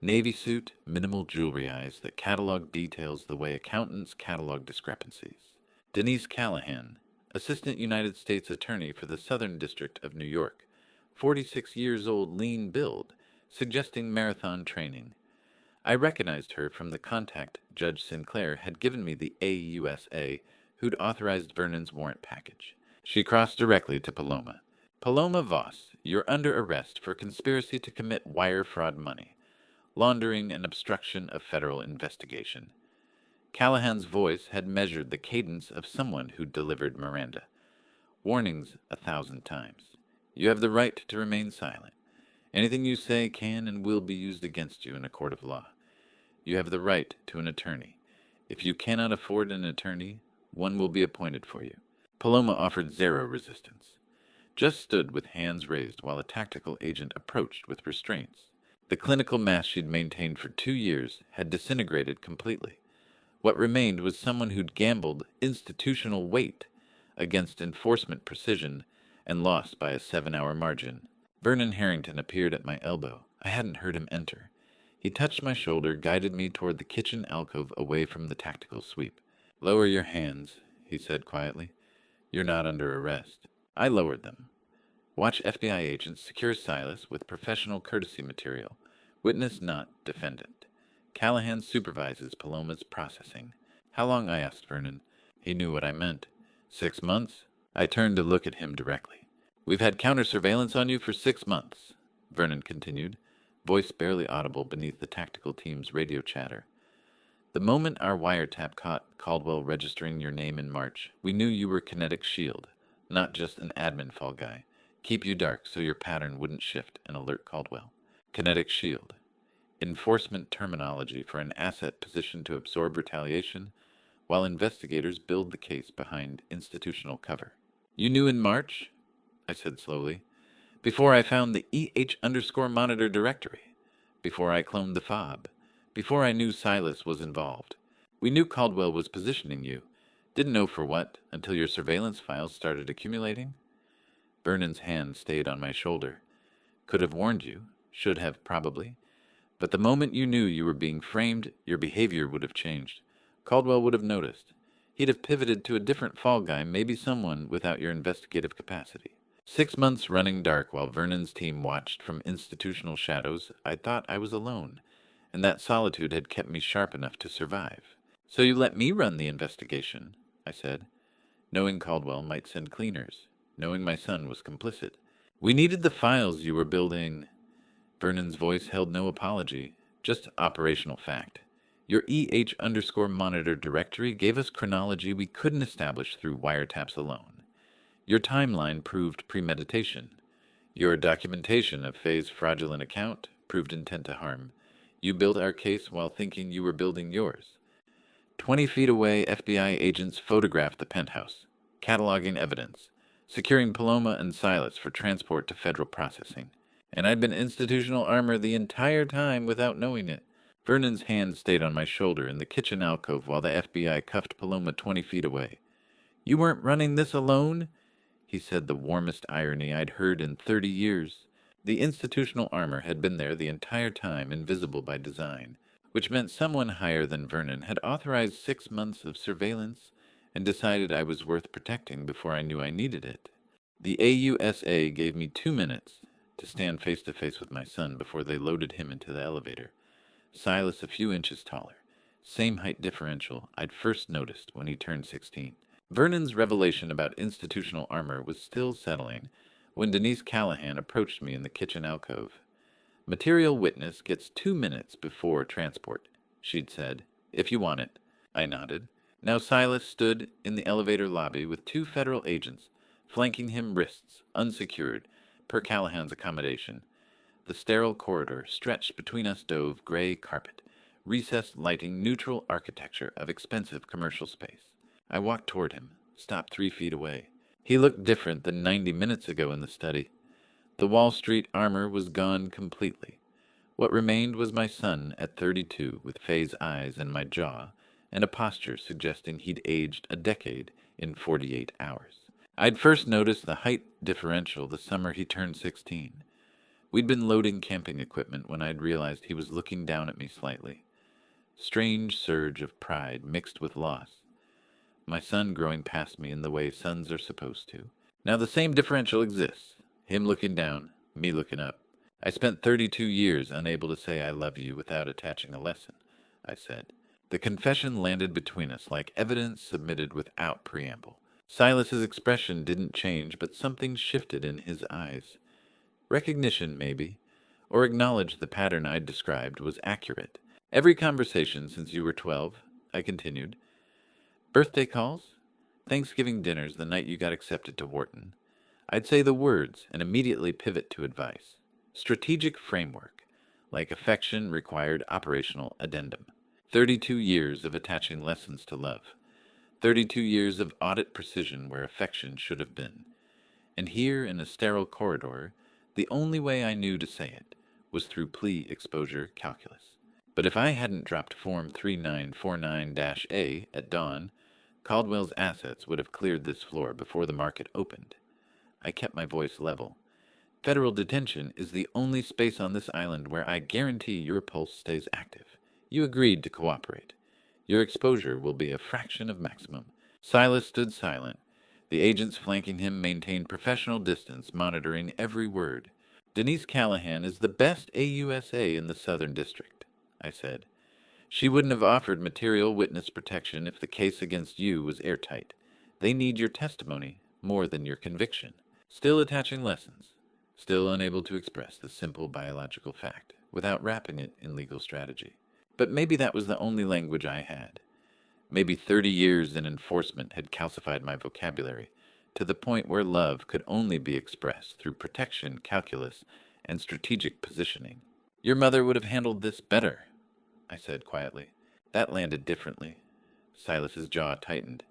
Navy suit, minimal jewelry eyes that catalog details the way accountants catalog discrepancies. Denise Callahan, Assistant United States Attorney for the Southern District of New York, 46 years old, lean build, suggesting marathon training. I recognized her from the contact Judge Sinclair had given me the AUSA who'd authorized Vernon's warrant package. She crossed directly to Paloma. Paloma Voss, you're under arrest for conspiracy to commit wire fraud money, laundering and obstruction of federal investigation. Callahan's voice had measured the cadence of someone who'd delivered Miranda. Warnings 1,000 times. You have the right to remain silent. Anything you say can and will be used against you in a court of law. You have the right to an attorney. If you cannot afford an attorney, one will be appointed for you. Paloma offered zero resistance. Just stood with hands raised while a tactical agent approached with restraints. The clinical mask she'd maintained for 2 years had disintegrated completely. What remained was someone who'd gambled institutional weight against enforcement precision and lost by a 7-hour margin. Vernon Harrington appeared at my elbow. I hadn't heard him enter. He touched my shoulder, guided me toward the kitchen alcove away from the tactical sweep. Lower your hands, he said quietly. You're not under arrest. I lowered them. Watch FBI agents secure Silas with professional courtesy material. Witness not defendant. Callahan supervises Paloma's processing. How long? I asked Vernon. He knew what I meant. 6 months? I turned to look at him directly. We've had counter-surveillance on you for 6 months, Vernon continued, voice barely audible beneath the tactical team's radio chatter. The moment our wiretap caught Caldwell registering your name in March, we knew you were Kinetic Shield, not just an admin fall guy. Keep you dark so your pattern wouldn't shift and alert Caldwell. Kinetic Shield. Enforcement terminology for an asset positioned to absorb retaliation, while investigators build the case behind institutional cover. You knew in March? I said slowly. Before I found the EH_monitor directory. Before I cloned the fob. Before I knew Silas was involved. We knew Caldwell was positioning you. Didn't know for what until your surveillance files started accumulating. Vernon's hand stayed on my shoulder. Could have warned you. Should have, probably. But the moment you knew you were being framed, your behavior would have changed. Caldwell would have noticed. He'd have pivoted to a different fall guy, maybe someone without your investigative capacity. 6 months running dark while Vernon's team watched from institutional shadows, I thought I was alone, and that solitude had kept me sharp enough to survive. So you let me run the investigation, I said, knowing Caldwell might send cleaners, knowing my son was complicit. We needed the files you were building. Vernon's voice held no apology, just operational fact. Your EH_monitor directory gave us chronology we couldn't establish through wiretaps alone. Your timeline proved premeditation. Your documentation of Faye's fraudulent account proved intent to harm. You built our case while thinking you were building yours. 20 feet away, FBI agents photographed the penthouse, cataloging evidence, securing Paloma and Silas for transport to federal processing. And I'd been institutional armor the entire time without knowing it. Vernon's hand stayed on my shoulder in the kitchen alcove while the FBI cuffed Paloma 20 feet away. You weren't running this alone? He said the warmest irony I'd heard in 30 years. The institutional armor had been there the entire time, invisible by design, which meant someone higher than Vernon had authorized 6 months of surveillance and decided I was worth protecting before I knew I needed it. The AUSA gave me 2 minutes to stand face to face with my son before they loaded him into the elevator. Silas a few inches taller, same height differential I'd first noticed when he turned 16. Vernon's revelation about institutional armor was still settling when Denise Callahan approached me in the kitchen alcove. Material witness gets 2 minutes before transport, she'd said, if you want it. I nodded. Now Silas stood in the elevator lobby with 2 federal agents, flanking him wrists, unsecured, per Callahan's accommodation. The sterile corridor stretched between us dove gray carpet, recessed lighting neutral architecture of expensive commercial space. I walked toward him, stopped 3 feet away. He looked different than 90 minutes ago in the study. The Wall Street armor was gone completely. What remained was my son at 32 with Faye's eyes and my jaw, and a posture suggesting he'd aged a decade in 48 hours. I'd first noticed the height differential the summer he turned 16. We'd been loading camping equipment when I'd realized he was looking down at me slightly. Strange surge of pride mixed with loss. My son growing past me in the way sons are supposed to. Now the same differential exists. Him looking down, me looking up. I spent 32 years unable to say I love you without attaching a lesson, I said. The confession landed between us like evidence submitted without preamble. Silas's expression didn't change, but something shifted in his eyes. Recognition, maybe, or acknowledge the pattern I'd described was accurate. Every conversation since you were 12, I continued. Birthday calls? Thanksgiving dinners the night you got accepted to Wharton. I'd say the words and immediately pivot to advice. Strategic framework, like affection required operational addendum. 32 years of attaching lessons to love. 32 years of audit precision where affection should have been. And here in a sterile corridor, the only way I knew to say it was through plea exposure calculus. But if I hadn't dropped Form 3949-A at dawn, Caldwell's assets would have cleared this floor before the market opened. I kept my voice level. Federal detention is the only space on this island where I guarantee your pulse stays active. You agreed to cooperate. Your exposure will be a fraction of maximum. Silas stood silent, The agents flanking him maintained professional distance, monitoring every word. Denise Callahan is the best AUSA in the Southern District, I said. She wouldn't have offered material witness protection if the case against you was airtight. They need your testimony more than your conviction. Still attaching lessons. Still unable to express the simple biological fact without wrapping it in legal strategy. But maybe that was the only language I had. Maybe 30 years in enforcement had calcified my vocabulary to the point where love could only be expressed through protection, calculus, and strategic positioning. Your mother would have handled this better, I said quietly. That landed differently. Silas's jaw tightened.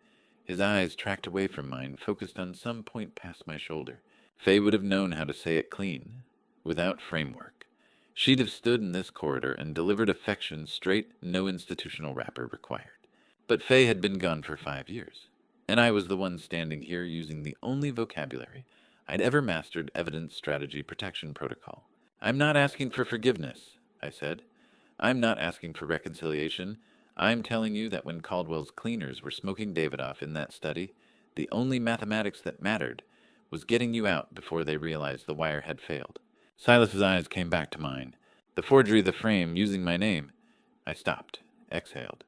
His eyes tracked away from mine, focused on some point past my shoulder. Faye would have known how to say it clean, without framework. She'd have stood in this corridor and delivered affection straight, no institutional wrapper required. But Faye had been gone for 5 years, and I was the one standing here using the only vocabulary I'd ever mastered: evidence strategy protection protocol. I'm not asking for forgiveness, I said. I'm not asking for reconciliation. I'm telling you that when Caldwell's cleaners were smoking Davidoff in that study, the only mathematics that mattered was getting you out before they realized the wire had failed. Silas's eyes came back to mine. The forgery of the frame using my name. I stopped, exhaled.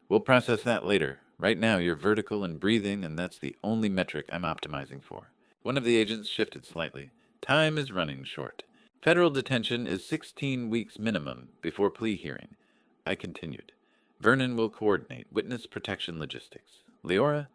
We'll process that later. Right now you're vertical and breathing, and that's the only metric I'm optimizing for. One of the agents shifted slightly. Time is running short. Federal detention is 16 weeks minimum before plea hearing. I continued. Vernon will coordinate witness protection logistics. Leora?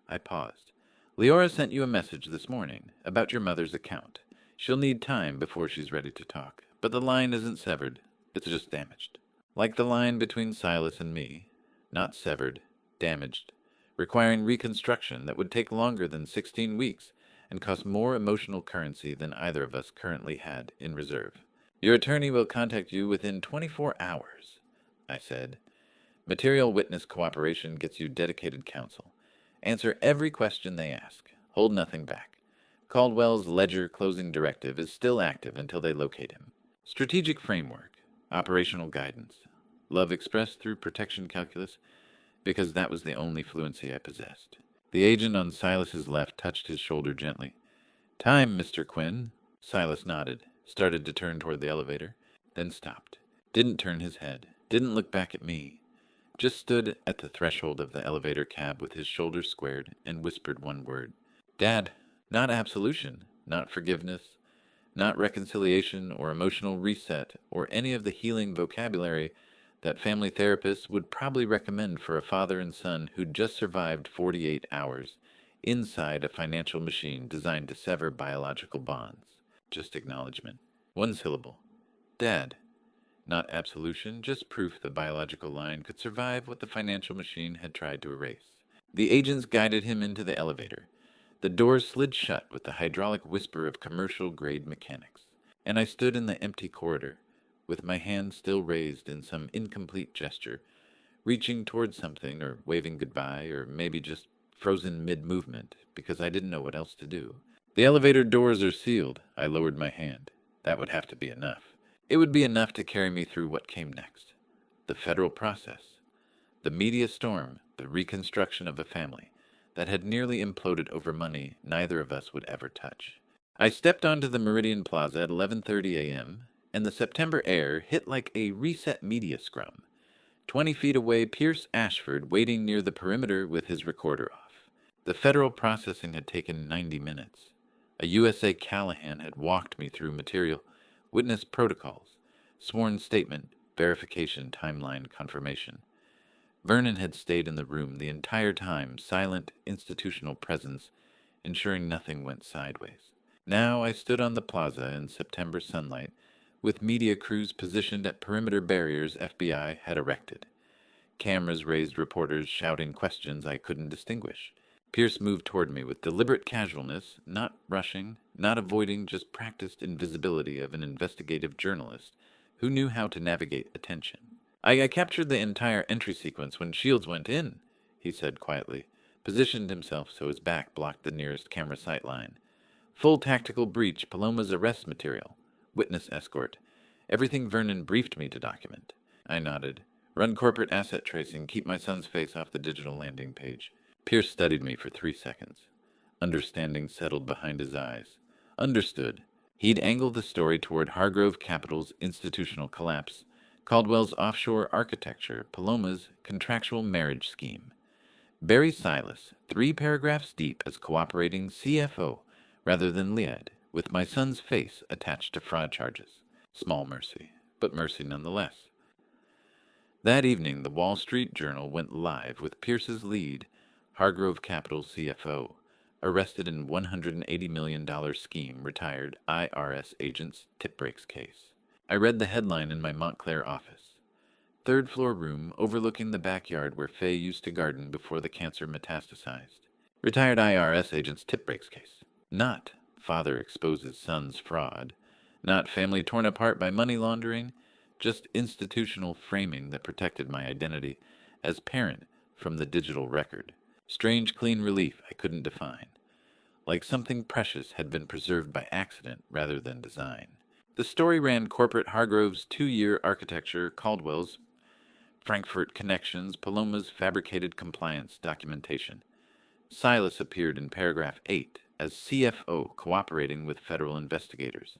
I paused. Leora sent you a message this morning about your mother's account. She'll need time before she's ready to talk, but the line isn't severed. It's just damaged. Like the line between Silas and me. Not severed, damaged, requiring reconstruction that would take longer than 16 weeks and cost more emotional currency than either of us currently had in reserve. Your attorney will contact you within 24 hours, I said. Material witness cooperation gets you dedicated counsel. Answer every question they ask. Hold nothing back. Caldwell's ledger closing directive is still active until they locate him. Strategic framework, operational guidance. Love expressed through protection calculus, because that was the only fluency I possessed. The agent on Silas's left touched his shoulder gently. Time, Mr. Quinn. Silas nodded, started to turn toward the elevator, then stopped. Didn't turn his head, didn't look back at me. Just stood at the threshold of the elevator cab with his shoulders squared and whispered one word. Dad, not absolution, not forgiveness, not reconciliation or emotional reset or any of the healing vocabulary that family therapists would probably recommend for a father and son who'd just survived 48 hours inside a financial machine designed to sever biological bonds. Just acknowledgement. One syllable. Dad. Not absolution, just proof the biological line could survive what the financial machine had tried to erase. The agents guided him into the elevator. The doors slid shut with the hydraulic whisper of commercial-grade mechanics, and I stood in the empty corridor, with my hand still raised in some incomplete gesture, reaching toward something or waving goodbye or maybe just frozen mid-movement because I didn't know what else to do. The elevator doors are sealed. I lowered my hand. That would have to be enough. It would be enough to carry me through what came next. The federal process. The media storm, the reconstruction of a family that had nearly imploded over money neither of us would ever touch. I stepped onto the Meridian Plaza at 11:30 a.m., and the September air hit like a reset media scrum. 20 feet away, Pierce Ashford waiting near the perimeter with his recorder off. The federal processing had taken 90 minutes. A USA Callahan had walked me through material, witness protocols, sworn statement, verification, timeline, confirmation. Vernon had stayed in the room the entire time, silent institutional presence, ensuring nothing went sideways. Now I stood on the plaza in September sunlight, with media crews positioned at perimeter barriers FBI had erected. Cameras raised reporters shouting questions I couldn't distinguish. Pierce moved toward me with deliberate casualness, not rushing, not avoiding, just practiced invisibility of an investigative journalist who knew how to navigate attention. I captured the entire entry sequence when Shields went in, he said quietly, positioned himself so his back blocked the nearest camera sight line. Full tactical breach, Paloma's arrest material. Witness escort. Everything Vernon briefed me to document. I nodded. Run corporate asset tracing, keep my son's face off the digital landing page. Pierce studied me for 3 seconds. Understanding settled behind his eyes. Understood. He'd angle the story toward Hargrove Capital's institutional collapse, Caldwell's offshore architecture, Paloma's contractual marriage scheme. Bury Silas, 3 paragraphs deep as cooperating CFO rather than lead, with my son's face attached to fraud charges. Small mercy, but mercy nonetheless. That evening, the Wall Street Journal went live with Pierce's lead, Hargrove Capital CFO, arrested in $180 million scheme, retired IRS agent's tip breaks case. I read the headline in my Montclair office. Third-floor room overlooking the backyard where Faye used to garden before the cancer metastasized. Retired IRS agent's tip breaks case. Not father exposes son's fraud. Not family torn apart by money laundering. Just institutional framing that protected my identity as parent from the digital record. Strange clean relief I couldn't define. Like something precious had been preserved by accident rather than design. The story ran corporate Hargrove's 2-year architecture, Caldwell's Frankfurt connections, Paloma's fabricated compliance documentation. Silas appeared in paragraph 8 as CFO cooperating with federal investigators.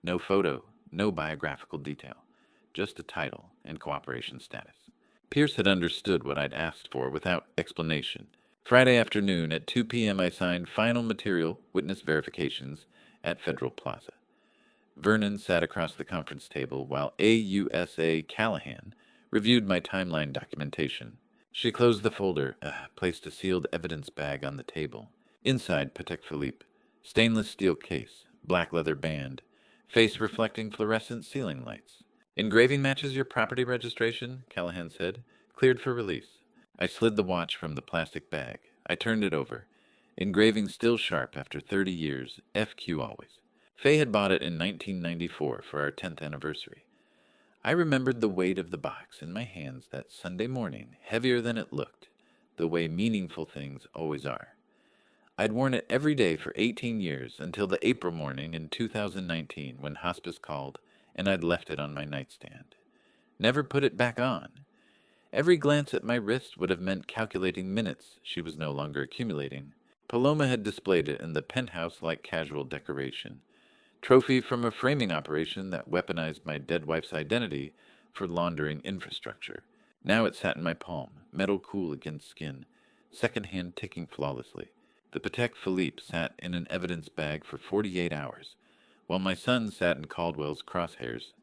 No photo, no biographical detail, just a title and cooperation status. Pierce had understood what I'd asked for without explanation. Friday afternoon at 2 p.m. I signed final material witness verifications at Federal Plaza. Vernon sat across the conference table while AUSA Callahan reviewed my timeline documentation. She closed the folder, placed a sealed evidence bag on the table. Inside, Patek Philippe. Stainless steel case, black leather band, face reflecting fluorescent ceiling lights. Engraving matches your property registration, Callahan said. Cleared for release. I slid the watch from the plastic bag. I turned it over. Engraving still sharp after 30 years, FQ always. Faye had bought it in 1994 for our 10th anniversary. I remembered the weight of the box in my hands that Sunday morning, heavier than it looked, the way meaningful things always are. I'd worn it every day for 18 years until the April morning in 2019 when hospice called and I'd left it on my nightstand. Never put it back on. Every glance at my wrist would have meant calculating minutes she was no longer accumulating. Paloma had displayed it in the penthouse-like casual decoration. Trophy from a framing operation that weaponized my dead wife's identity for laundering infrastructure. Now it sat in my palm, metal cool against skin, second hand ticking flawlessly. The Patek Philippe sat in an evidence bag for 48 hours, while my son sat in Caldwell's crosshairs.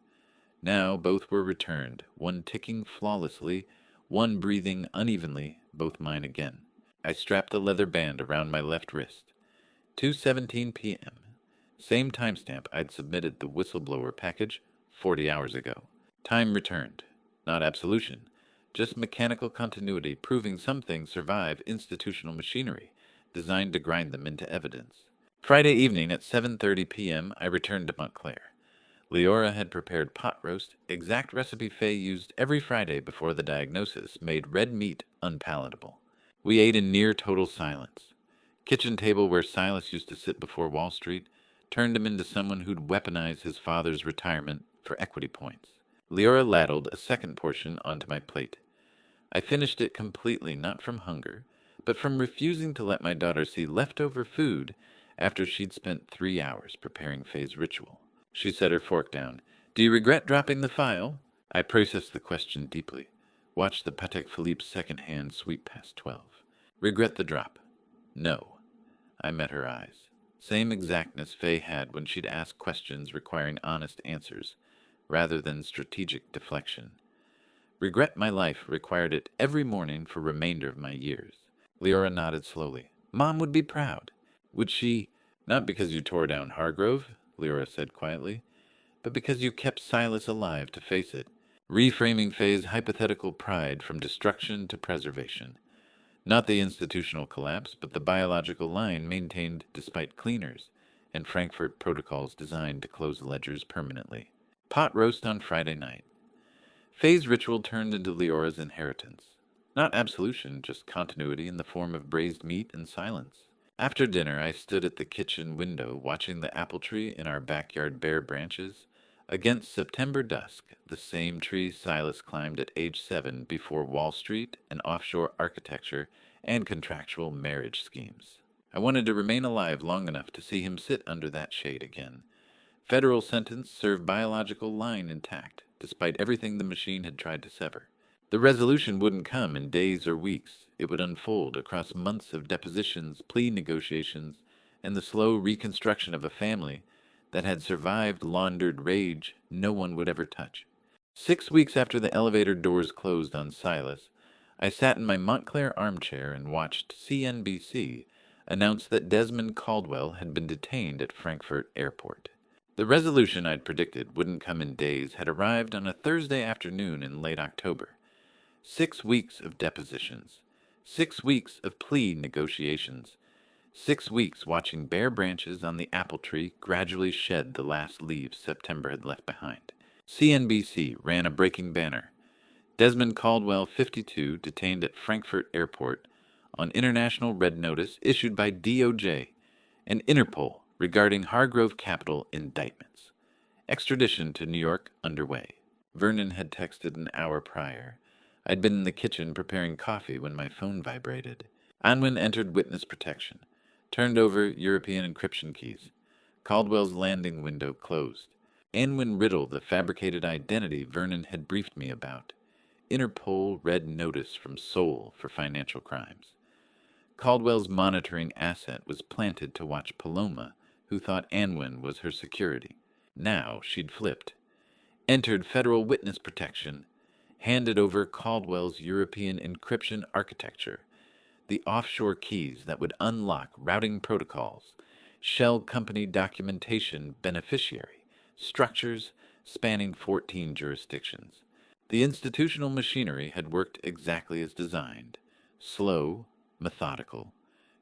Now both were returned, one ticking flawlessly, one breathing unevenly, both mine again. I strapped the leather band around my left wrist. 2:17 p.m. Same timestamp I'd submitted the whistleblower package 40 hours ago. Time returned. Not absolution, just mechanical continuity proving some things survive institutional machinery designed to grind them into evidence. Friday evening at 7:30 p.m. I returned to Montclair. Leora had prepared pot roast, exact recipe Faye used every Friday before the diagnosis, made red meat unpalatable. We ate in near total silence. Kitchen table where Silas used to sit before Wall Street turned him into someone who'd weaponize his father's retirement for equity points. Leora ladled a second portion onto my plate. I finished it completely, not from hunger, but from refusing to let my daughter see leftover food after she'd spent 3 hours preparing Faye's ritual. She set her fork down. "Do you regret dropping the file?" I processed the question deeply. Watched the Patek Philippe's second hand sweep past 12. Regret the drop? No. I met her eyes. Same exactness Faye had when she'd ask questions requiring honest answers, rather than strategic deflection. Regret my life required it every morning for remainder of my years. Leora nodded slowly. Mom would be proud. Would she? Not because you tore down Hargrove, Leora said quietly, but because you kept Silas alive to face it, reframing Faye's hypothetical pride from destruction to preservation. Not the institutional collapse, but the biological line maintained despite cleaners, and Frankfurt protocols designed to close ledgers permanently. Pot roast on Friday night. Faye's ritual turned into Leora's inheritance. Not absolution, just continuity in the form of braised meat and silence. After dinner, I stood at the kitchen window watching the apple tree in our backyard bear branches against September dusk, the same tree Silas climbed at age 7 before Wall Street and offshore architecture and contractual marriage schemes. I wanted to remain alive long enough to see him sit under that shade again. Federal sentence served biological line intact, despite everything the machine had tried to sever. The resolution wouldn't come in days or weeks. It would unfold across months of depositions, plea negotiations, and the slow reconstruction of a family that had survived laundered rage no one would ever touch. 6 weeks after the elevator doors closed on Silas, I sat in my Montclair armchair and watched CNBC announce that Desmond Caldwell had been detained at Frankfurt Airport. The resolution I'd predicted wouldn't come in days had arrived on a Thursday afternoon in late October. 6 weeks of depositions, 6 weeks of plea negotiations, 6 weeks watching bare branches on the apple tree gradually shed the last leaves September had left behind. CNBC ran a breaking banner. Desmond Caldwell, 52, detained at Frankfurt Airport on international red notice issued by DOJ and Interpol regarding Hargrove Capital indictments. Extradition to New York underway. Vernon had texted an hour prior. I'd been in the kitchen preparing coffee when my phone vibrated. Anwin entered witness protection, turned over European encryption keys. Caldwell's landing window closed. Anwin riddled the fabricated identity Vernon had briefed me about. Interpol read notice from Seoul for financial crimes. Caldwell's monitoring asset was planted to watch Paloma, who thought Anwin was her security. Now she'd flipped. Entered federal witness protection, handed over Caldwell's European encryption architecture, the offshore keys that would unlock routing protocols, shell company documentation beneficiary, structures spanning 14 jurisdictions. The institutional machinery had worked exactly as designed, slow, methodical,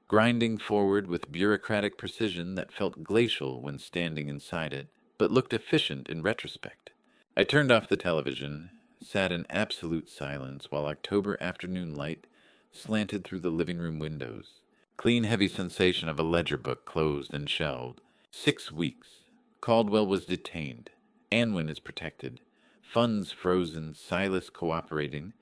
grinding forward with bureaucratic precision that felt glacial when standing inside it, but looked efficient in retrospect. I turned off the television, sat in absolute silence while October afternoon light slanted through the living room windows. Clean, heavy sensation of a ledger book closed and shelved. 6 weeks. Caldwell was detained. Anwin is protected. Funds frozen, Silas cooperating.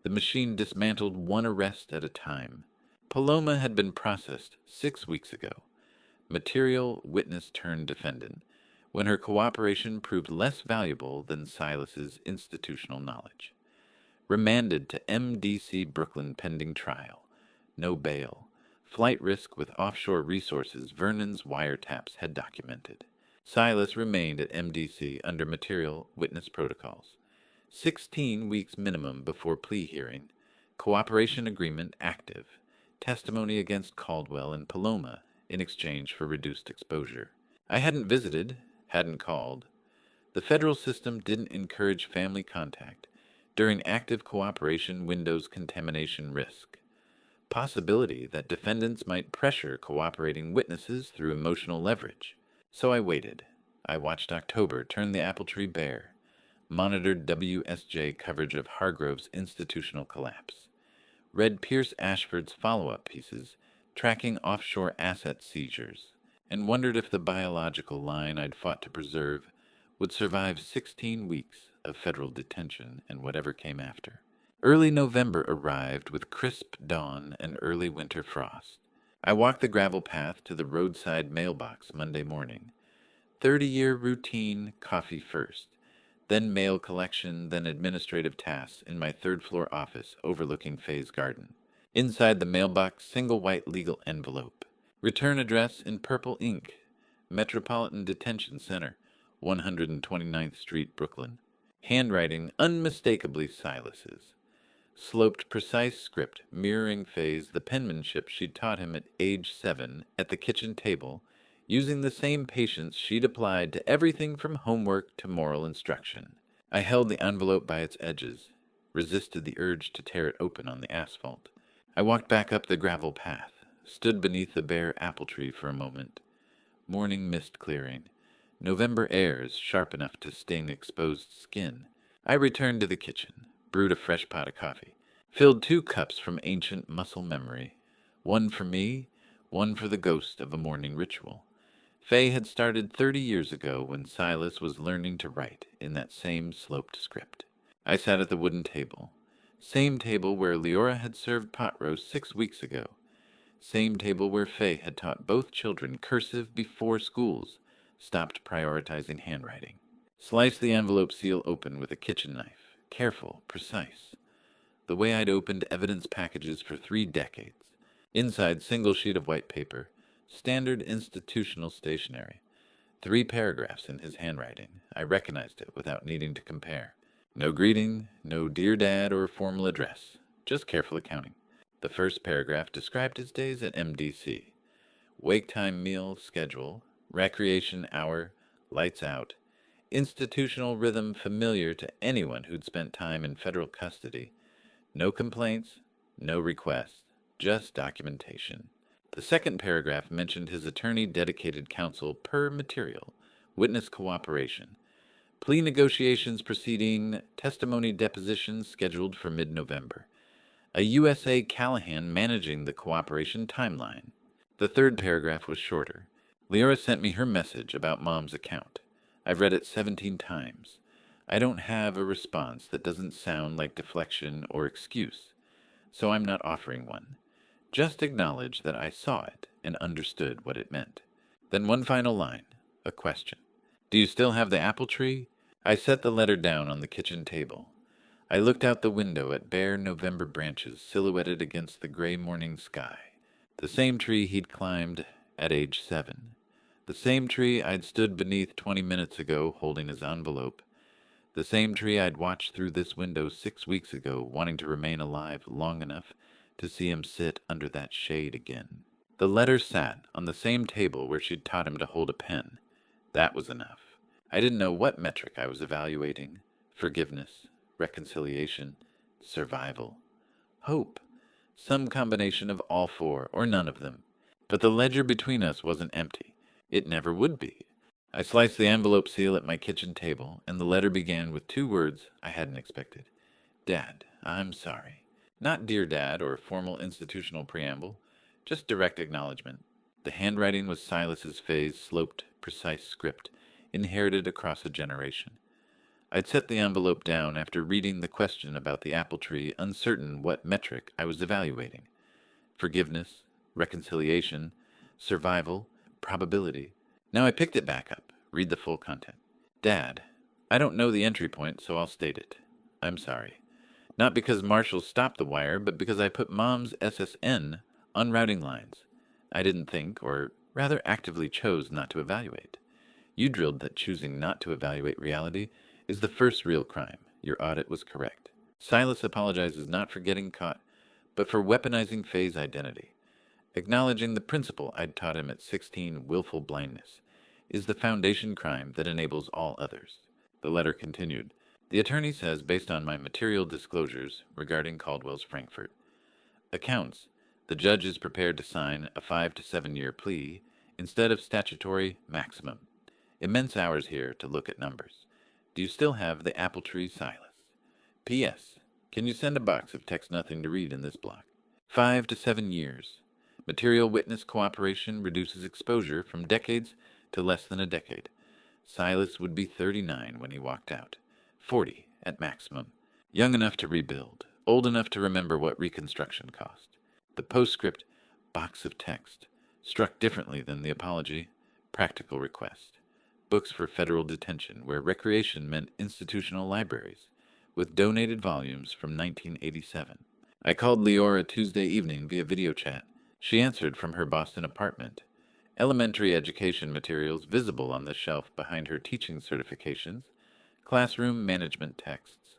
The machine dismantled one arrest at a time. Paloma had been processed 6 weeks ago. Material witness turned defendant, when her cooperation proved less valuable than Silas's institutional knowledge. Remanded to MDC Brooklyn pending trial. No bail. Flight risk with offshore resources Vernon's wiretaps had documented. Silas remained at MDC under material witness protocols. 16 weeks minimum before plea hearing. Cooperation agreement active. Testimony against Caldwell and Paloma in exchange for reduced exposure. I hadn't visited, hadn't called. The federal system didn't encourage family contact during active cooperation windows contamination risk. Possibility that defendants might pressure cooperating witnesses through emotional leverage. So I waited. I watched October turn the apple tree bare, monitored WSJ coverage of Hargrove's institutional collapse, read Pierce Ashford's follow-up pieces tracking offshore asset seizures, and wondered if the biological line I'd fought to preserve would survive 16 weeks of federal detention and whatever came after. Early November arrived with crisp dawn and early winter frost. I walked the gravel path to the roadside mailbox Monday morning. 30-year routine, coffee first, then mail collection, then administrative tasks in my third-floor office overlooking Faye's garden. Inside the mailbox, single white legal envelope. Return address in purple ink. Metropolitan Detention Center, 129th Street, Brooklyn. Handwriting unmistakably Silas's. Sloped precise script mirroring Faye's the penmanship she'd taught him at age 7 at the kitchen table, using the same patience she'd applied to everything from homework to moral instruction. I held the envelope by its edges, resisted the urge to tear it open on the asphalt. I walked back up the gravel path, stood beneath the bare apple tree for a moment. Morning mist clearing. November airs sharp enough to sting exposed skin. I returned to the kitchen, brewed a fresh pot of coffee, filled 2 cups from ancient muscle memory, one for me, one for the ghost of a morning ritual. Faye had started 30 years ago when Silas was learning to write in that same sloped script. I sat at the wooden table, same table where Leora had served pot roast 6 weeks ago. Same table where Faye had taught both children cursive before schools stopped prioritizing handwriting. Slice the envelope seal open with a kitchen knife. Careful, precise. The way I'd opened evidence packages for 3 decades. Inside, single sheet of white paper. Standard institutional stationery. 3 paragraphs in his handwriting. I recognized it without needing to compare. No greeting, no dear dad or formal address. Just careful accounting. The first paragraph described his days at MDC. Wake time meal schedule, recreation hour, lights out, institutional rhythm familiar to anyone who'd spent time in federal custody. No complaints, no requests, just documentation. The second paragraph mentioned his attorney dedicated counsel per material, witness cooperation, plea negotiations proceeding, testimony depositions scheduled for mid-November. A USA Callahan managing the cooperation timeline. The third paragraph was shorter. Leora sent me her message about Mom's account. I've read it 17 times. I don't have a response that doesn't sound like deflection or excuse, so I'm not offering one. Just acknowledge that I saw it and understood what it meant. Then one final line, a question. Do you still have the apple tree? I set the letter down on the kitchen table. I looked out the window at bare November branches silhouetted against the gray morning sky. The same tree he'd climbed at age 7. The same tree I'd stood beneath 20 minutes ago holding his envelope. The same tree I'd watched through this window 6 weeks ago, wanting to remain alive long enough to see him sit under that shade again. The letter sat on the same table where she'd taught him to hold a pen. That was enough. I didn't know what metric I was evaluating. Forgiveness, reconciliation, survival, hope. Some combination of all 4, or none of them. But the ledger between us wasn't empty. It never would be. I sliced the envelope seal at my kitchen table, and the letter began with 2 words I hadn't expected. Dad, I'm sorry. Not dear Dad or formal institutional preamble, just direct acknowledgement. The handwriting was Silas's Faye's sloped, precise script, inherited across a generation. I'd set the envelope down after reading the question about the apple tree, uncertain what metric I was evaluating. Forgiveness, reconciliation, survival, probability. Now I picked it back up. Read the full content. Dad, I don't know the entry point, so I'll state it. I'm sorry. Not because Marshall stopped the wire, but because I put Mom's SSN on routing lines. I didn't think, or rather actively chose not to evaluate. You drilled that choosing not to evaluate reality is the first real crime. Your audit was correct. Silas apologizes not for getting caught, but for weaponizing Faye's identity. Acknowledging the principle I'd taught him at 16, willful blindness, is the foundation crime that enables all others. The letter continued. The attorney says, based on my material disclosures regarding Caldwell's Frankfurt accounts, the judge is prepared to sign a 5 to 7 year plea instead of statutory maximum. Immense hours here to look at numbers. Do you still have the apple tree, Silas? P.S. Can you send a box of text nothing to read in this block? 5 to 7 years. Material witness cooperation reduces exposure from decades to less than a decade. Silas would be 39 when he walked out. 40 at maximum. Young enough to rebuild. Old enough to remember what reconstruction cost. The postscript, box of text, struck differently than the apology, practical request. Books for federal detention, where recreation meant institutional libraries, with donated volumes from 1987. I called Leora Tuesday evening via video chat. She answered from her Boston apartment. Elementary education materials visible on the shelf behind her teaching certifications, classroom management texts,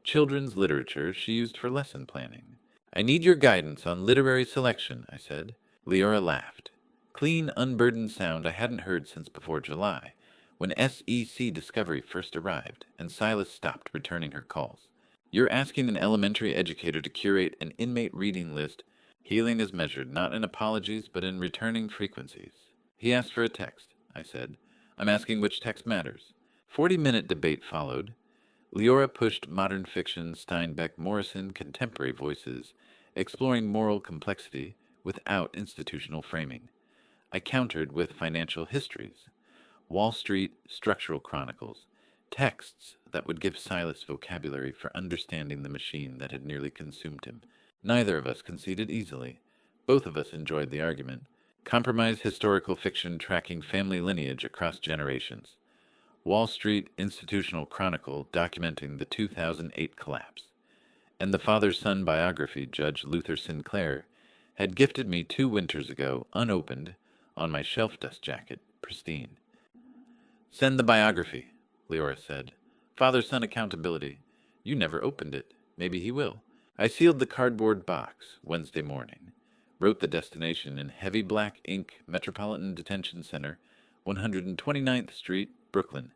children's literature she used for lesson planning. I need your guidance on literary selection, I said. Leora laughed. Clean, unburdened sound I hadn't heard since before July, when SEC Discovery first arrived, and Silas stopped returning her calls. You're asking an elementary educator to curate an inmate reading list. Healing is measured not in apologies, but in returning frequencies. He asked for a text, I said. I'm asking which text matters. 40-minute debate followed. Leora pushed modern fiction, Steinbeck, Morrison, contemporary voices, exploring moral complexity without institutional framing. I countered with financial histories, Wall Street structural chronicles, texts that would give Silas vocabulary for understanding the machine that had nearly consumed him. Neither of us conceded easily. Both of us enjoyed the argument. Compromise historical fiction tracking family lineage across generations. Wall Street Institutional Chronicle documenting the 2008 collapse. And the father-son biography Judge Luther Sinclair had gifted me 2 winters ago, unopened, on my shelf dust jacket, pristine. Send the biography, Leora said. Father-son accountability. You never opened it. Maybe he will. I sealed the cardboard box Wednesday morning. Wrote the destination in heavy black ink, Metropolitan Detention Center, 129th Street, Brooklyn.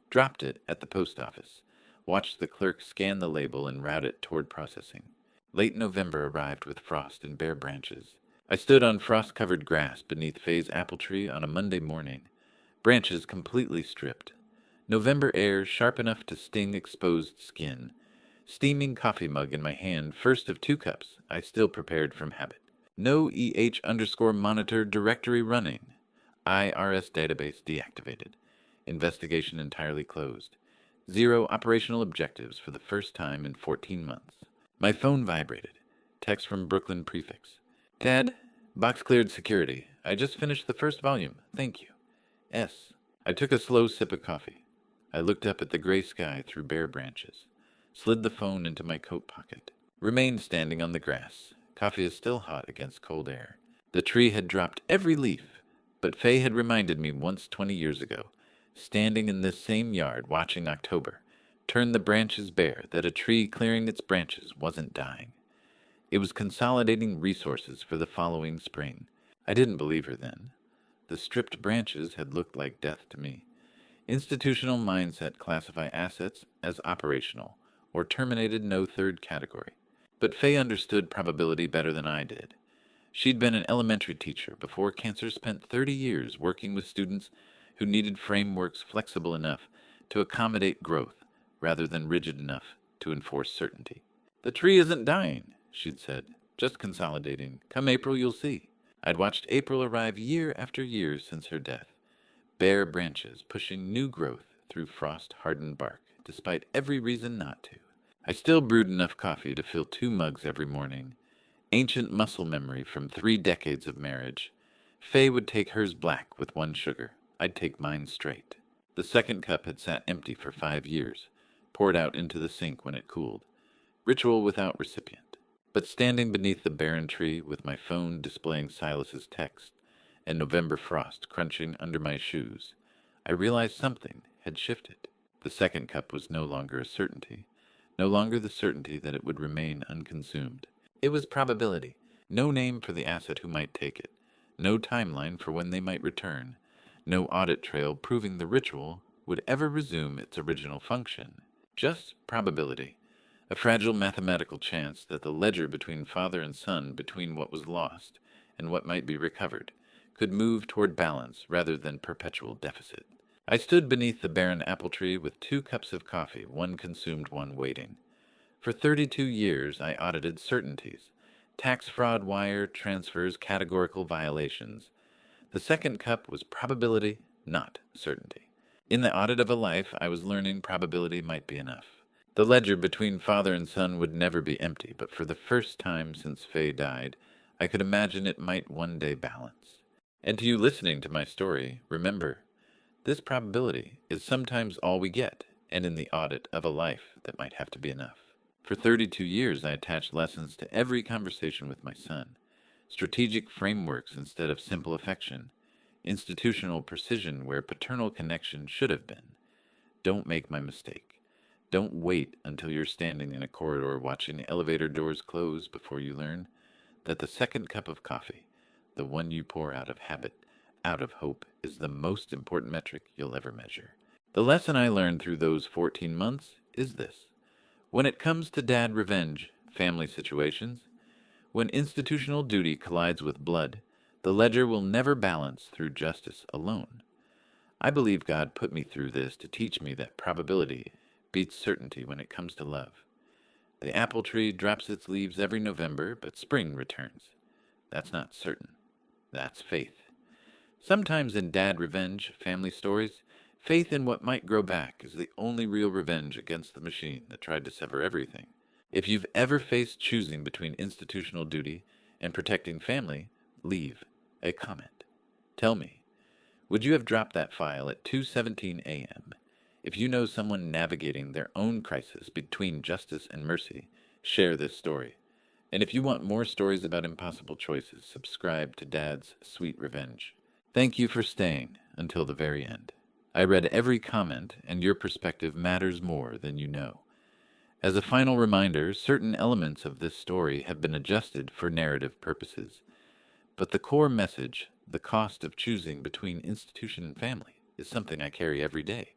Dropped it at the post office. Watched the clerk scan the label and route it toward processing. Late November arrived with frost and bare branches. I stood on frost-covered grass beneath Faye's apple tree on a Monday morning. Branches completely stripped. November air sharp enough to sting exposed skin. Steaming coffee mug in my hand, first of 2 cups, I still prepared from habit. No EH_monitor directory running. IRS database deactivated. Investigation entirely closed. 0 operational objectives for the first time in 14 months. My phone vibrated. Text from Brooklyn Prefix. Dad, box cleared security. I just finished the first volume. Thank you. S. I took a slow sip of coffee. I looked up at the gray sky through bare branches. Slid the phone into my coat pocket. Remained standing on the grass. Coffee is still hot against cold air. The tree had dropped every leaf, but Faye had reminded me once 20 years ago, standing in this same yard watching October, turn the branches bare, that a tree clearing its branches wasn't dying. It was consolidating resources for the following spring. I didn't believe her then. The stripped branches had looked like death to me. Institutional mindset classify assets as operational, or terminated no third category. But Faye understood probability better than I did. She'd been an elementary teacher before cancer, spent 30 years working with students who needed frameworks flexible enough to accommodate growth rather than rigid enough to enforce certainty. The tree isn't dying, she'd said, just consolidating. Come April, you'll see. I'd watched April arrive year after year since her death. Bare branches pushing new growth through frost-hardened bark, despite every reason not to. I still brewed enough coffee to fill 2 mugs every morning. Ancient muscle memory from 3 decades of marriage. Faye would take hers black with 1 sugar. I'd take mine straight. The second cup had sat empty for 5 years, poured out into the sink when it cooled. Ritual without recipient. But standing beneath the barren tree with my phone displaying Silas's text and November frost crunching under my shoes, I realized something had shifted. The second cup was no longer a certainty. No longer the certainty that it would remain unconsumed. It was probability. No name for the asset who might take it. No timeline for when they might return. No audit trail proving the ritual would ever resume its original function. Just probability. A fragile mathematical chance that the ledger between father and son, between what was lost and what might be recovered, could move toward balance rather than perpetual deficit. I stood beneath the barren apple tree with 2 cups of coffee, 1 consumed, 1 waiting. For 32 years I audited certainties, tax fraud, wire transfers, categorical violations. The second cup was probability, not certainty. In the audit of a life, I was learning probability might be enough. The ledger between father and son would never be empty, but for the first time since Faye died, I could imagine it might one day balance. And to you listening to my story, remember, this probability is sometimes all we get, and in the audit of a life that might have to be enough. For 32 years, I attached lessons to every conversation with my son. Strategic frameworks instead of simple affection. Institutional precision where paternal connection should have been. Don't make my mistake. Don't wait until you're standing in a corridor watching elevator doors close before you learn that the second cup of coffee, the one you pour out of habit, out of hope, is the most important metric you'll ever measure. The lesson I learned through those 14 months is this. When it comes to dad revenge, family situations, when institutional duty collides with blood, the ledger will never balance through justice alone. I believe God put me through this to teach me that probability beats certainty when it comes to love. The apple tree drops its leaves every November, but spring returns. That's not certain. That's faith. Sometimes in dad revenge family stories, faith in what might grow back is the only real revenge against the machine that tried to sever everything. If you've ever faced choosing between institutional duty and protecting family, leave a comment. Tell me, would you have dropped that file at 2:17 a.m.? If you know someone navigating their own crisis between justice and mercy, share this story. And if you want more stories about impossible choices, subscribe to Dad's Sweet Revenge. Thank you for staying until the very end. I read every comment, and your perspective matters more than you know. As a final reminder, certain elements of this story have been adjusted for narrative purposes. But the core message, the cost of choosing between institution and family, is something I carry every day.